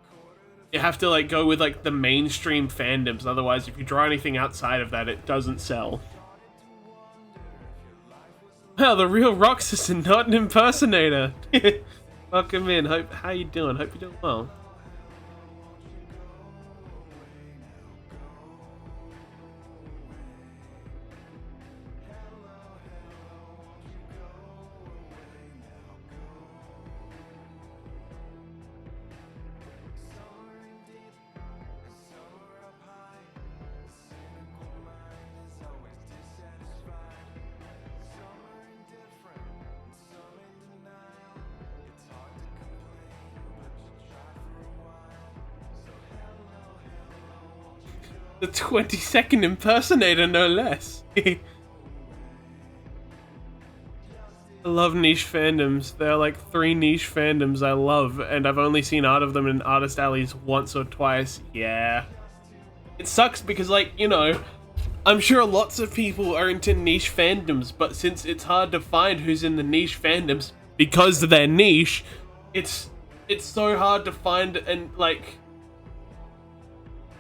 You have to, like, go with, like, the mainstream fandoms. Otherwise, if you draw anything outside of that, it doesn't sell. Well, the real Roxas and not an impersonator. Welcome in. How you doing? Hope you're doing well. The 22nd impersonator, no less. I love niche fandoms. There are like 3 niche fandoms I love, and I've only seen art of them in artist alleys once or twice. Yeah. It sucks because, like, you know, I'm sure lots of people are into niche fandoms, but since it's hard to find who's in the niche fandoms because they're niche, it's so hard to find, and like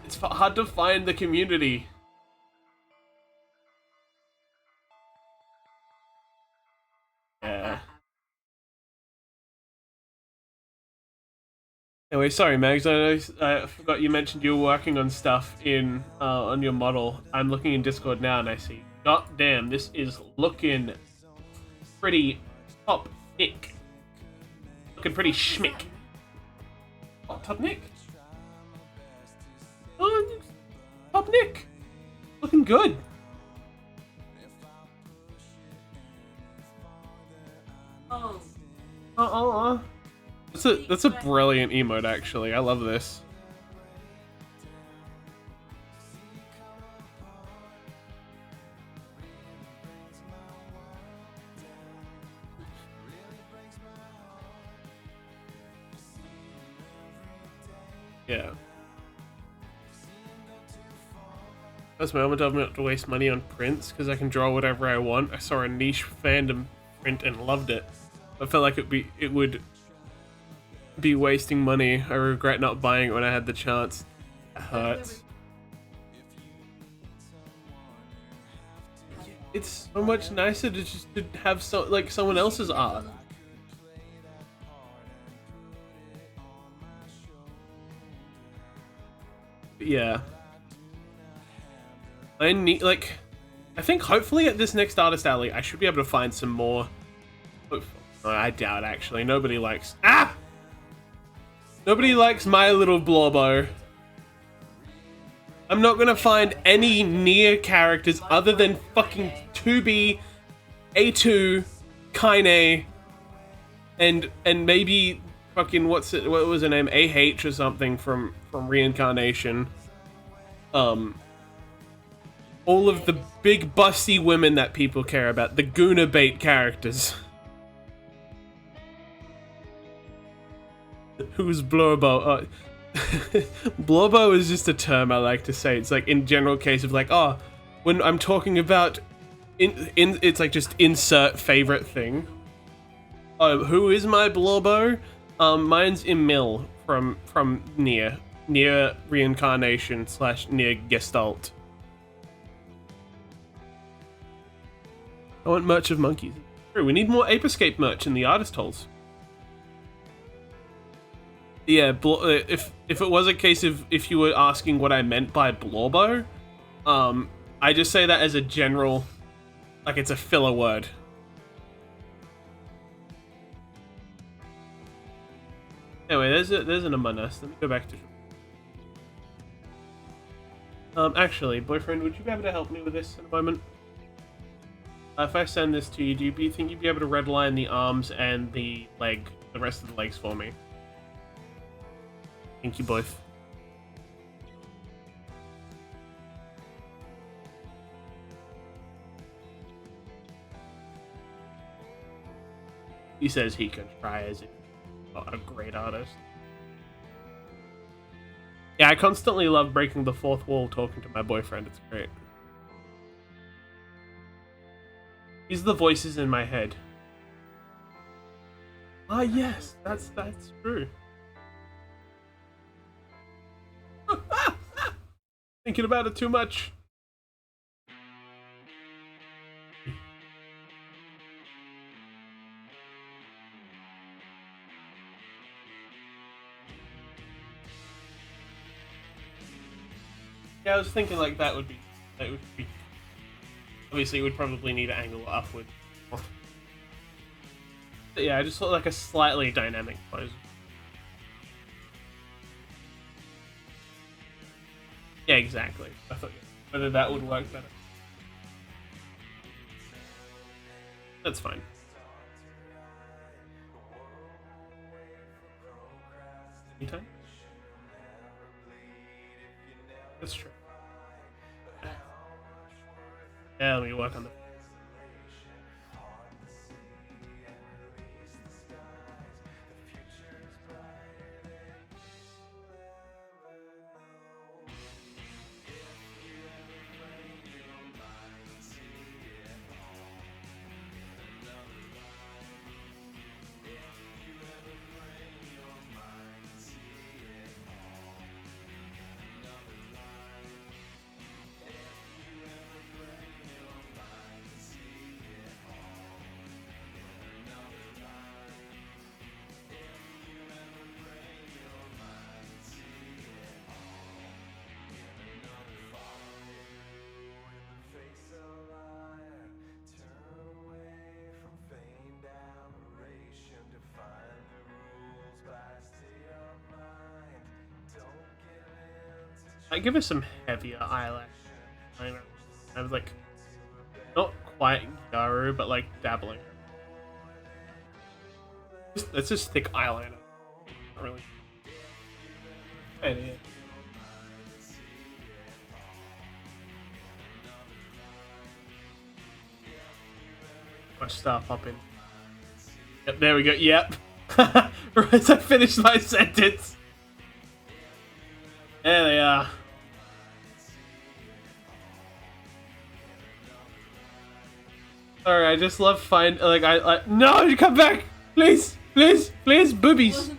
it's hard to find the community. Yeah. Anyway, sorry, Mags. I forgot you mentioned you were working on stuff in on your model. I'm looking in Discord now, and I see. God damn, this is looking pretty top nick. Looking pretty schmick. Oh, top nick. Oh, top nick. Looking good. Oh. That's a brilliant emote, actually. I love this. Yeah. That's my moment of not to waste money on prints because I can draw whatever I want. I saw a niche fandom print and loved it. I felt like it would be wasting money. I regret not buying it when I had the chance. It hurts. It's so much nicer to just to have someone else's art. But yeah. I need I think hopefully at this next artist alley I should be able to find some more. I doubt actually. Nobody likes Nobody likes My Little Blorbo. I'm not gonna find any near characters other than fucking 2B, A2, Kaine, and maybe fucking what was her name? AH or something from Reincarnation. All of the big busty women that people care about, the Guna bait characters. Who's Blorbo? Blorbo is just a term I like to say. It's like in general case of like, oh, when I'm talking about it's like just insert favorite thing. Oh, who is my Blorbo? Mine's Emil from Nier Reincarnation / Nier Gestalt. I want merch of monkeys. True, we need more Ape Escape merch in the artist holes. Yeah, if it was a case of if you were asking what I meant by Blorbo, I just say that as a general, like it's a filler word. Anyway, there's an Among Us. Let me go back to. Actually, boyfriend, would you be able to help me with this in a moment? If I send this to you, do you think you'd be able to redline the arms and the rest of the legs for me? Thank you both. He says he could try as a great artist. Yeah, I constantly love breaking the fourth wall talking to my boyfriend. It's great. He's the voices in my head. Ah, yes, that's true. Thinking about it too much. Yeah, I was thinking like that would be obviously it would probably need an angle upward. But yeah, I just thought like a slightly dynamic pose. Yeah, exactly. I thought whether that would work better. That's fine. Anytime? That's true. Yeah, let me work on the. I give her some heavier eyelash. I was like, not quite Garu, but like dabbling. It's just thick eyeliner. Not really. Anyway. Much star popping. Yep, there we go. Yep. Right, I finished my sentence. There they are. Sorry, I just love I no, you come back, please, please, please, boobies,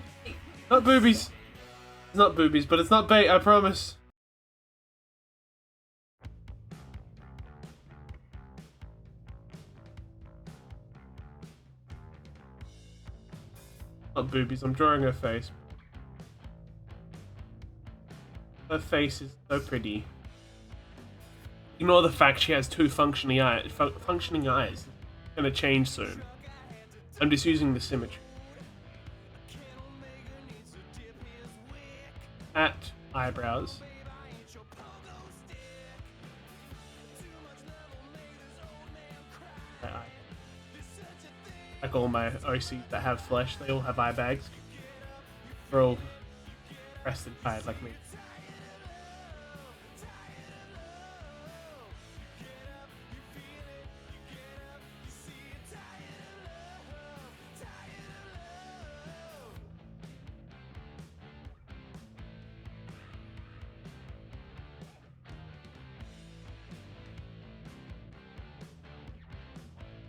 not boobies. It's not boobies, but it's not bait. I promise. Not boobies. I'm drawing her face. Her face is so pretty. Ignore the fact she has two functioning eyes. Functioning eyes. It's gonna change soon. I'm just using the symmetry. At eyebrows. Like all my OCs that have flesh, they all have eye bags. They're all pressed and tired like me.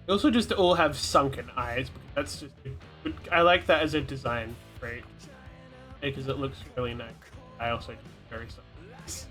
They also just all have sunken eyes. That's just I like that as a design trait because it looks really nice. I also do very sunken eyes.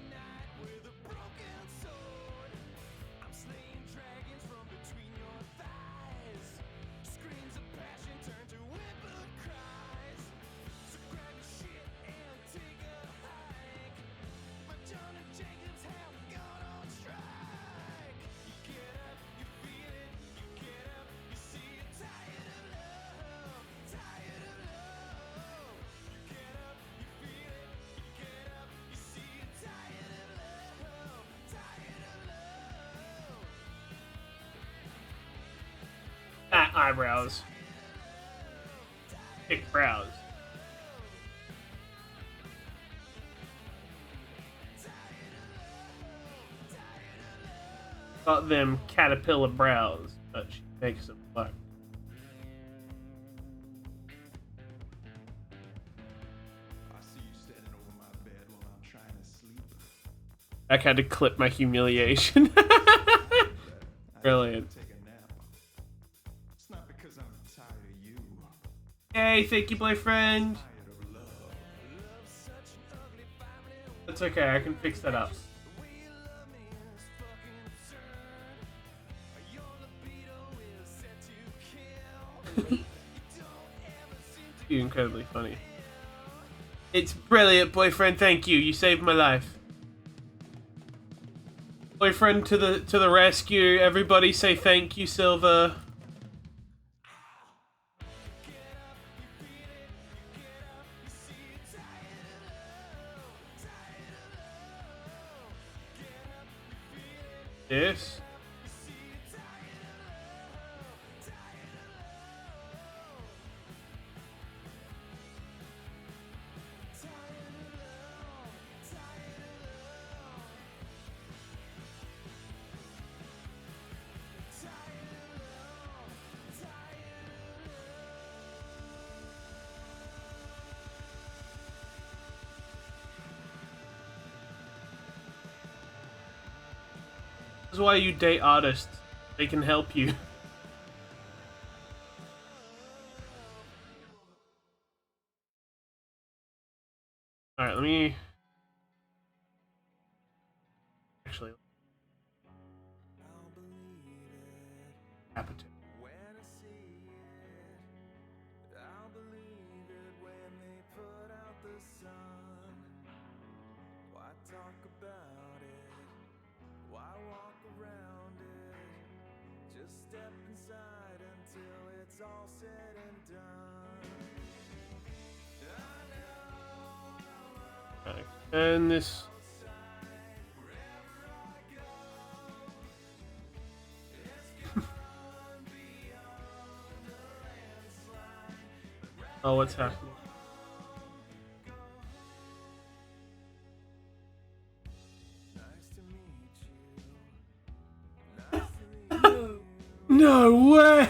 Eyebrows. Thick brows. Got them caterpillar brows, but she makes them work. I had to clip my humiliation. Brilliant. Hey, thank you, boyfriend. That's okay, I can fix that up. You're incredibly funny. It's brilliant, boyfriend. Thank you. You saved my life. Boyfriend to the rescue. Everybody say thank you, Silver. This. This is why you date artists. They can help you. Alright, let me... Actually... Appetite. And this Oh, what's happening? No way!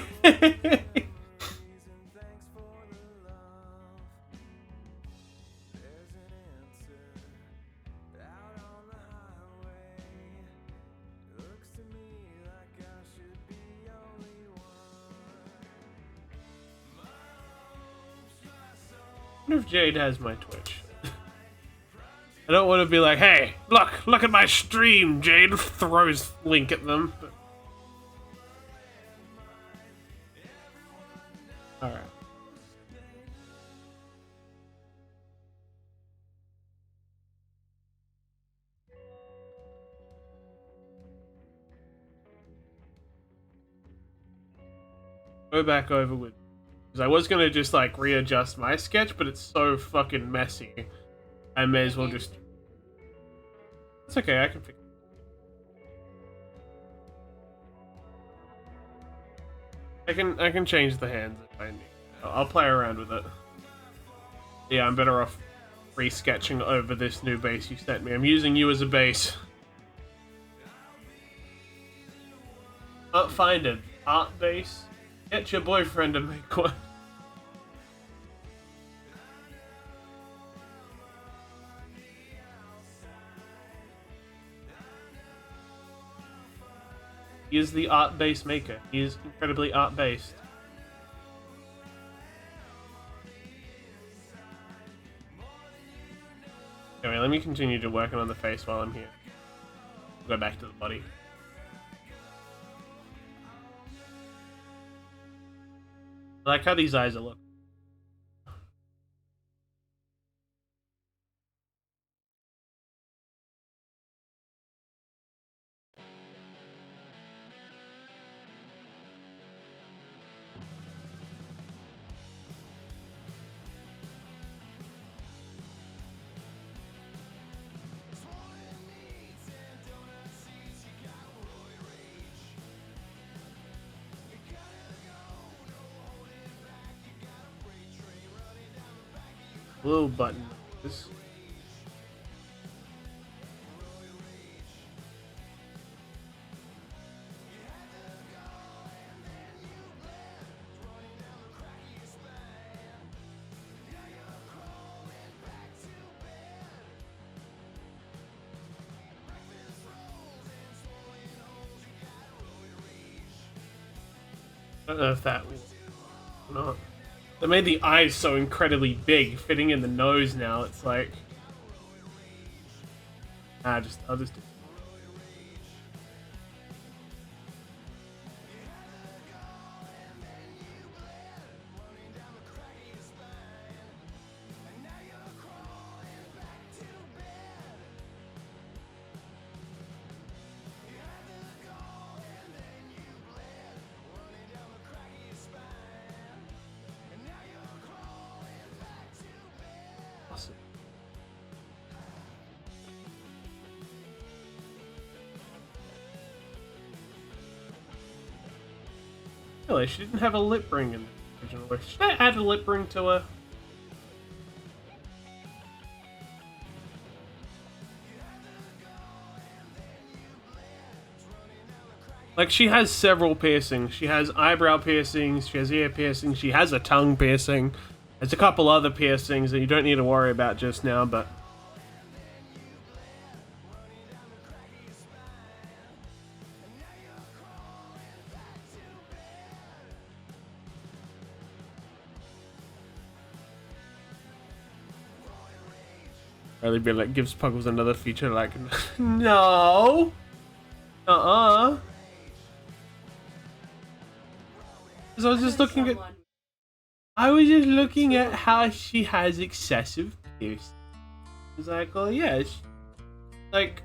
I wonder if Jade has my Twitch. I don't want to be like, hey, look at my stream, Jade. Throws link at them. Alright. Go back over with. Because I was gonna just like readjust my sketch, but it's so fucking messy. I may as well just. It's okay, I can fix it. I can change the hands if I need. I'll play around with it. Yeah, I'm better off re-sketching over this new base you sent me. I'm using you as a base. Can't find an art base. Get your boyfriend to make one. He is the art base maker. He is incredibly art based. Anyway, let me continue to working on the face while I'm here. Go back to the body. I like how these eyes are looking. Little button. This. I don't know if that was not. They made the eyes so incredibly big, fitting in the nose now. It's like, I'll just. Awesome. Really, she didn't have a lip ring in the original version. Should I add a lip ring to her? Like, she has several piercings. She has eyebrow piercings, she has ear piercings, she has a tongue piercing. There's a couple other piercings that you don't need to worry about just now, but... Really be like, gives Puggles another feature like, no! Because I was just looking at... I was just looking at how she has excessive piercing. It's like, oh yeah, like...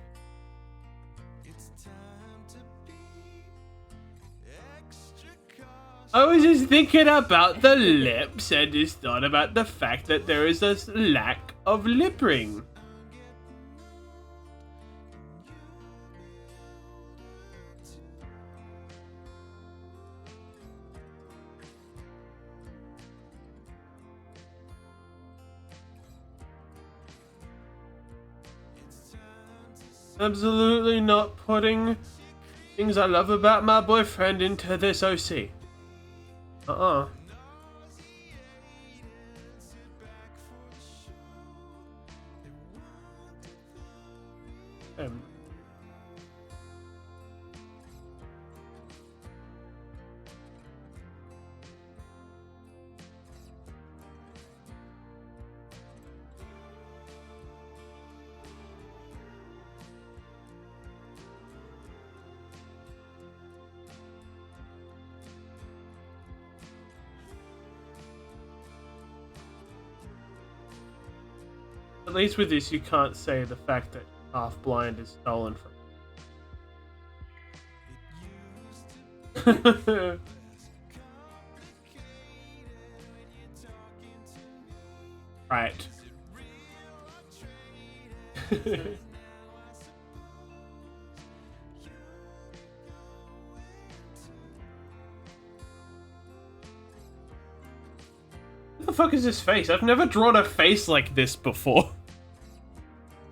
I was just thinking about the lips and just thought about the fact that there is a lack of lip ring. Absolutely not putting things I love about my boyfriend into this OC. Uh-uh. Um, At least with this, you can't say the fact that half blind is stolen from. Right. What the fuck is this face? I've never drawn a face like this before.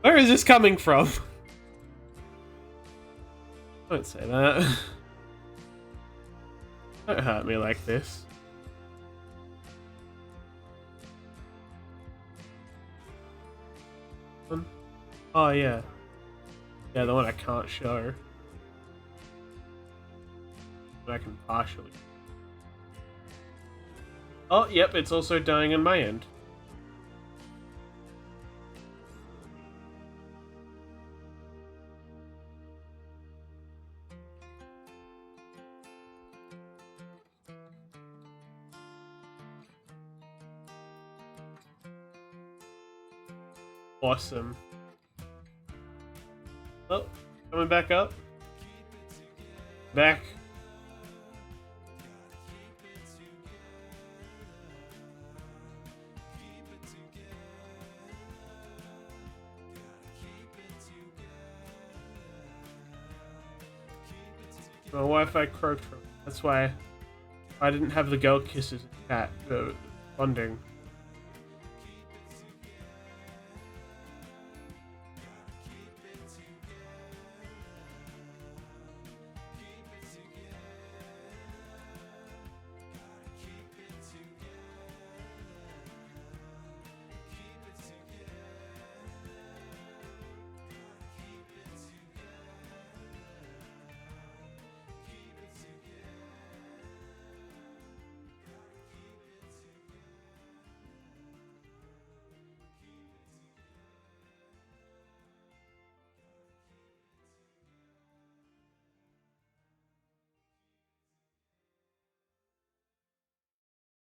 Where is this coming from? Don't say that. Don't hurt me like this. Oh yeah. Yeah, the one I can't show. But I can partially. Oh, yep, it's also dying on my end. Awesome. Oh, coming back up. Back. My Wi-Fi croaked from. That's why I didn't have the girl kisses at bonding.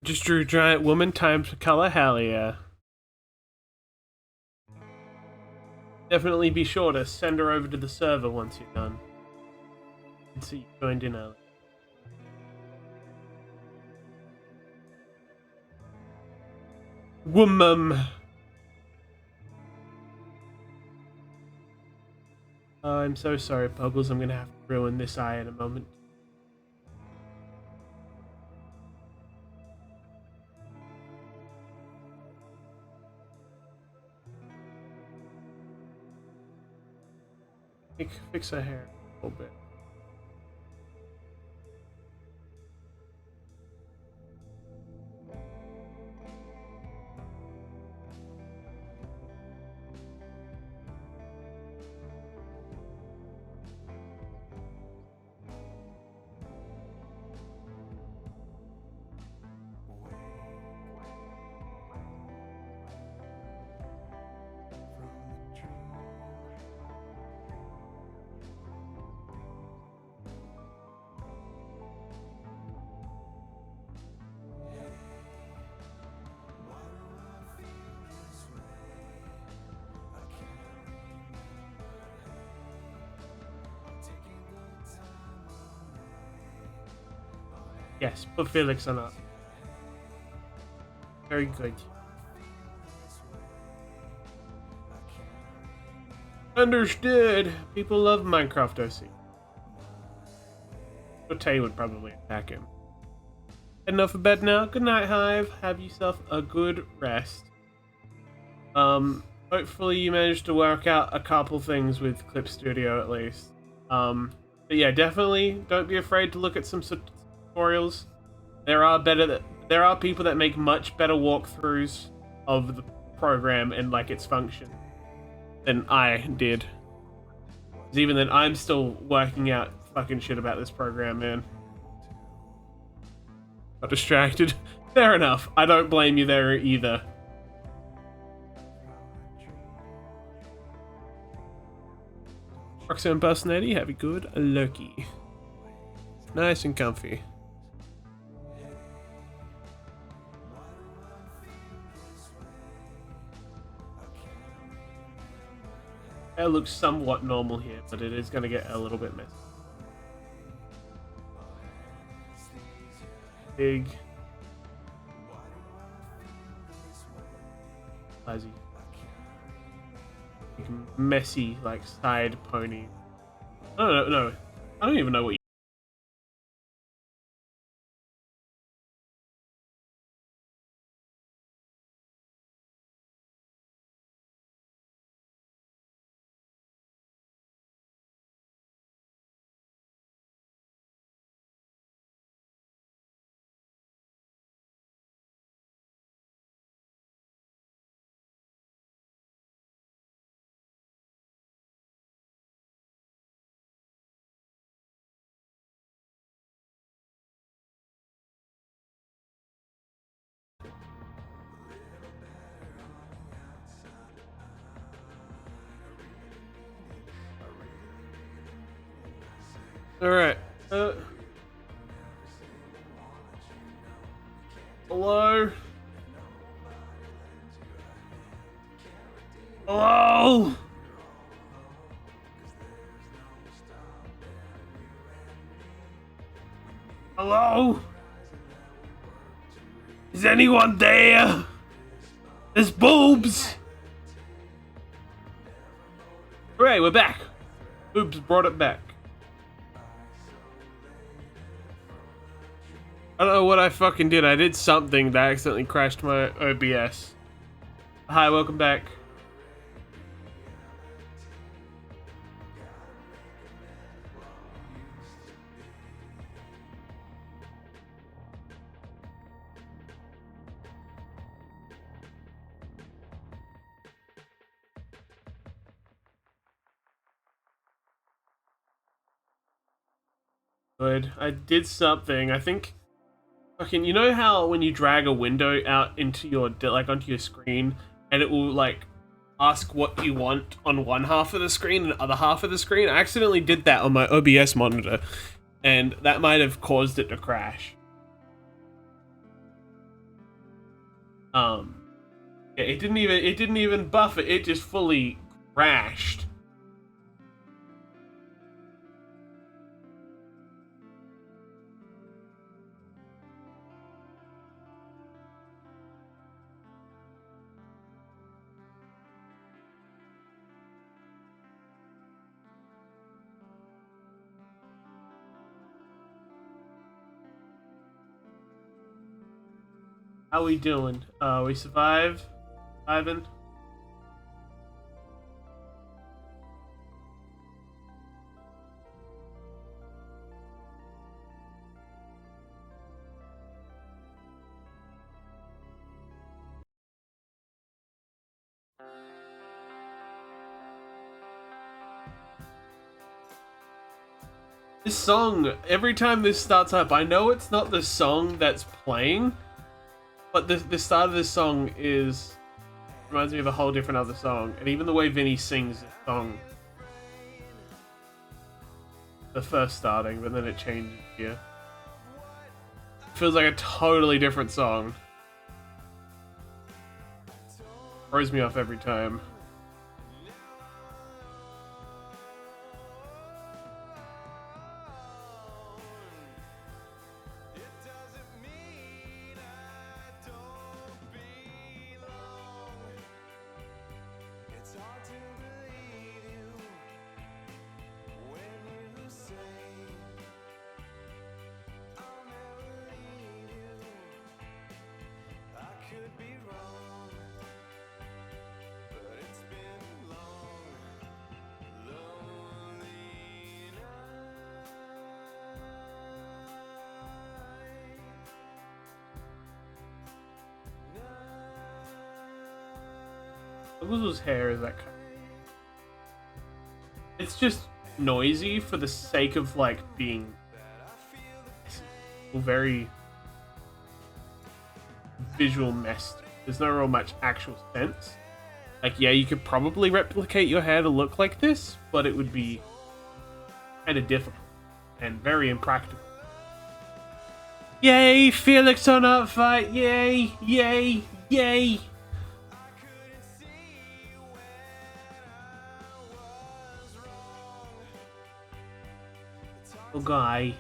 Just drew giant woman times color, hell yeah. Definitely be sure to send her over to the server once you're done. And see you joined in early. Woman. I'm so sorry, Puggles. I'm gonna have to ruin this eye in a moment. Fix her hair a little bit. Yes, put Felix on up. Very good. Understood. People love Minecraft OC. But Tay would probably attack him. Heading off for bed now. Good night, Hive. Have yourself a good rest. hopefully you managed to work out a couple things with Clip Studio at least. But yeah, definitely don't be afraid to look at some tutorials. There are people that make much better walkthroughs of the program and like its function than I did. 'Cause even then, I'm still working out fucking shit about this program, man. Got distracted. Fair enough. I don't blame you there either. Roxanne Personetti, have a good Loki. Nice and comfy. It looks somewhat normal here, but it is going to get a little bit messy. Big. Fuzzy. Big, messy, like, side pony. No. I don't even know what you... Alright. Hello? Hello? Hello? Is anyone there? There's boobs! Hooray, we're back. Boobs brought it back. I don't know what I fucking did. I did something that accidentally crashed my OBS. Hi, welcome back. Good. I did something. I think... Fucking, you know how when you drag a window out into your, like, onto your screen, and it will, like, ask what you want on one half of the screen and the other half of the screen? I accidentally did that on my OBS monitor, and that might have caused it to crash. Yeah, it didn't even buffer, it just fully crashed. How we doing? We survive? Ivan? This song, every time this starts up, I know it's not the song that's playing, but the start of this song reminds me of a whole different other song, and even the way Vinny sings this song, the first starting, but then it changes here. Feels like a totally different song. Throws me off every time. Could be wrong, but Buggles' hair is that kind it's just noisy for the sake of like being very visual mess. There's no real much actual sense. Like, yeah, you could probably replicate your hair to look like this, but it would be kind of difficult and very impractical. Yay, Felix on that fight! Yay, yay, yay! Oh, guy.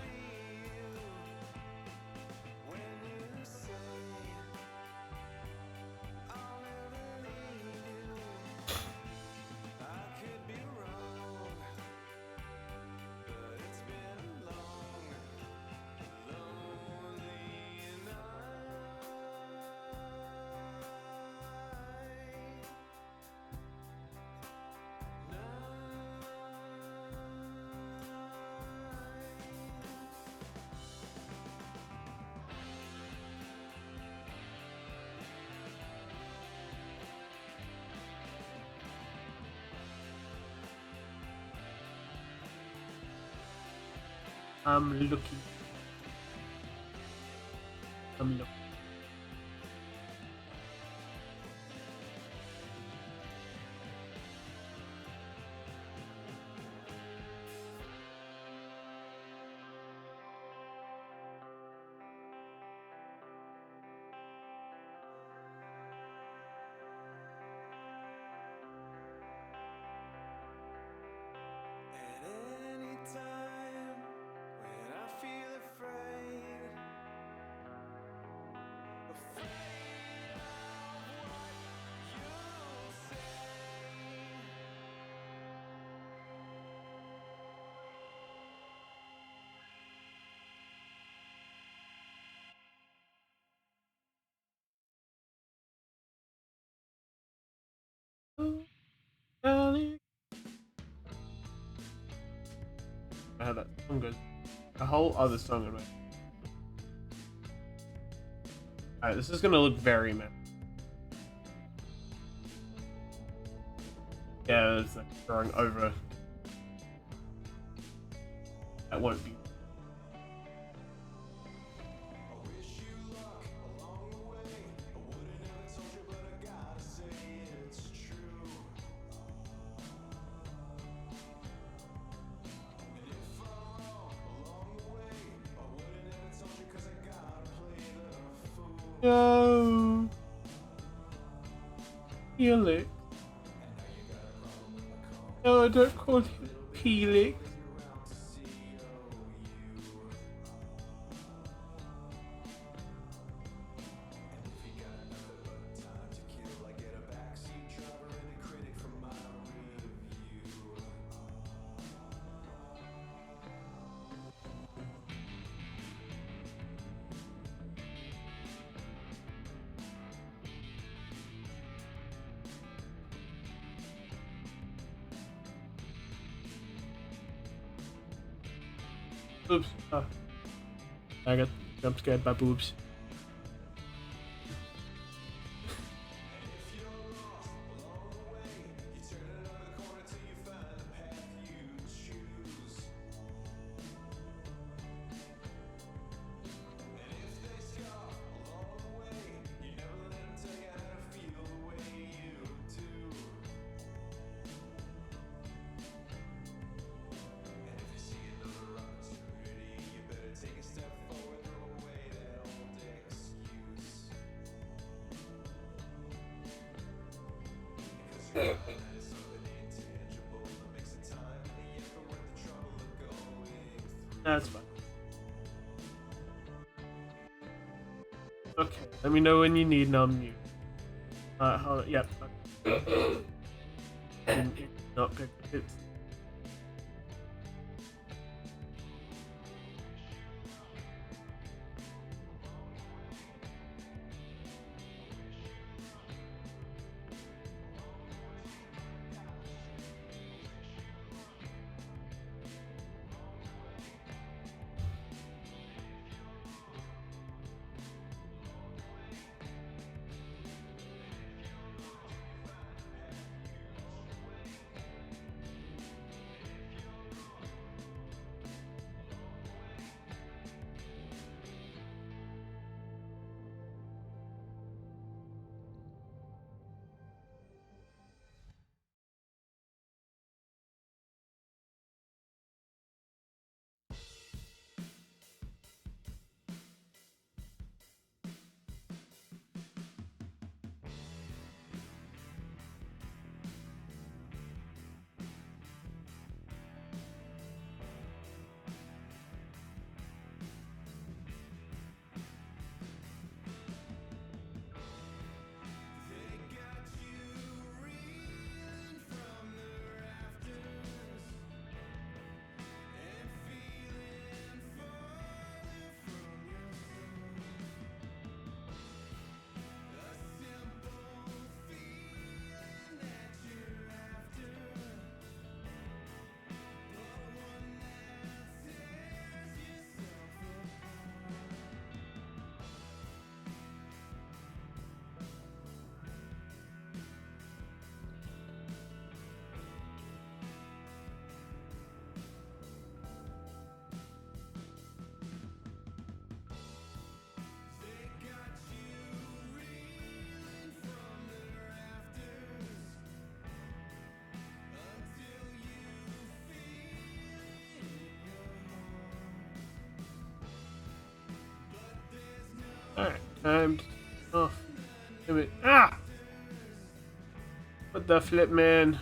I'm looking. I'm looking. At any time when I feel afraid of what you'll say. Darling. I had that song goes. A whole other song in my. Alright, this is gonna look very mad. Yeah, it's like throwing over. That won't be. No. Helix. No, I don't call him Helix. Oops. Oh. I got jump scared by boobs. That's fine. Okay, let me know when you need and I'll mute. Hold on, yep. Not pick it. time to off. Damn it. Ah! What the flip, man?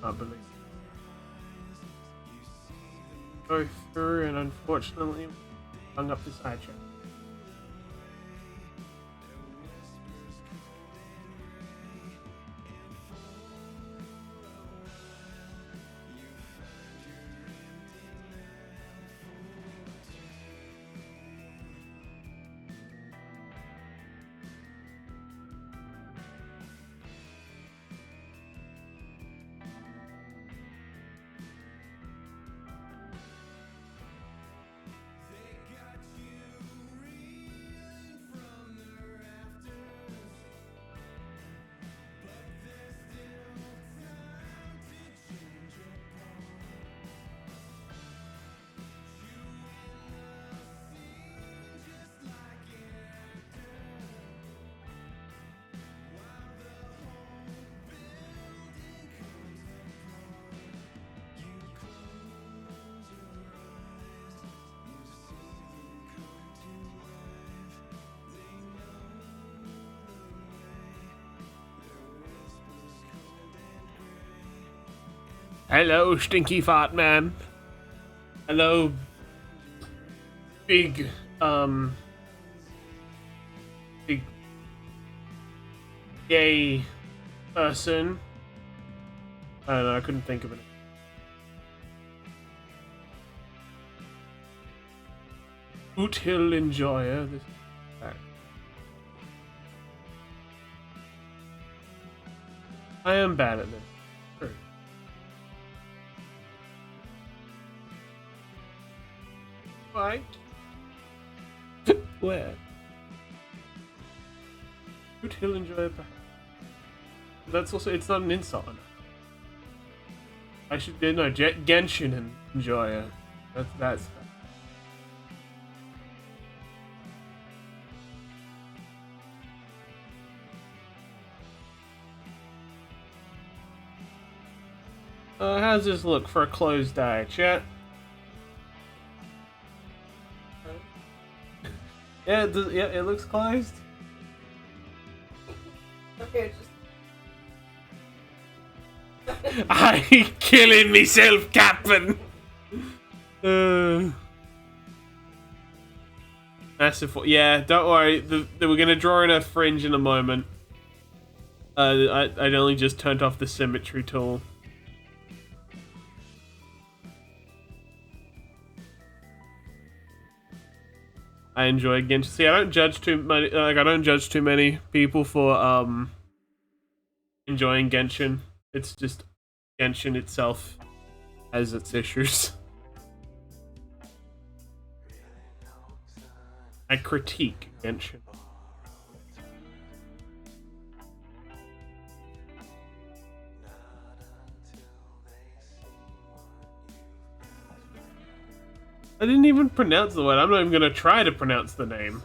I believe. Go through and unfortunately hung up the side track. Hello, stinky fart man. Hello, big, big gay person. I don't know, I couldn't think of it. Boot Hill Enjoyer. This is that. I am bad at this. True. Right. Where? Boot Hill Enjoyer. That's also, it's not an insult. I should no Genshin Enjoyer. That's. How's this look for a closed eye, chat? Yeah, it looks closed. Okay, just I killing myself, Captain. Massive. Yeah, don't worry. We're gonna draw in a fringe in a moment. I'd only just turned off the symmetry tool. I enjoy Genshin. See, I don't judge too many. Like, I don't judge too many people for enjoying Genshin. It's just Genshin itself has its issues. I critique Genshin. I didn't even pronounce the word. I'm not even gonna try to pronounce the name.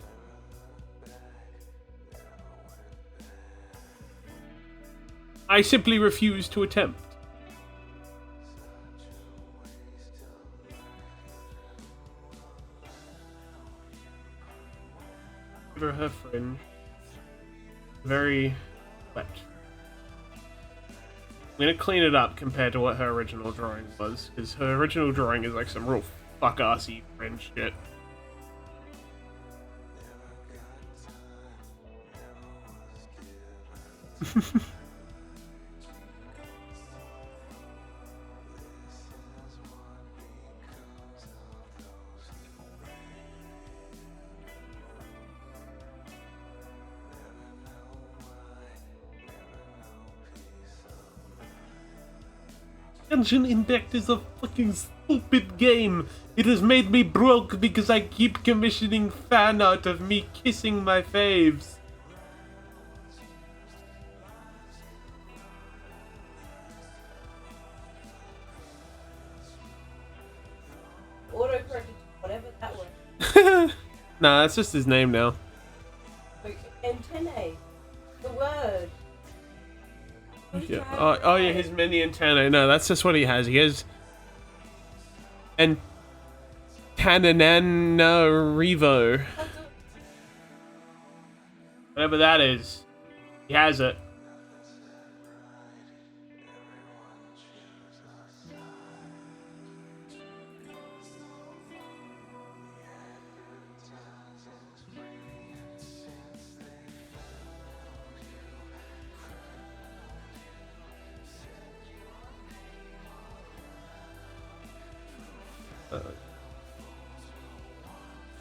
I simply refuse to attempt. Give her her fringe. Very wet. I'm gonna clean it up compared to what her original drawing was, because her original drawing is like some real fuck-assy fringe shit. Genshin Impact is a fucking stupid game. It has made me broke because I keep commissioning fan art of me kissing my faves. autocorrected whatever that was. Nah, that's just his name now. Antennae. The word. Yeah. Oh yeah, his mini antennae. No, that's just what he has. He has Antananarivo. Whatever that is. He has it.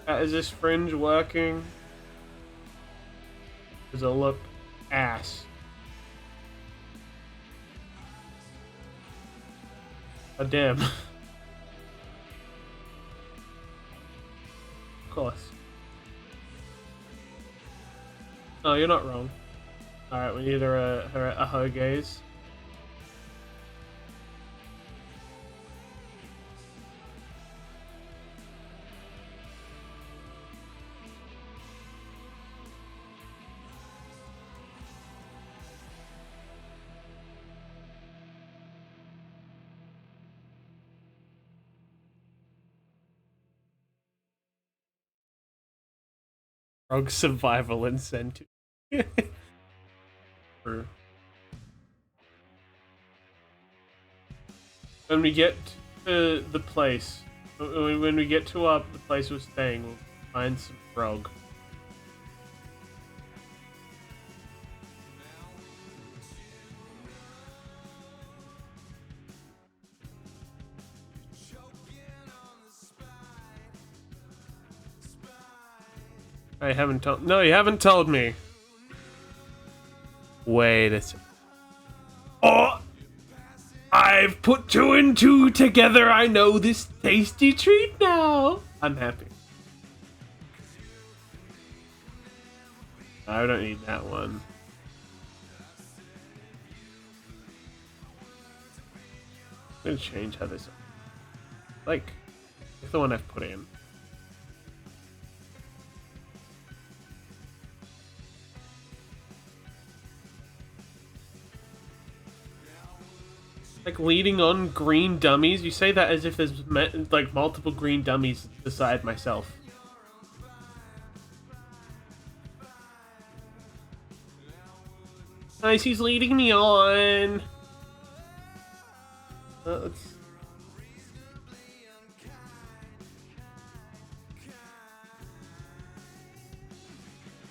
Is this fringe working? Does it look ass? Oh damn. Of course. No, you're not wrong. Alright, we need a hoe gaze. Rogue survival incentive. True. When we get to the place, when we get to the place we're staying, we'll find some frog. I haven't told. No, you haven't told me. Wait a second. Oh! I've put two and two together. I know this tasty treat now. I'm happy. I don't need that one. I'm gonna change how this. Like the one I've put in. Like leading on green dummies. You say that as if there's like multiple green dummies beside myself. Nice, he's leading me on. Let's...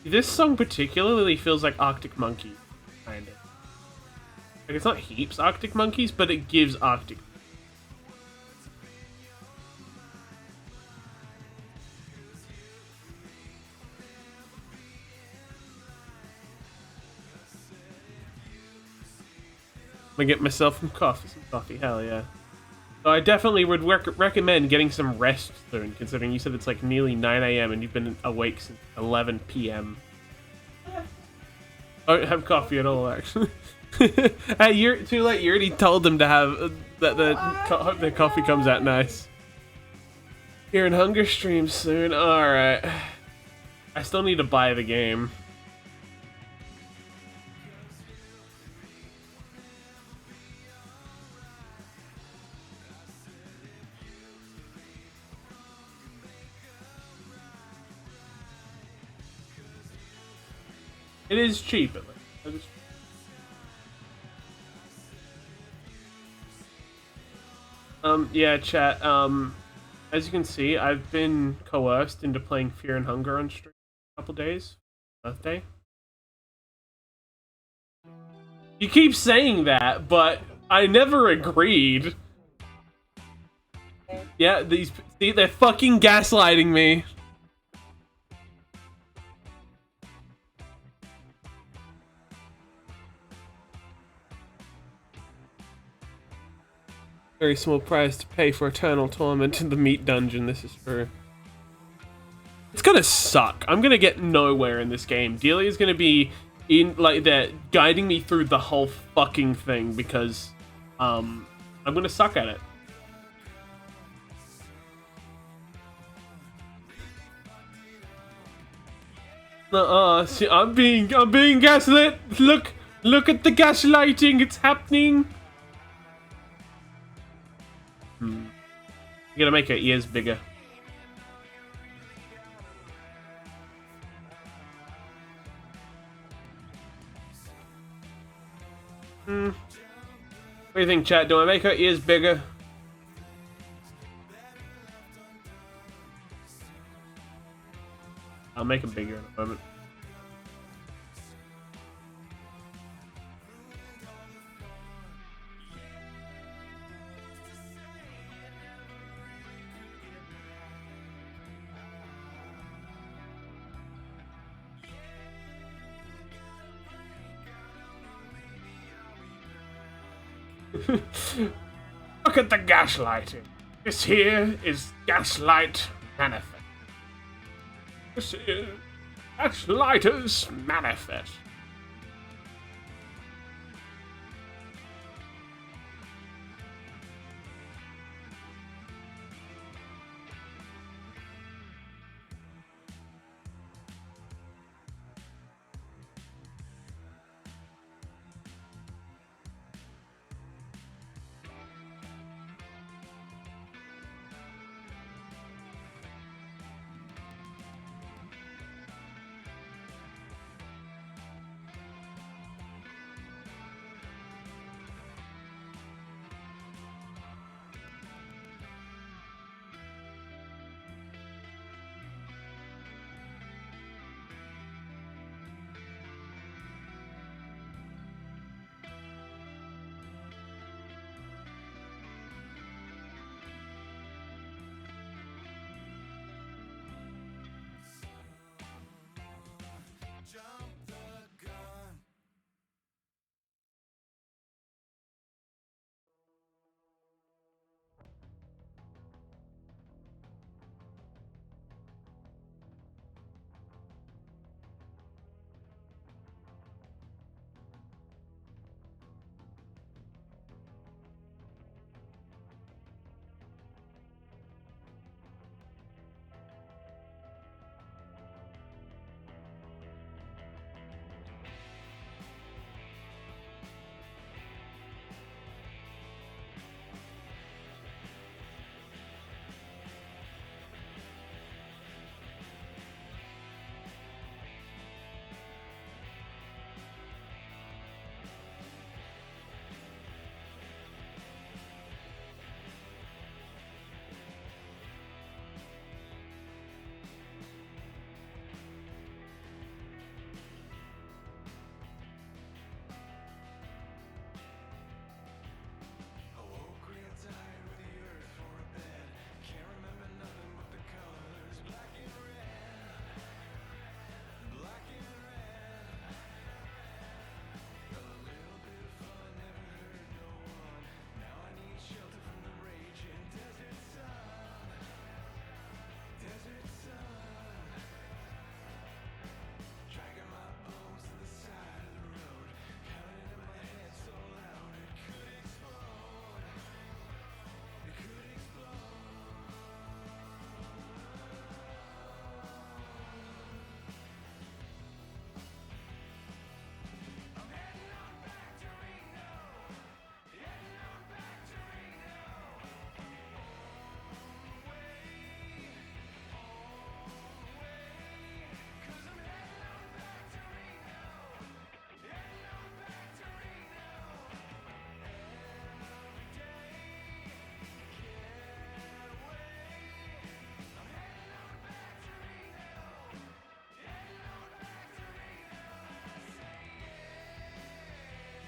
This song particularly feels like Arctic Monkey, kind of. Like, it's not heaps Arctic Monkeys, but it gives Arctic. I'm gonna get myself some coffee, hell yeah. So I definitely would recommend getting some rest soon, considering you said it's like nearly 9 a.m. and you've been awake since 11 p.m. I don't have coffee at all, actually. Hey, you're too late. You already told them to have that the coffee comes out nice. Here in Hunger stream soon. All right. I still need to buy the game. It is cheap, at least. Yeah, chat, as you can see, I've been coerced into playing Fear and Hunger on stream a couple days. Birthday. You keep saying that, but I never agreed. Yeah, they're fucking gaslighting me. Very small price to pay for eternal torment in the meat dungeon. This is true. It's gonna suck. I'm gonna get nowhere in this game. Delia's gonna be in like that, guiding me through the whole fucking thing because I'm gonna suck at it. See, I'm being gaslit. Look at the gaslighting. It's happening. You gotta make her ears bigger. What do you think, chat? Do I make her ears bigger? I'll make them bigger in a moment. Look at the gaslighting. This here is Gaslight Manifest. This is Gaslighter's Manifest.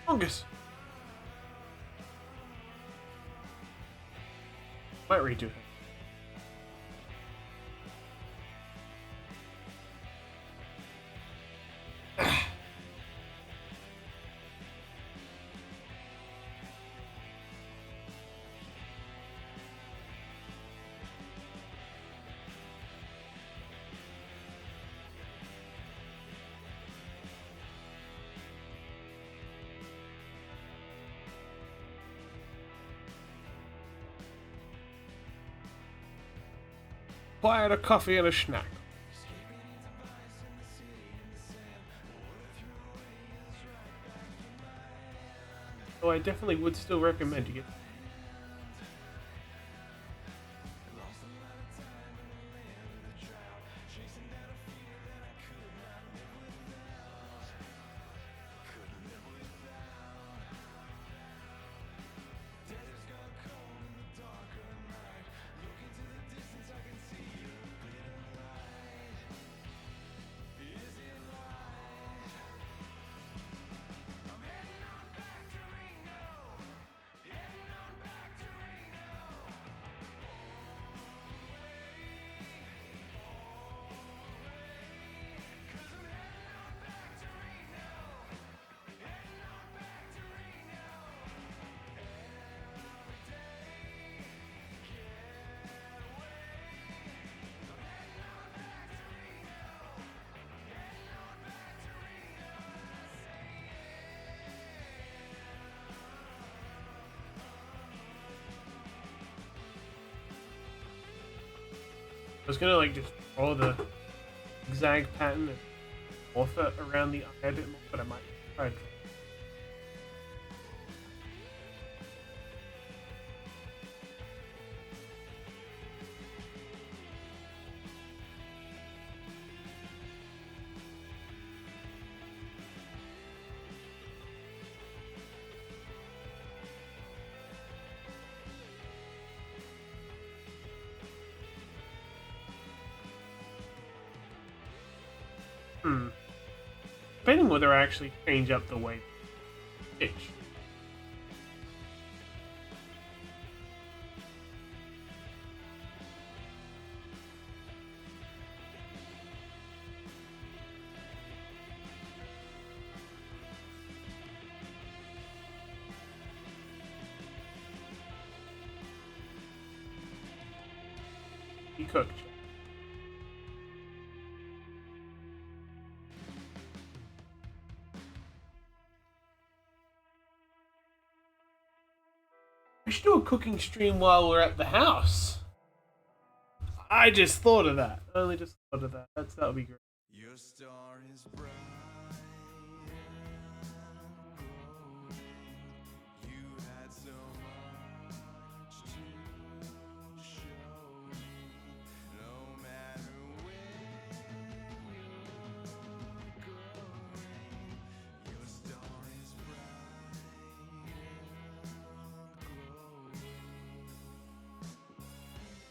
Fungus. Might redo it. Buy a coffee and a snack. So I definitely would still recommend you get. was gonna like just draw the zigzag pattern and morph it around the eye a bit more, but I might try. Depending whether I actually change up the way pitch. He cooked. We should do a cooking stream while we're at the house. I just thought of that. I only just thought of that. That would be great. Your star is bright. You had so much to show me. No matter where you're going, your star is bright and glowing.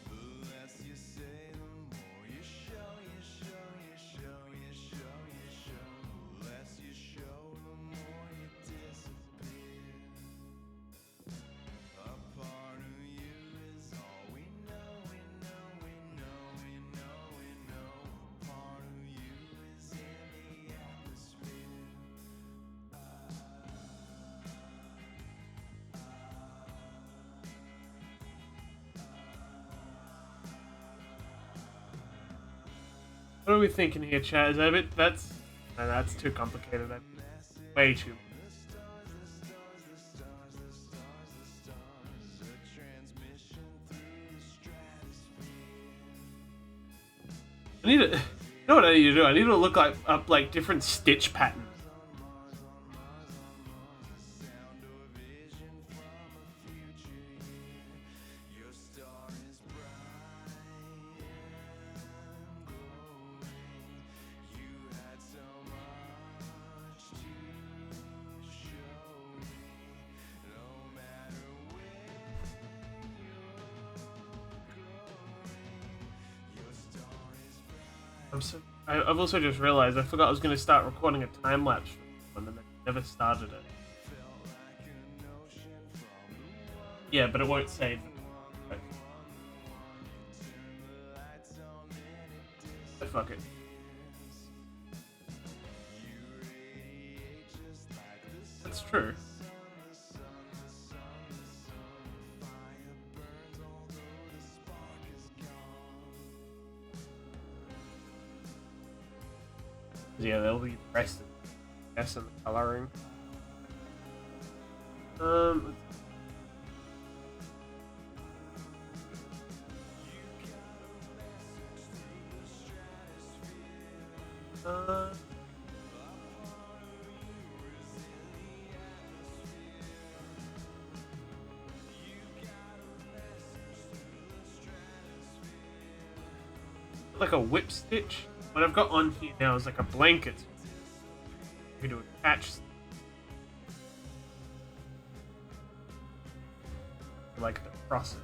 The less you say, the more you show, you show, you show, you show, you show. The less you show, the more you disappear. A part of you is all we know, we know, we know, we know, we know. A part of you is in the atmosphere. What are we thinking here, chat? Is that a bit? That's too complicated. That's way too. I need to. You know what I need to do? I need to look up like different stitch patterns. Your star is bright and glowing. You had so much to show me. No matter where you're going, your star is bright. I've also just realized I forgot I was going to start recording a time lapse and then I never started it. Yeah, but it won't save. Okay. But fuck it. That's true. Yeah, they'll be pressed. Yes, and the coloring. Like a whip stitch. What I've got on here now is like a blanket. I'm going to attach like the cross.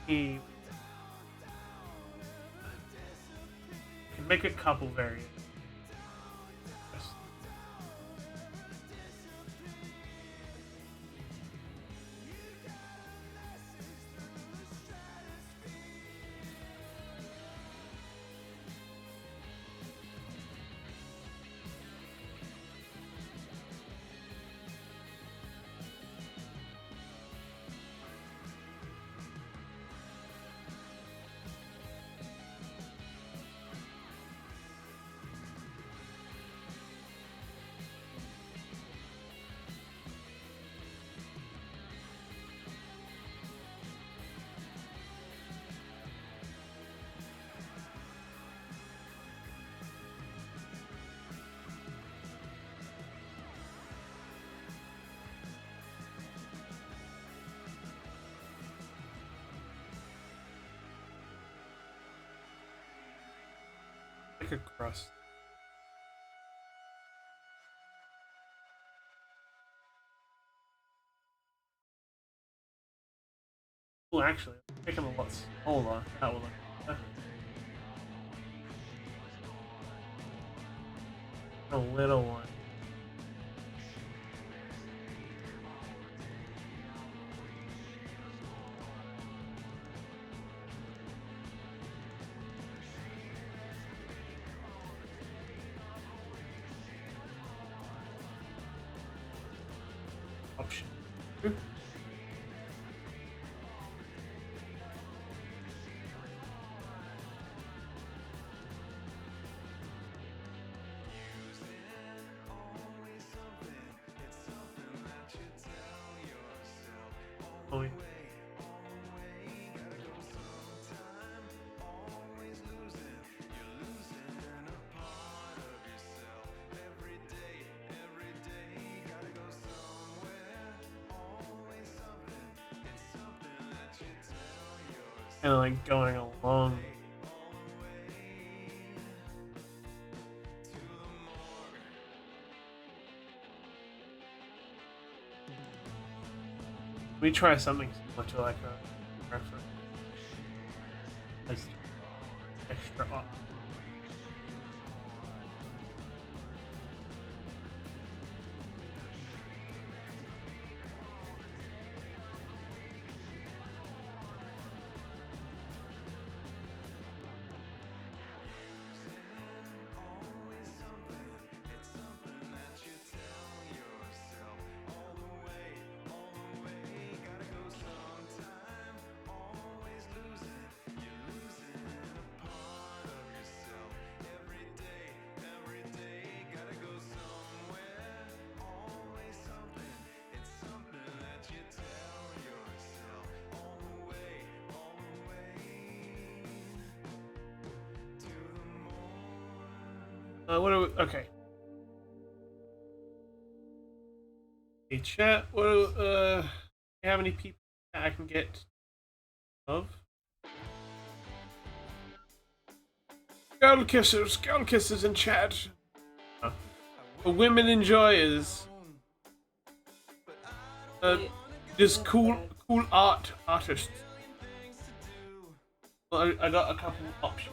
He can make a couple variants. Like a crust. Oh, actually, make them a lot smaller. That will look better. A little one. Option. Oh, yeah. Kind of like going along. We try something similar to like a reference as extra up. What do we, okay. Hey chat, what do you have any people that I can get of? Girl kisses in chat. For women enjoyers. Just cool artists. Well, I got a couple options.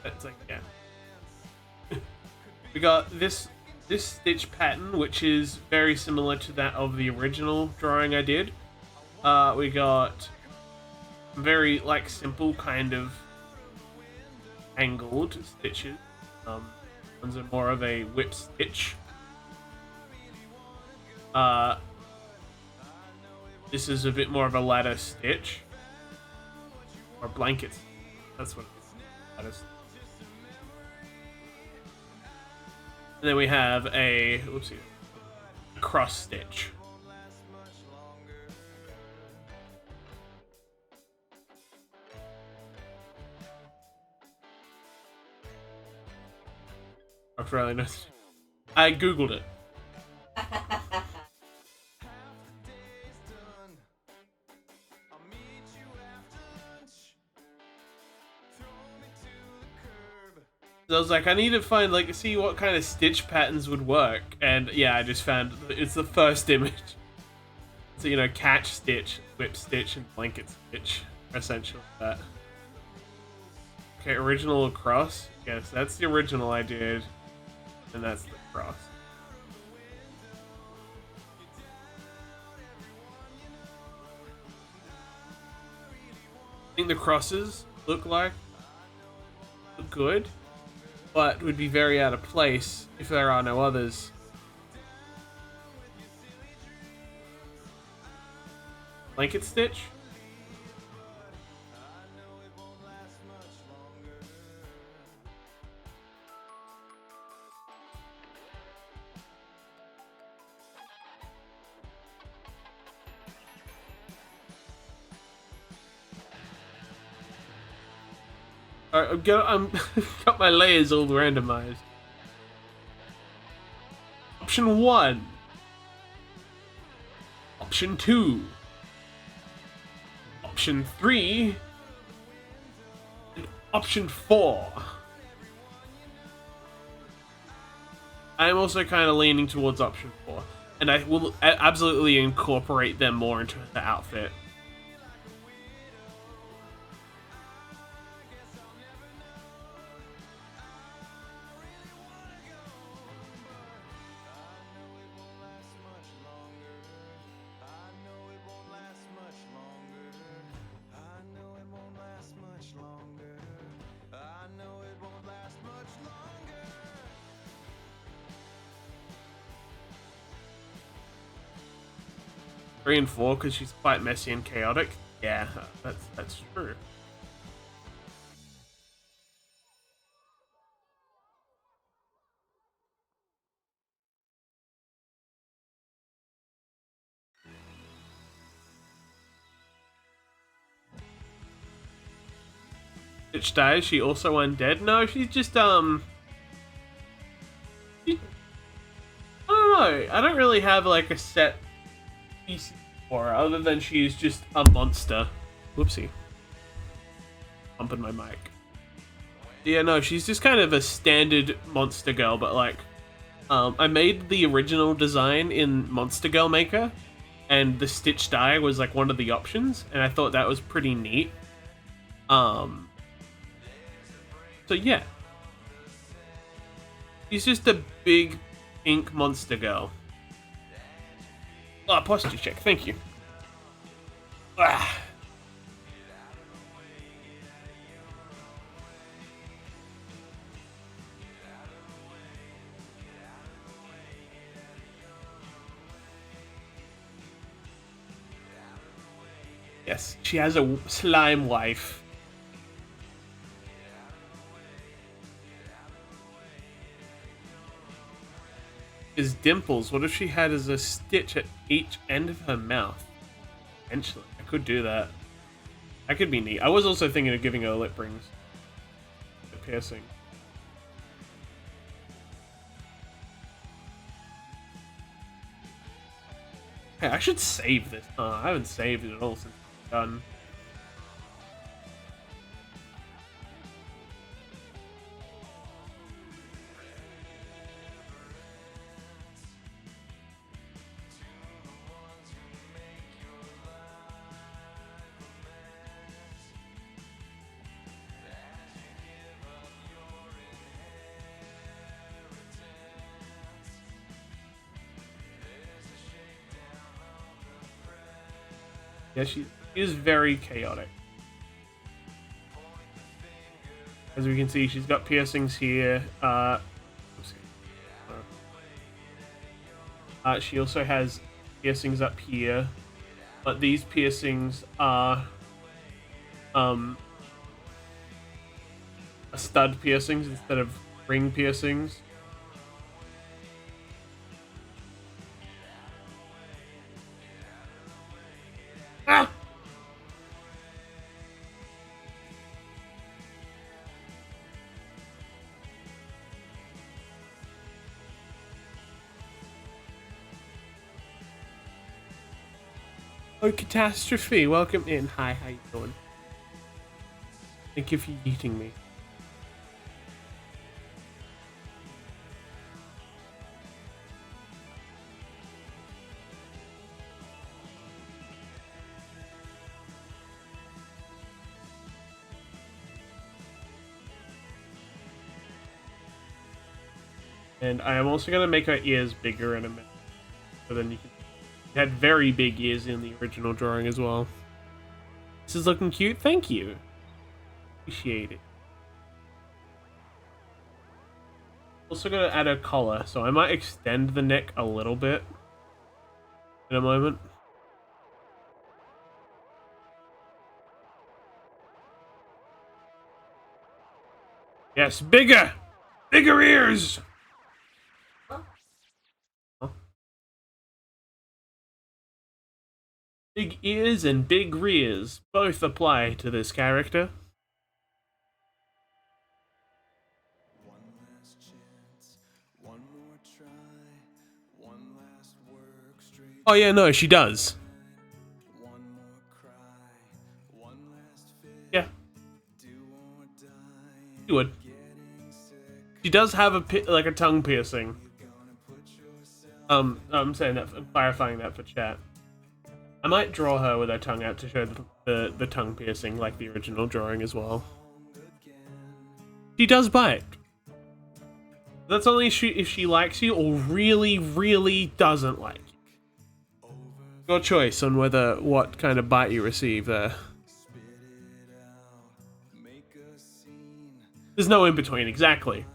It's like, yeah. We got this stitch pattern, which is very similar to that of the original drawing I did. We got very like simple kind of angled stitches. Ones are more of a whip stitch. This is a bit more of a ladder stitch. Or blankets. That's what it is. Ladder stitch. And then we have a cross stitch. I really know. I googled it. So I was like, I need to find, like, see what kind of stitch patterns would work. And yeah, I just found it's the first image. So, you know, catch stitch, whip stitch, and blanket stitch are essentially that. Okay, original across. Yes, that's the original I did. And that's the cross. I think the crosses look good. But would be very out of place if there are no others. Blanket stitch? Alright, I'm got my layers all randomized. Option 1. Option 2. Option 3. And Option 4. I'm also kind of leaning towards option 4. And I will absolutely incorporate them more into the outfit. Three and 4 because she's quite messy and chaotic. Yeah, that's true. Stitch dies. She also undead. No, she's just I don't know. I don't really have like a set piece for her other than she's just a monster. Whoopsie. Bumping my mic. Yeah, no, she's just kind of a standard monster girl, but like, I made the original design in Monster Girl Maker, and the Stitch die was like one of the options, and I thought that was pretty neat. So yeah. She's just a big pink monster girl. Oh, posture check, thank you. Ah. Yes, she has a slime wife. Is dimples. What if she had as a stitch at each end of her mouth? Eventually, I could do that. That could be neat. I was also thinking of giving her lip rings. A piercing. Hey, I should save this. I haven't saved it at all since it's done. Yeah, she is very chaotic. As we can see, she's got piercings here. She also has piercings up here, but these piercings are stud piercings instead of ring piercings. Ah! Oh, Catastrophe, welcome in. Hi, how you doing? Thank you for eating me. And I am also going to make her ears bigger in a minute. So then you can... She had very big ears in the original drawing as well. This is looking cute. Thank you. Appreciate it. Also going to add a collar. So I might extend the neck a little bit in a moment. Yes, bigger! Bigger ears! Big ears and big rears both apply to this character. One last chance, one more try, one last work straight. Oh yeah, no, she does. One more cry, one last fit. Yeah. Do or die. She would. She does have a tongue piercing. I'm saying that, clarifying that for chat. I might draw her with her tongue out to show the tongue piercing like the original drawing as well. She does bite. That's only if she likes you or really, really doesn't like you. Your choice on what kind of bite you receive there. There's no in between, exactly.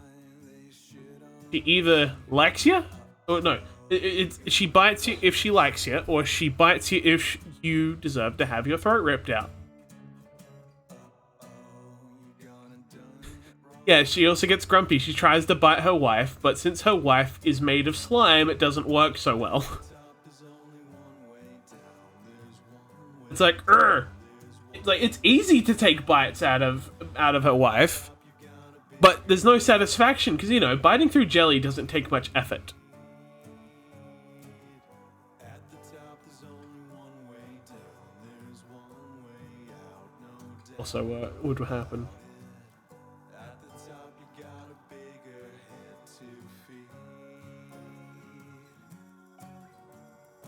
She either likes you, or no, she bites you if she likes you, or she bites you if you deserve to have your throat ripped out. Yeah, she also gets grumpy. She tries to bite her wife, but since her wife is made of slime, it doesn't work so well. It's like, it's easy to take bites out of her wife, but there's no satisfaction because, you know, biting through jelly doesn't take much effort. Also, would happen.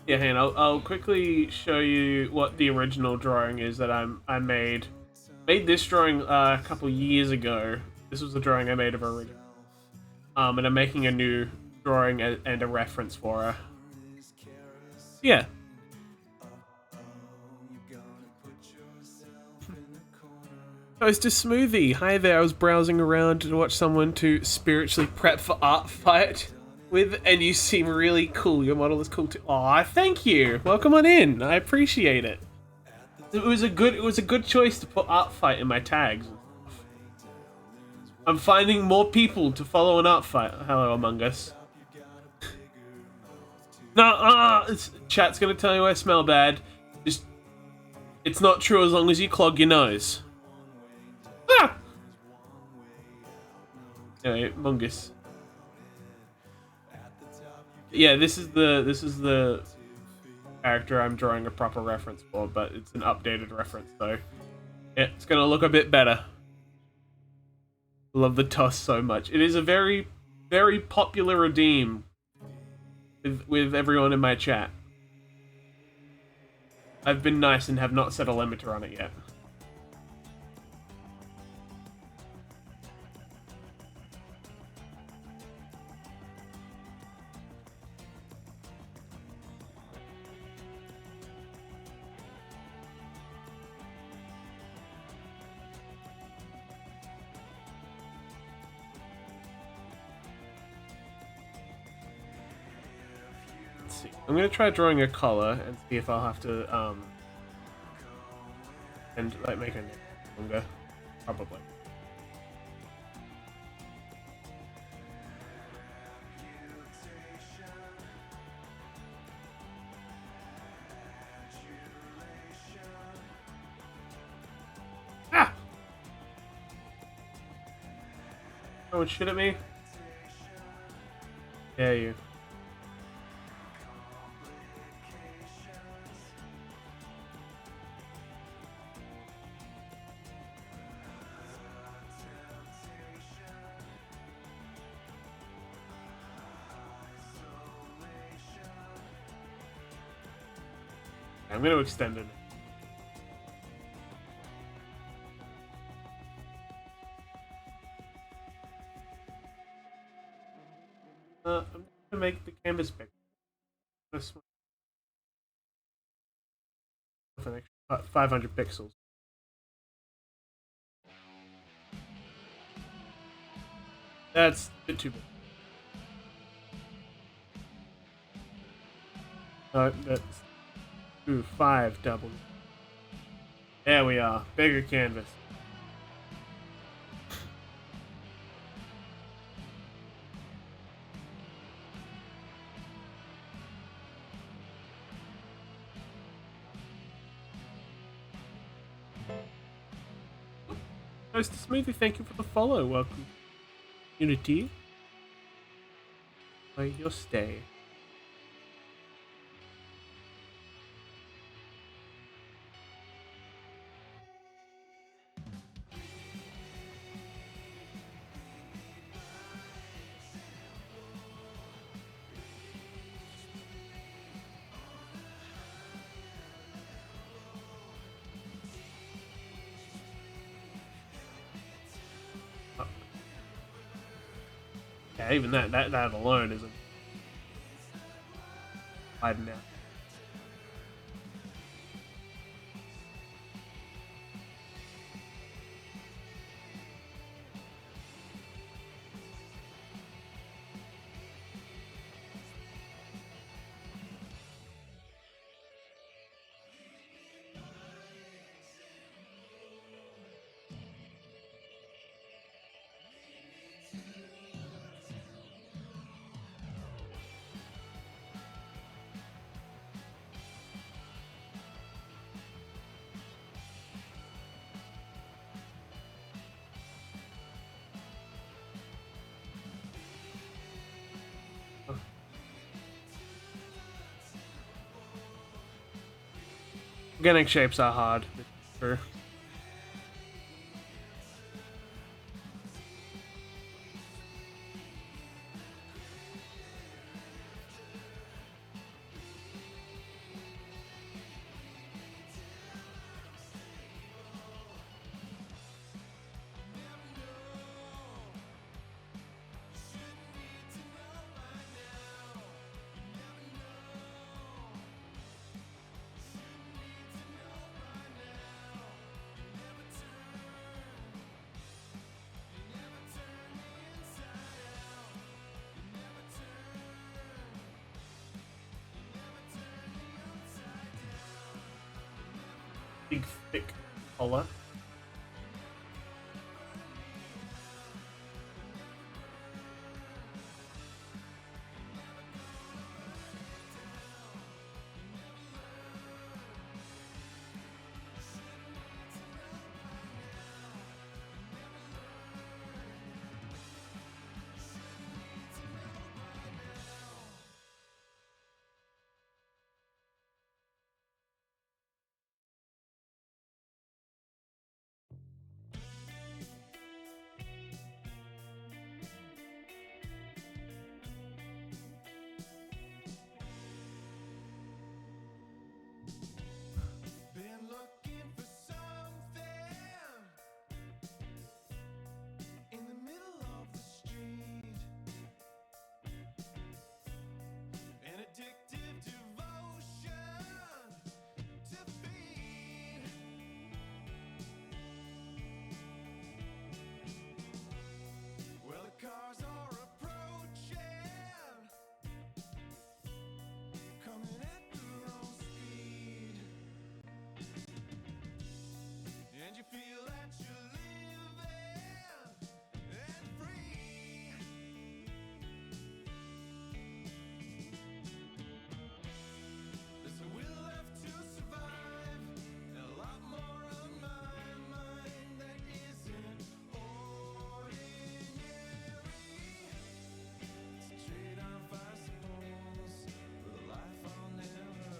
Yeah, and I'll quickly show you what the original drawing is that I made. Made this drawing a couple years ago. This was the drawing I made of her original. And I'm making a new drawing and a reference for her. Yeah. Toast a smoothie. Hi there, I was browsing around to watch someone to spiritually prep for art fight with, and you seem really cool. Your model is cool too. Aw, thank you. Welcome on in. I appreciate it. It was a good choice to put art fight in my tags. I'm finding more people to follow an art fight. Hello, Among Us. No, chat's gonna tell you I smell bad. Just, it's not true as long as you clog your nose. Ah! Anyway, Mungus. Yeah, this is the character I'm drawing a proper reference for, but it's an updated reference, so yeah, it's gonna look a bit better. Love the toss so much. It is a very, very popular redeem with everyone in my chat. I've been nice and have not set a limiter on it yet. I'm gonna try drawing a collar and see if I'll have to and like make it longer, probably. Ah! Oh, shit at me. Yeah, you. I'm going to extend it. I'm going to make the canvas big. This one. For an extra 500 pixels. That's a bit too big. That's 5 double. There we are. Bigger canvas. Toast Smoothie, thank you for the follow. Welcome. Unity. By your stay. Yeah, even that alone isn't hiding out. Organic shapes are hard. True. Big thick collar. Been looking for something in the middle of the street. An addictive devotion to feed. Well, the cars are approaching, coming at their own speed. And you feel that you're living and free. There's a will left to survive, and a lot more on my mind that isn't ordinary. It's a trade-off, I suppose, for the life I'll never know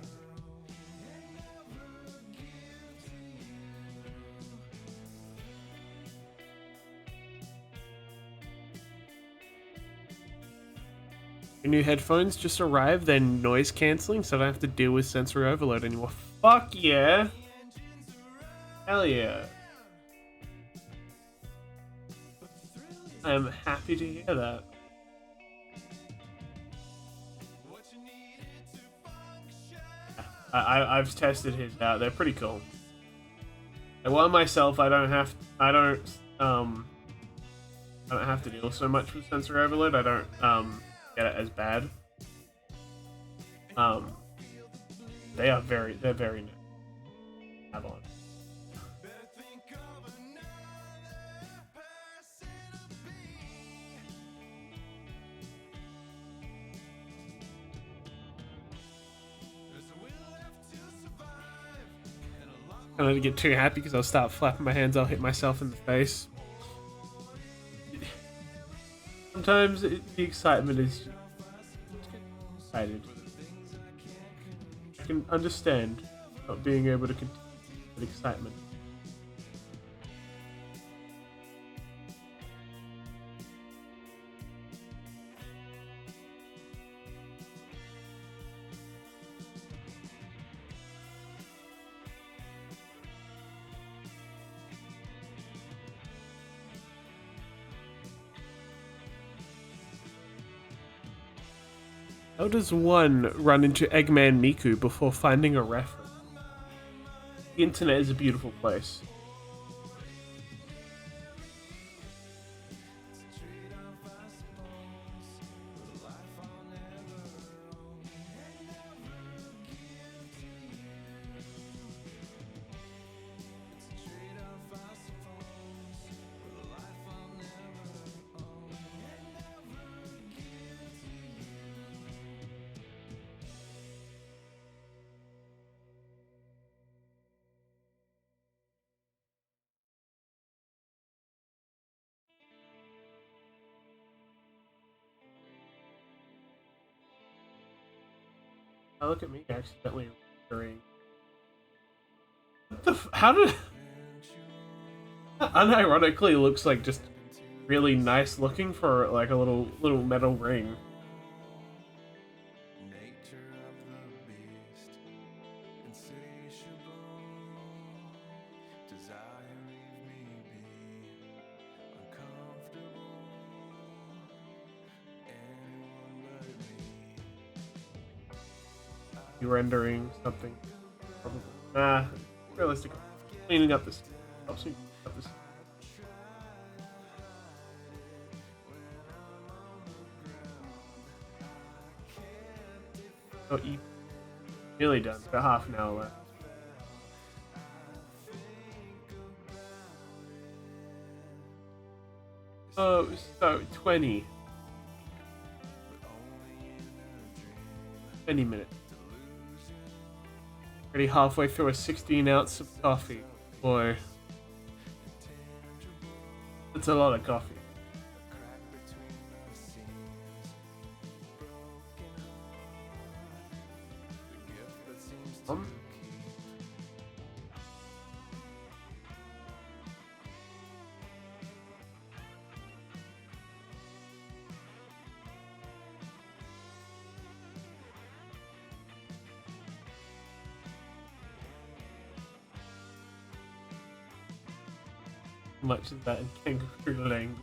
and never give to you. Your new headphones just arrived. They're noise cancelling, so I don't have to deal with sensory overload anymore. Fuck yeah! Hell yeah! I am happy to hear that. What you needed to function. I've tested his out. They're pretty cool. And while myself, I don't have to deal so much with sensory overload. I don't get it as bad. They're very nice. Have on. Better think of another person to be. There's a will left to survive, and a lot I don't get too happy because I'll start flapping my hands. I'll hit myself in the face. Sometimes the excitement is just excited. I can understand not being able to continue with excitement. How does one run into Eggman Miku before finding a reference? The internet is a beautiful place. Oh, look at me accidentally rendering. What the how did... Unironically looks like just really nice looking for like a little metal ring. Nature of the beast, insatiable, desire leave me be, uncomfortable, anyone but me. You rendering something. Probably. Nah, realistic. Cleaning up this. Helps me clean up this. Oh, you nearly done. Got half an hour left. Oh, so 20. 20 minutes. Already halfway through a 16-ounce of coffee. Boy. That's a lot of coffee. Um, much of that in kangaroo language.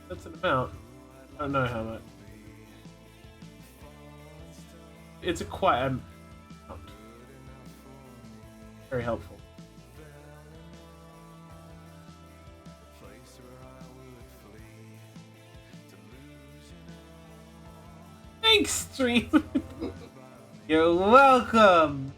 That's an amount. I don't know how much. It's a quite an amount. Very helpful. Thanks, stream. You're welcome.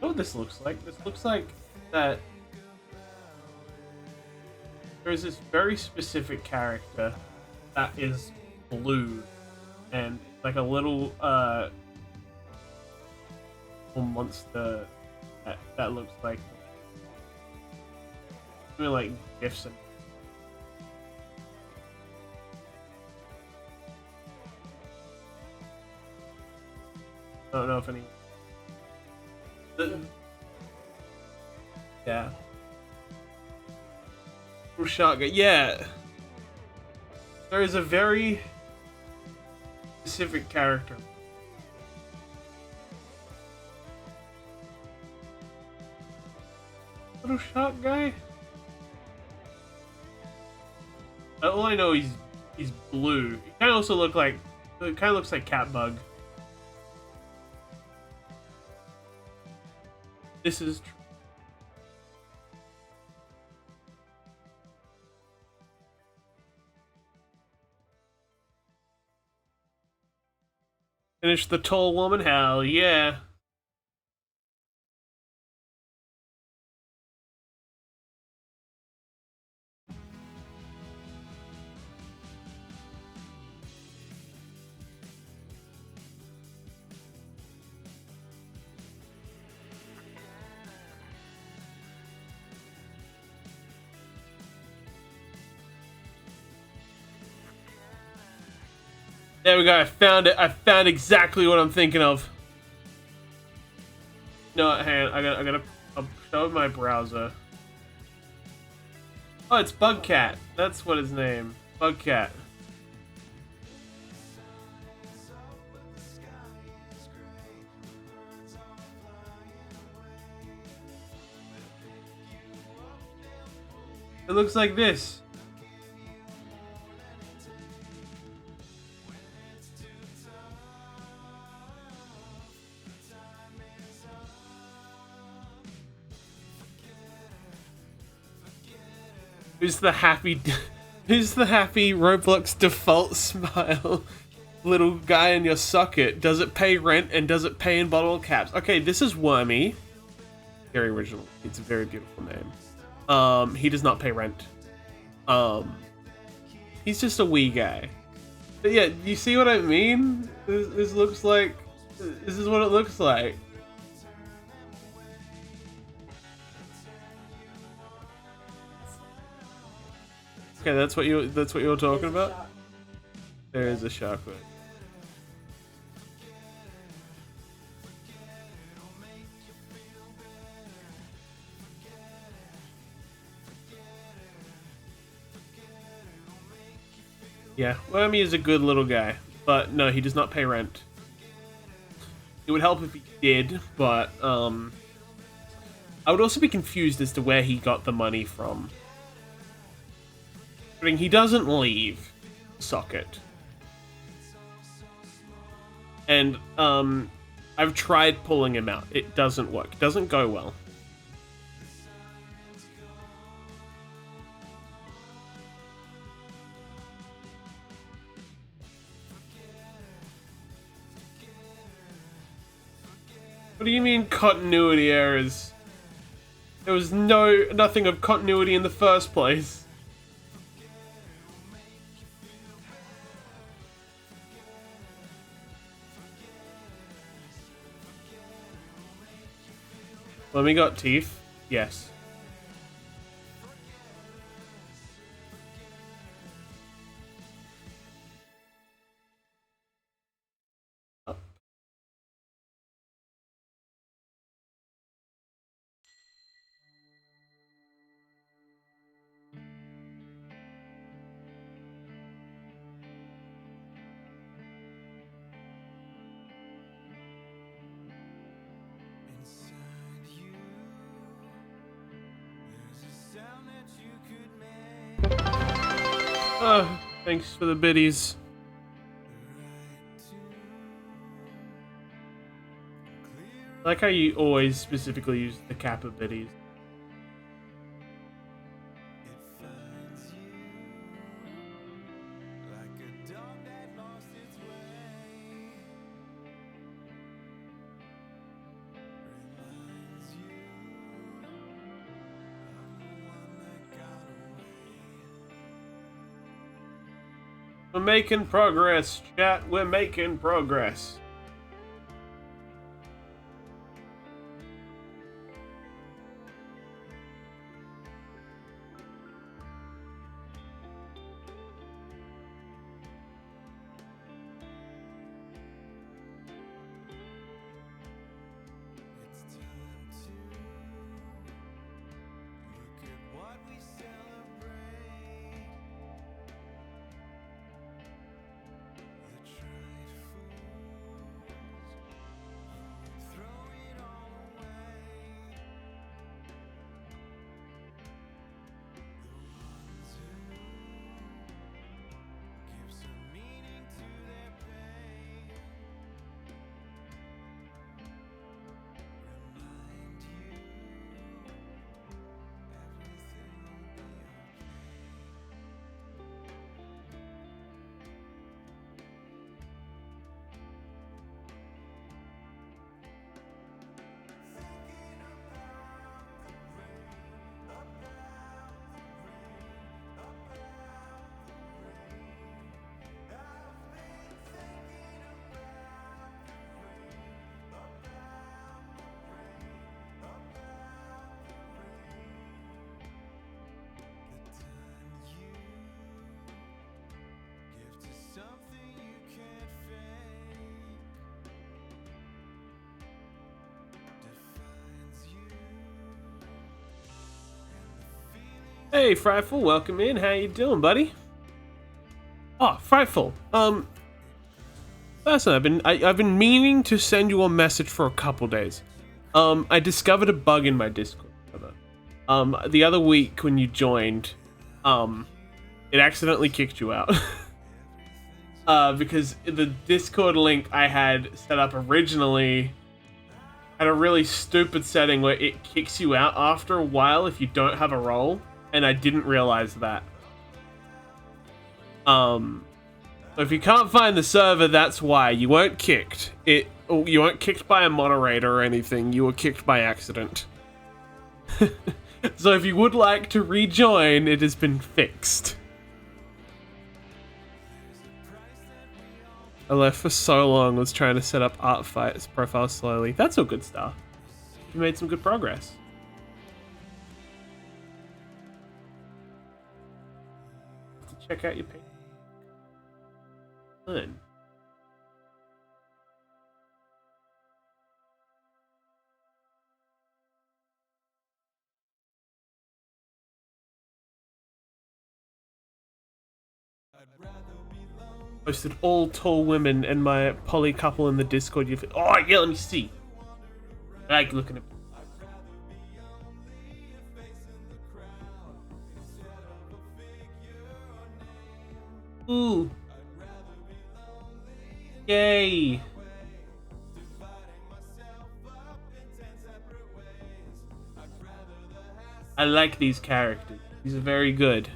You know what this looks like? This looks like that there's this very specific character that is blue and like a little monster that looks like doing like gifs and I don't know if any yeah. Rushaga, yeah. There is a very specific character. Little shot guy? All I know he's blue. He kinda also look like it kinda looks like Catbug. This is true. Finish the tall woman? Hell yeah. There we go. I found it. I found exactly what I'm thinking of. No, hang on. I'll show my browser. Oh, it's Bugcat. That's what his name. Bugcat. It looks like this. Who's the happy Roblox default smile? Little guy in your socket. Does it pay rent and does it pay in bottle caps? Okay, this is Wormy. Very original. It's a very beautiful name. He does not pay rent. He's just a wee guy. But yeah, you see what I mean? This looks like, this is what it looks like. Okay, that's what you were talking about? There is a shark. Yeah, Wormy is a good little guy, but no, he does not pay rent. It would help if he did, but I would also be confused as to where he got the money from. I mean, he doesn't leave Socket. And I've tried pulling him out. It doesn't work. It doesn't go well. What do you mean continuity errors? There was nothing of continuity in the first place. When we got teeth, yes. Inside you, there's a sound that you could make. Thanks for the biddies. I like how you always specifically use the Kappa biddies. It finds you like a dog that lost its way. Reminds you of the one that got away. We're making progress, chat. We're making progress. It's time to look at what we celebrate. The tried fool Hey, Frightful, welcome in. How you doing, buddy? Oh, Frightful. Listen, I've been meaning to send you a message for a couple days. I discovered a bug in my Discord server. The other week when you joined, it accidentally kicked you out. Because the Discord link I had set up originally had a really stupid setting where it kicks you out after a while if you don't have a role, and I didn't realize that. If you can't find the server, that's why. You weren't kicked. You weren't kicked by a moderator or anything. You were kicked by accident. So if you would like to rejoin, it has been fixed. I left for so long, was trying to set up Artfight's profile slowly. That's all good stuff. You made some good progress. Check out your page. Fun. Posted all tall women and my poly couple in the Discord. Oh yeah, let me see. I like looking at. Ooh. Yay. I like these characters. These are very good.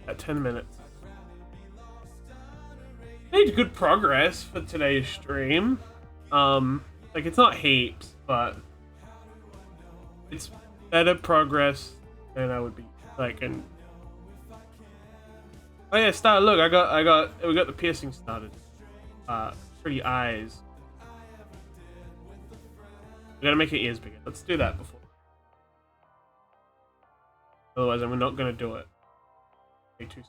At 10 minutes. Made good progress for today's stream. Like it's not heaps, but it's better progress than I would be like. And oh yeah, start. Look, we got the piercing started. Pretty eyes. We gotta make her ears bigger. Let's do that before. Otherwise, I'm not gonna do it. Too.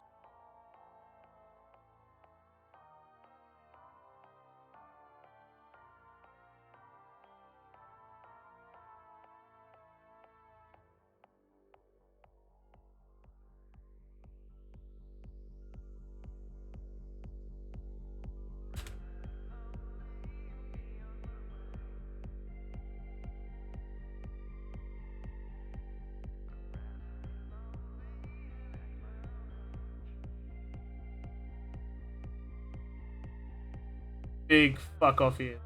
Big fuck off here.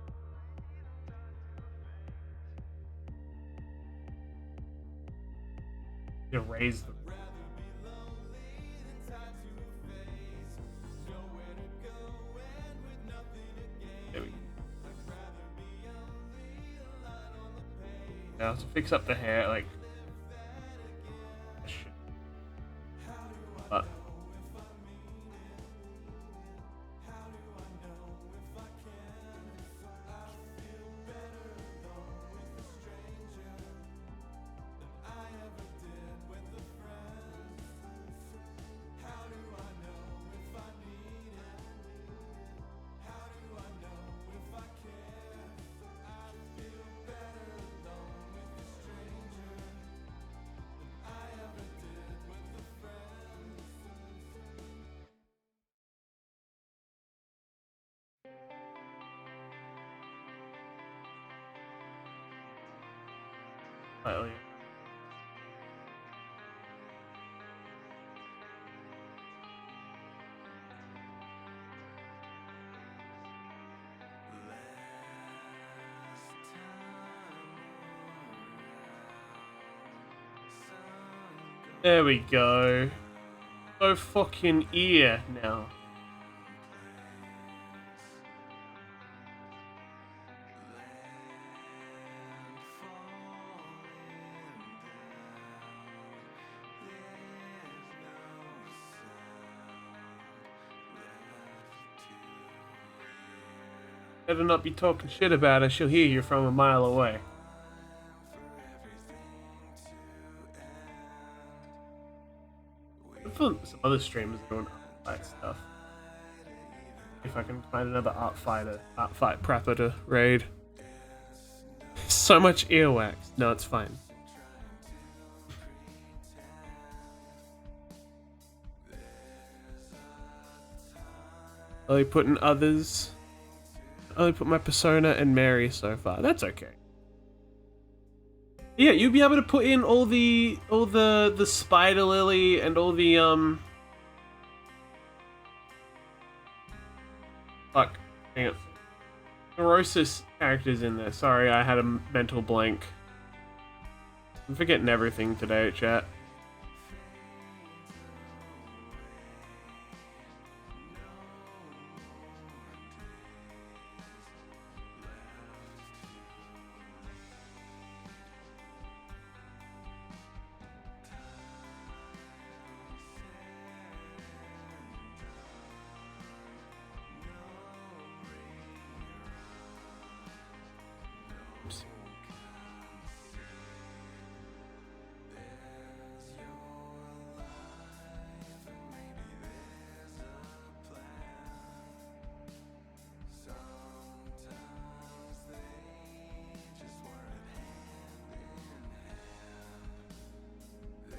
Erase them. There we go. Now to fix up the hair, like. But. Slightly. There we go. So fucking ear now. Better not be talking shit about her, she'll hear you from a mile away. For some other streamers doing art fight stuff. If I can find another art fight prepper to raid. So much earwax. No, it's fine. Only putting others. Only put my Persona and Mary so far. That's okay. Yeah, you'll be able to put in all the Spider Lily and all the fuck. Hang on. Neurosis characters in there. Sorry, I had a mental blank. I'm forgetting everything today, chat.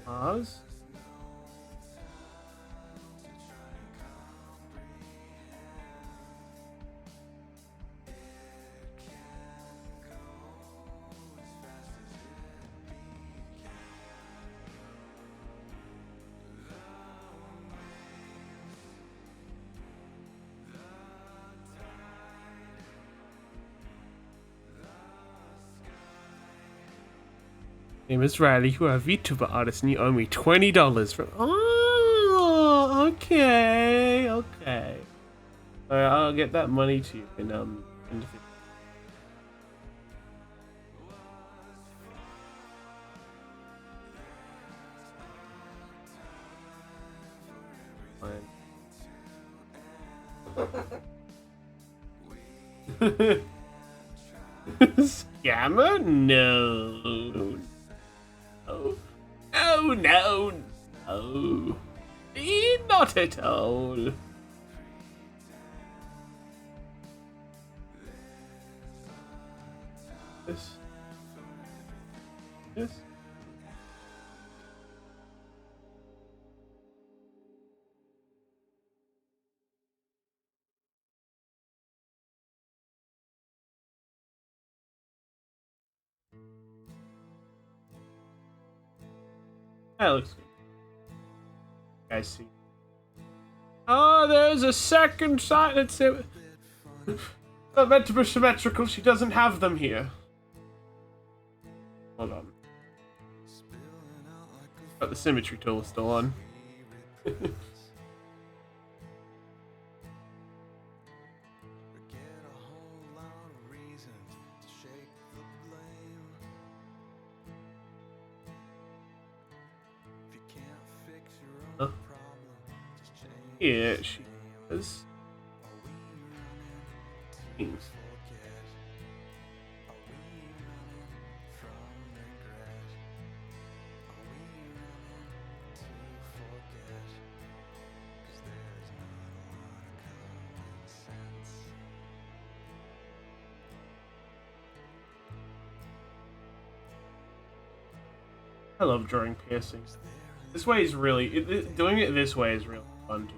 Mars? Name is Riley, you are a VTuber artist and you owe me $20 for. Oh, okay, okay. Alright, I'll get that money to you in the future. Fine. Scammer? No. Oh, no, no, no. Not at all. Yes. Yes. That looks good. I see. Oh, there's a second side. It's not meant to be symmetrical. She doesn't have them here. Hold on. But the symmetry tool is still on. Huh? Yeah, she does. Seems. I love drawing piercings. This way is really doing it this way is really fun too.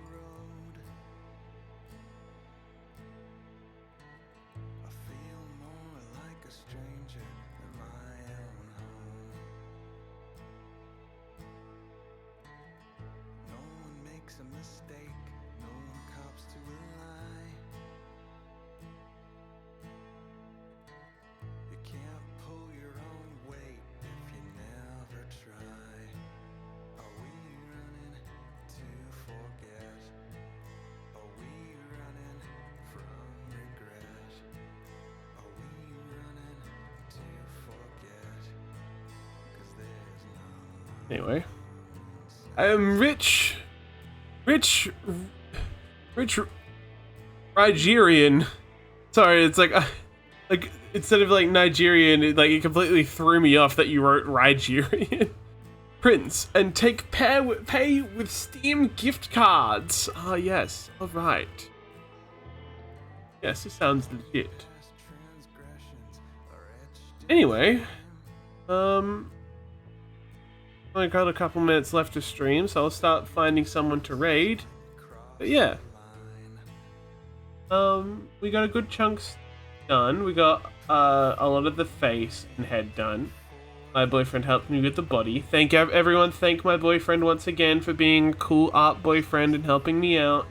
Anyway, I am rich Nigerian. Sorry, it's like instead of like Nigerian, it completely threw me off that you wrote Nigerian. Prince, and pay with Steam gift cards. Ah, yes. All right. Yes, this sounds legit. Anyway, I got a couple minutes left to stream, so I'll start finding someone to raid. But yeah, we got a good chunk done. We got a lot of the face and head done. My boyfriend helped me with the body. Thank everyone. Thank my boyfriend once again for being a cool art boyfriend and helping me out.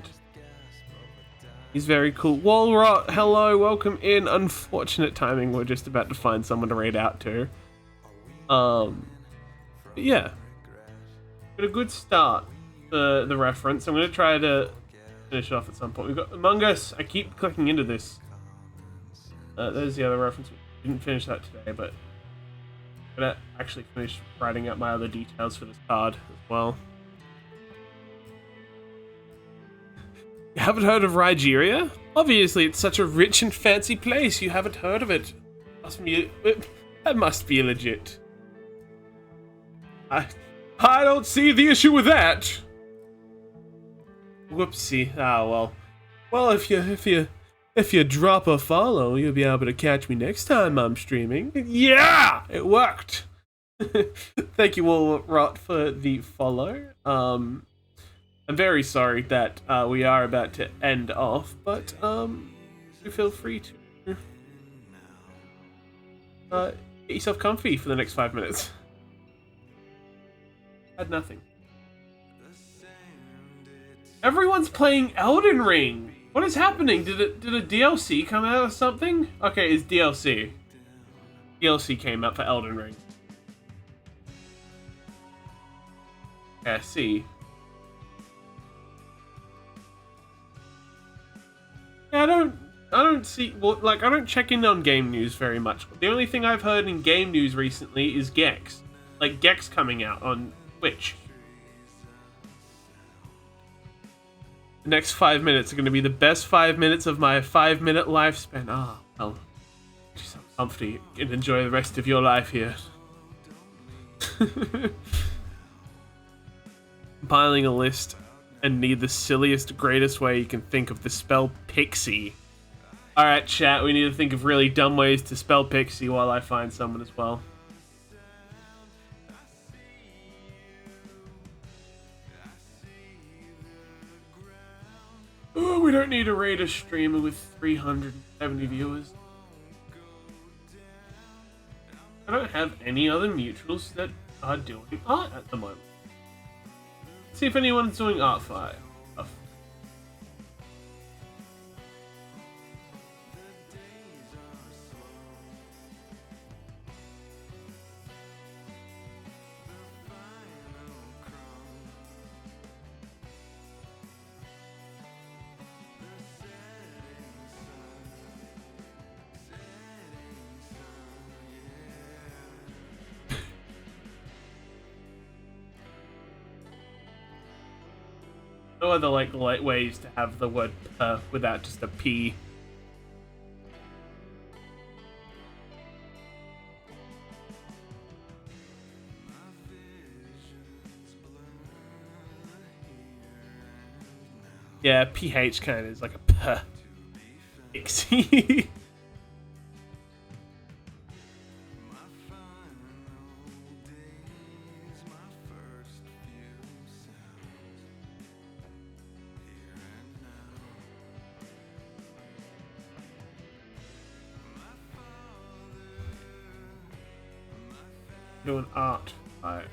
He's very cool. Walrot, hello, welcome in. Unfortunate timing. We're just about to find someone to raid out to. But yeah, got a good start for the reference. I'm gonna try to finish it off at some point. We've got Among Us. I keep clicking into this. There's the other reference. We didn't finish that today, but I'm gonna actually finish writing out my other details for this card as well. You haven't heard of Nigeria? Obviously, it's such a rich and fancy place. You haven't heard of it. That must be legit. I don't see the issue with that. Whoopsie. Ah, well. Well, if you drop a follow, you'll be able to catch me next time I'm streaming. Yeah, it worked. Thank you all, Rot, for the follow. I'm very sorry that we are about to end off, but you feel free to get yourself comfy for the next 5 minutes. Had nothing. Everyone's playing Elden Ring. What is happening? Did a DLC come out or something? Okay, it's DLC. DLC came out for Elden Ring. Yeah, see. Yeah, I don't see, well, like, I don't check in on game news very much. The only thing I've heard in game news recently is Gex. Like, Gex coming out on Twitch. The next 5 minutes are going to be the best 5 minutes of my 5-minute lifespan. Ah, well, just so comfy and enjoy the rest of your life here. Compiling a list and need the silliest, greatest way you can think of to spell pixie. Alright, chat, we need to think of really dumb ways to spell pixie while I find someone as well. Oh, we don't need to raid a streamer with 370 viewers. I don't have any other mutuals that are doing art at the moment. See if anyone's doing art fire. No other like light ways to have the word without just a P. Yeah, PH kind of is like a P. Pixie. Doing art. Right.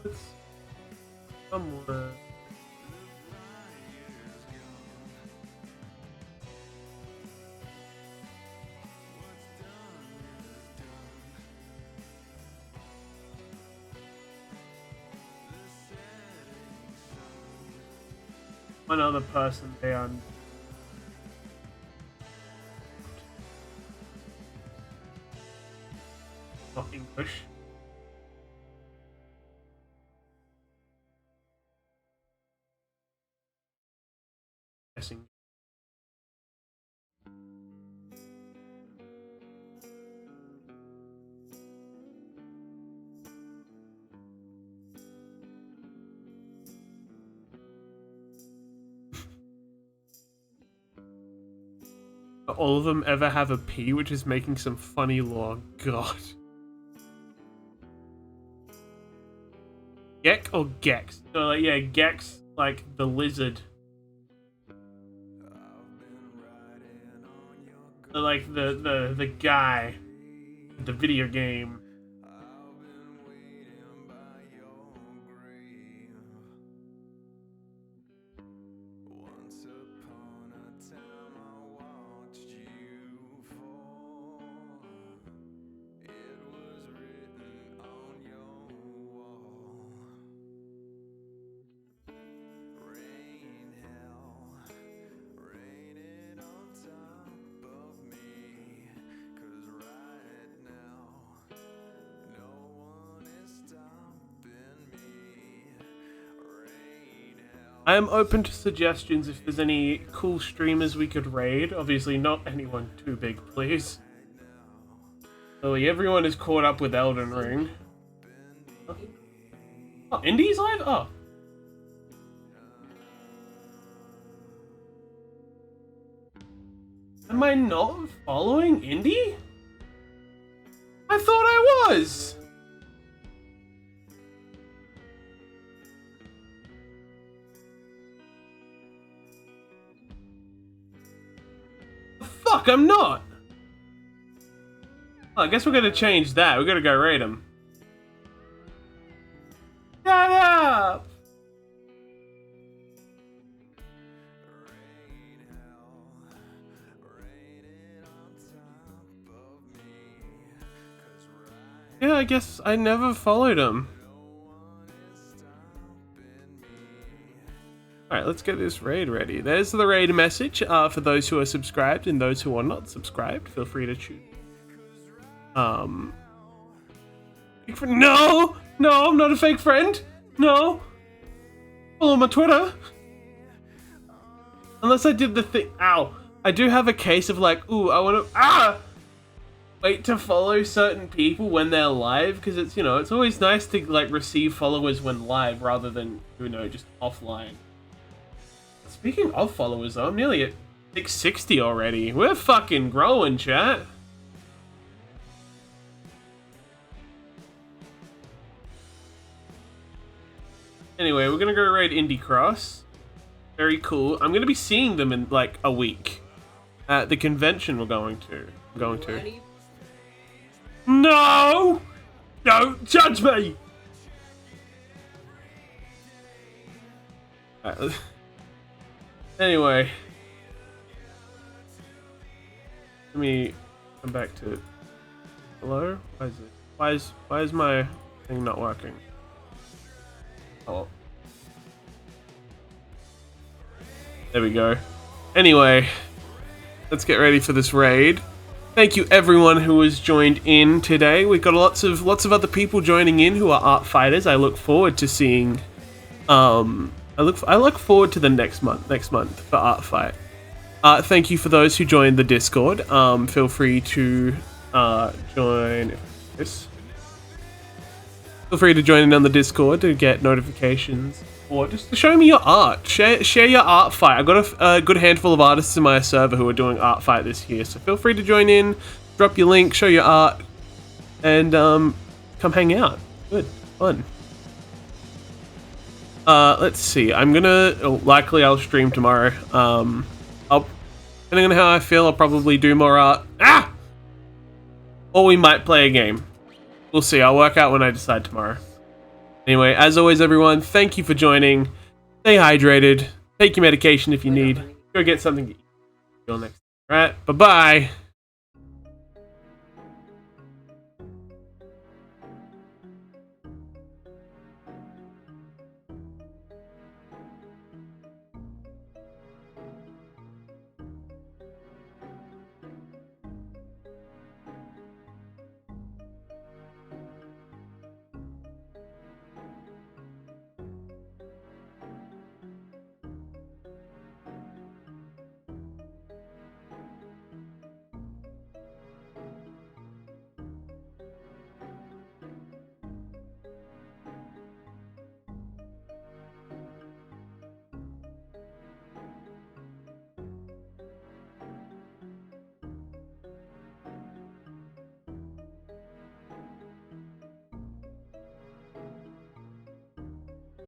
Let's somewhere. one other person there. Not English. Guessing. All of them ever have a P, which is making some funny law. God. Gek or Gex? No, like, yeah, Gex, like the lizard. So, like the guy, the video game. I am open to suggestions if there's any cool streamers we could raid. Obviously, not anyone too big, please. So everyone is caught up with Elden Ring. Oh, Indy's live? Oh. Am I not following Indy? I thought I was! Fuck, I'm not! Oh, I guess we're gonna change that. We're gonna go raid him. Shut up! Yeah, I guess I never followed him. Alright, let's get this raid ready. There's the raid message for those who are subscribed and those who are not subscribed. Feel free to choose. No! No, I'm not a fake friend! No! Follow my Twitter! Unless I did the thing. Ow! I do have a case of like, ooh, I wanna. Wait to follow certain people when they're live, because it's, you know, it's always nice to like receive followers when live rather than, you know, just offline. Speaking of followers though, I'm nearly at 660 already. We're fucking growing, chat. Anyway, we're gonna go raid Indie Cross. Very cool. I'm gonna be seeing them in like a week at the convention we're going to. No! Don't judge me! Alright, anyway. Let me come back to... Hello? Why is it? Why is my thing not working? Oh. There we go. Anyway, let's get ready for this raid. Thank you everyone who has joined in today. We've got lots of other people joining in who are art fighters. I look forward to seeing I look forward to the next month for Art Fight. Thank you for those who joined the Discord. Feel free to join this. Feel free to join in on the Discord to get notifications, or just to show me your art. Share your art fight. I've got a good handful of artists in my server who are doing art fight this year, so feel free to join in, drop your link, show your art, and come hang out. Good, fun. Let's see. I'm gonna likely I'll stream tomorrow. Depending on how I feel, I'll probably do more art. Or we might play a game. We'll see. I'll work out when I decide tomorrow. Anyway, as always, everyone, thank you for joining. Stay hydrated. Take your medication if you need. Go get something to eat. Till next time. Alright, bye-bye.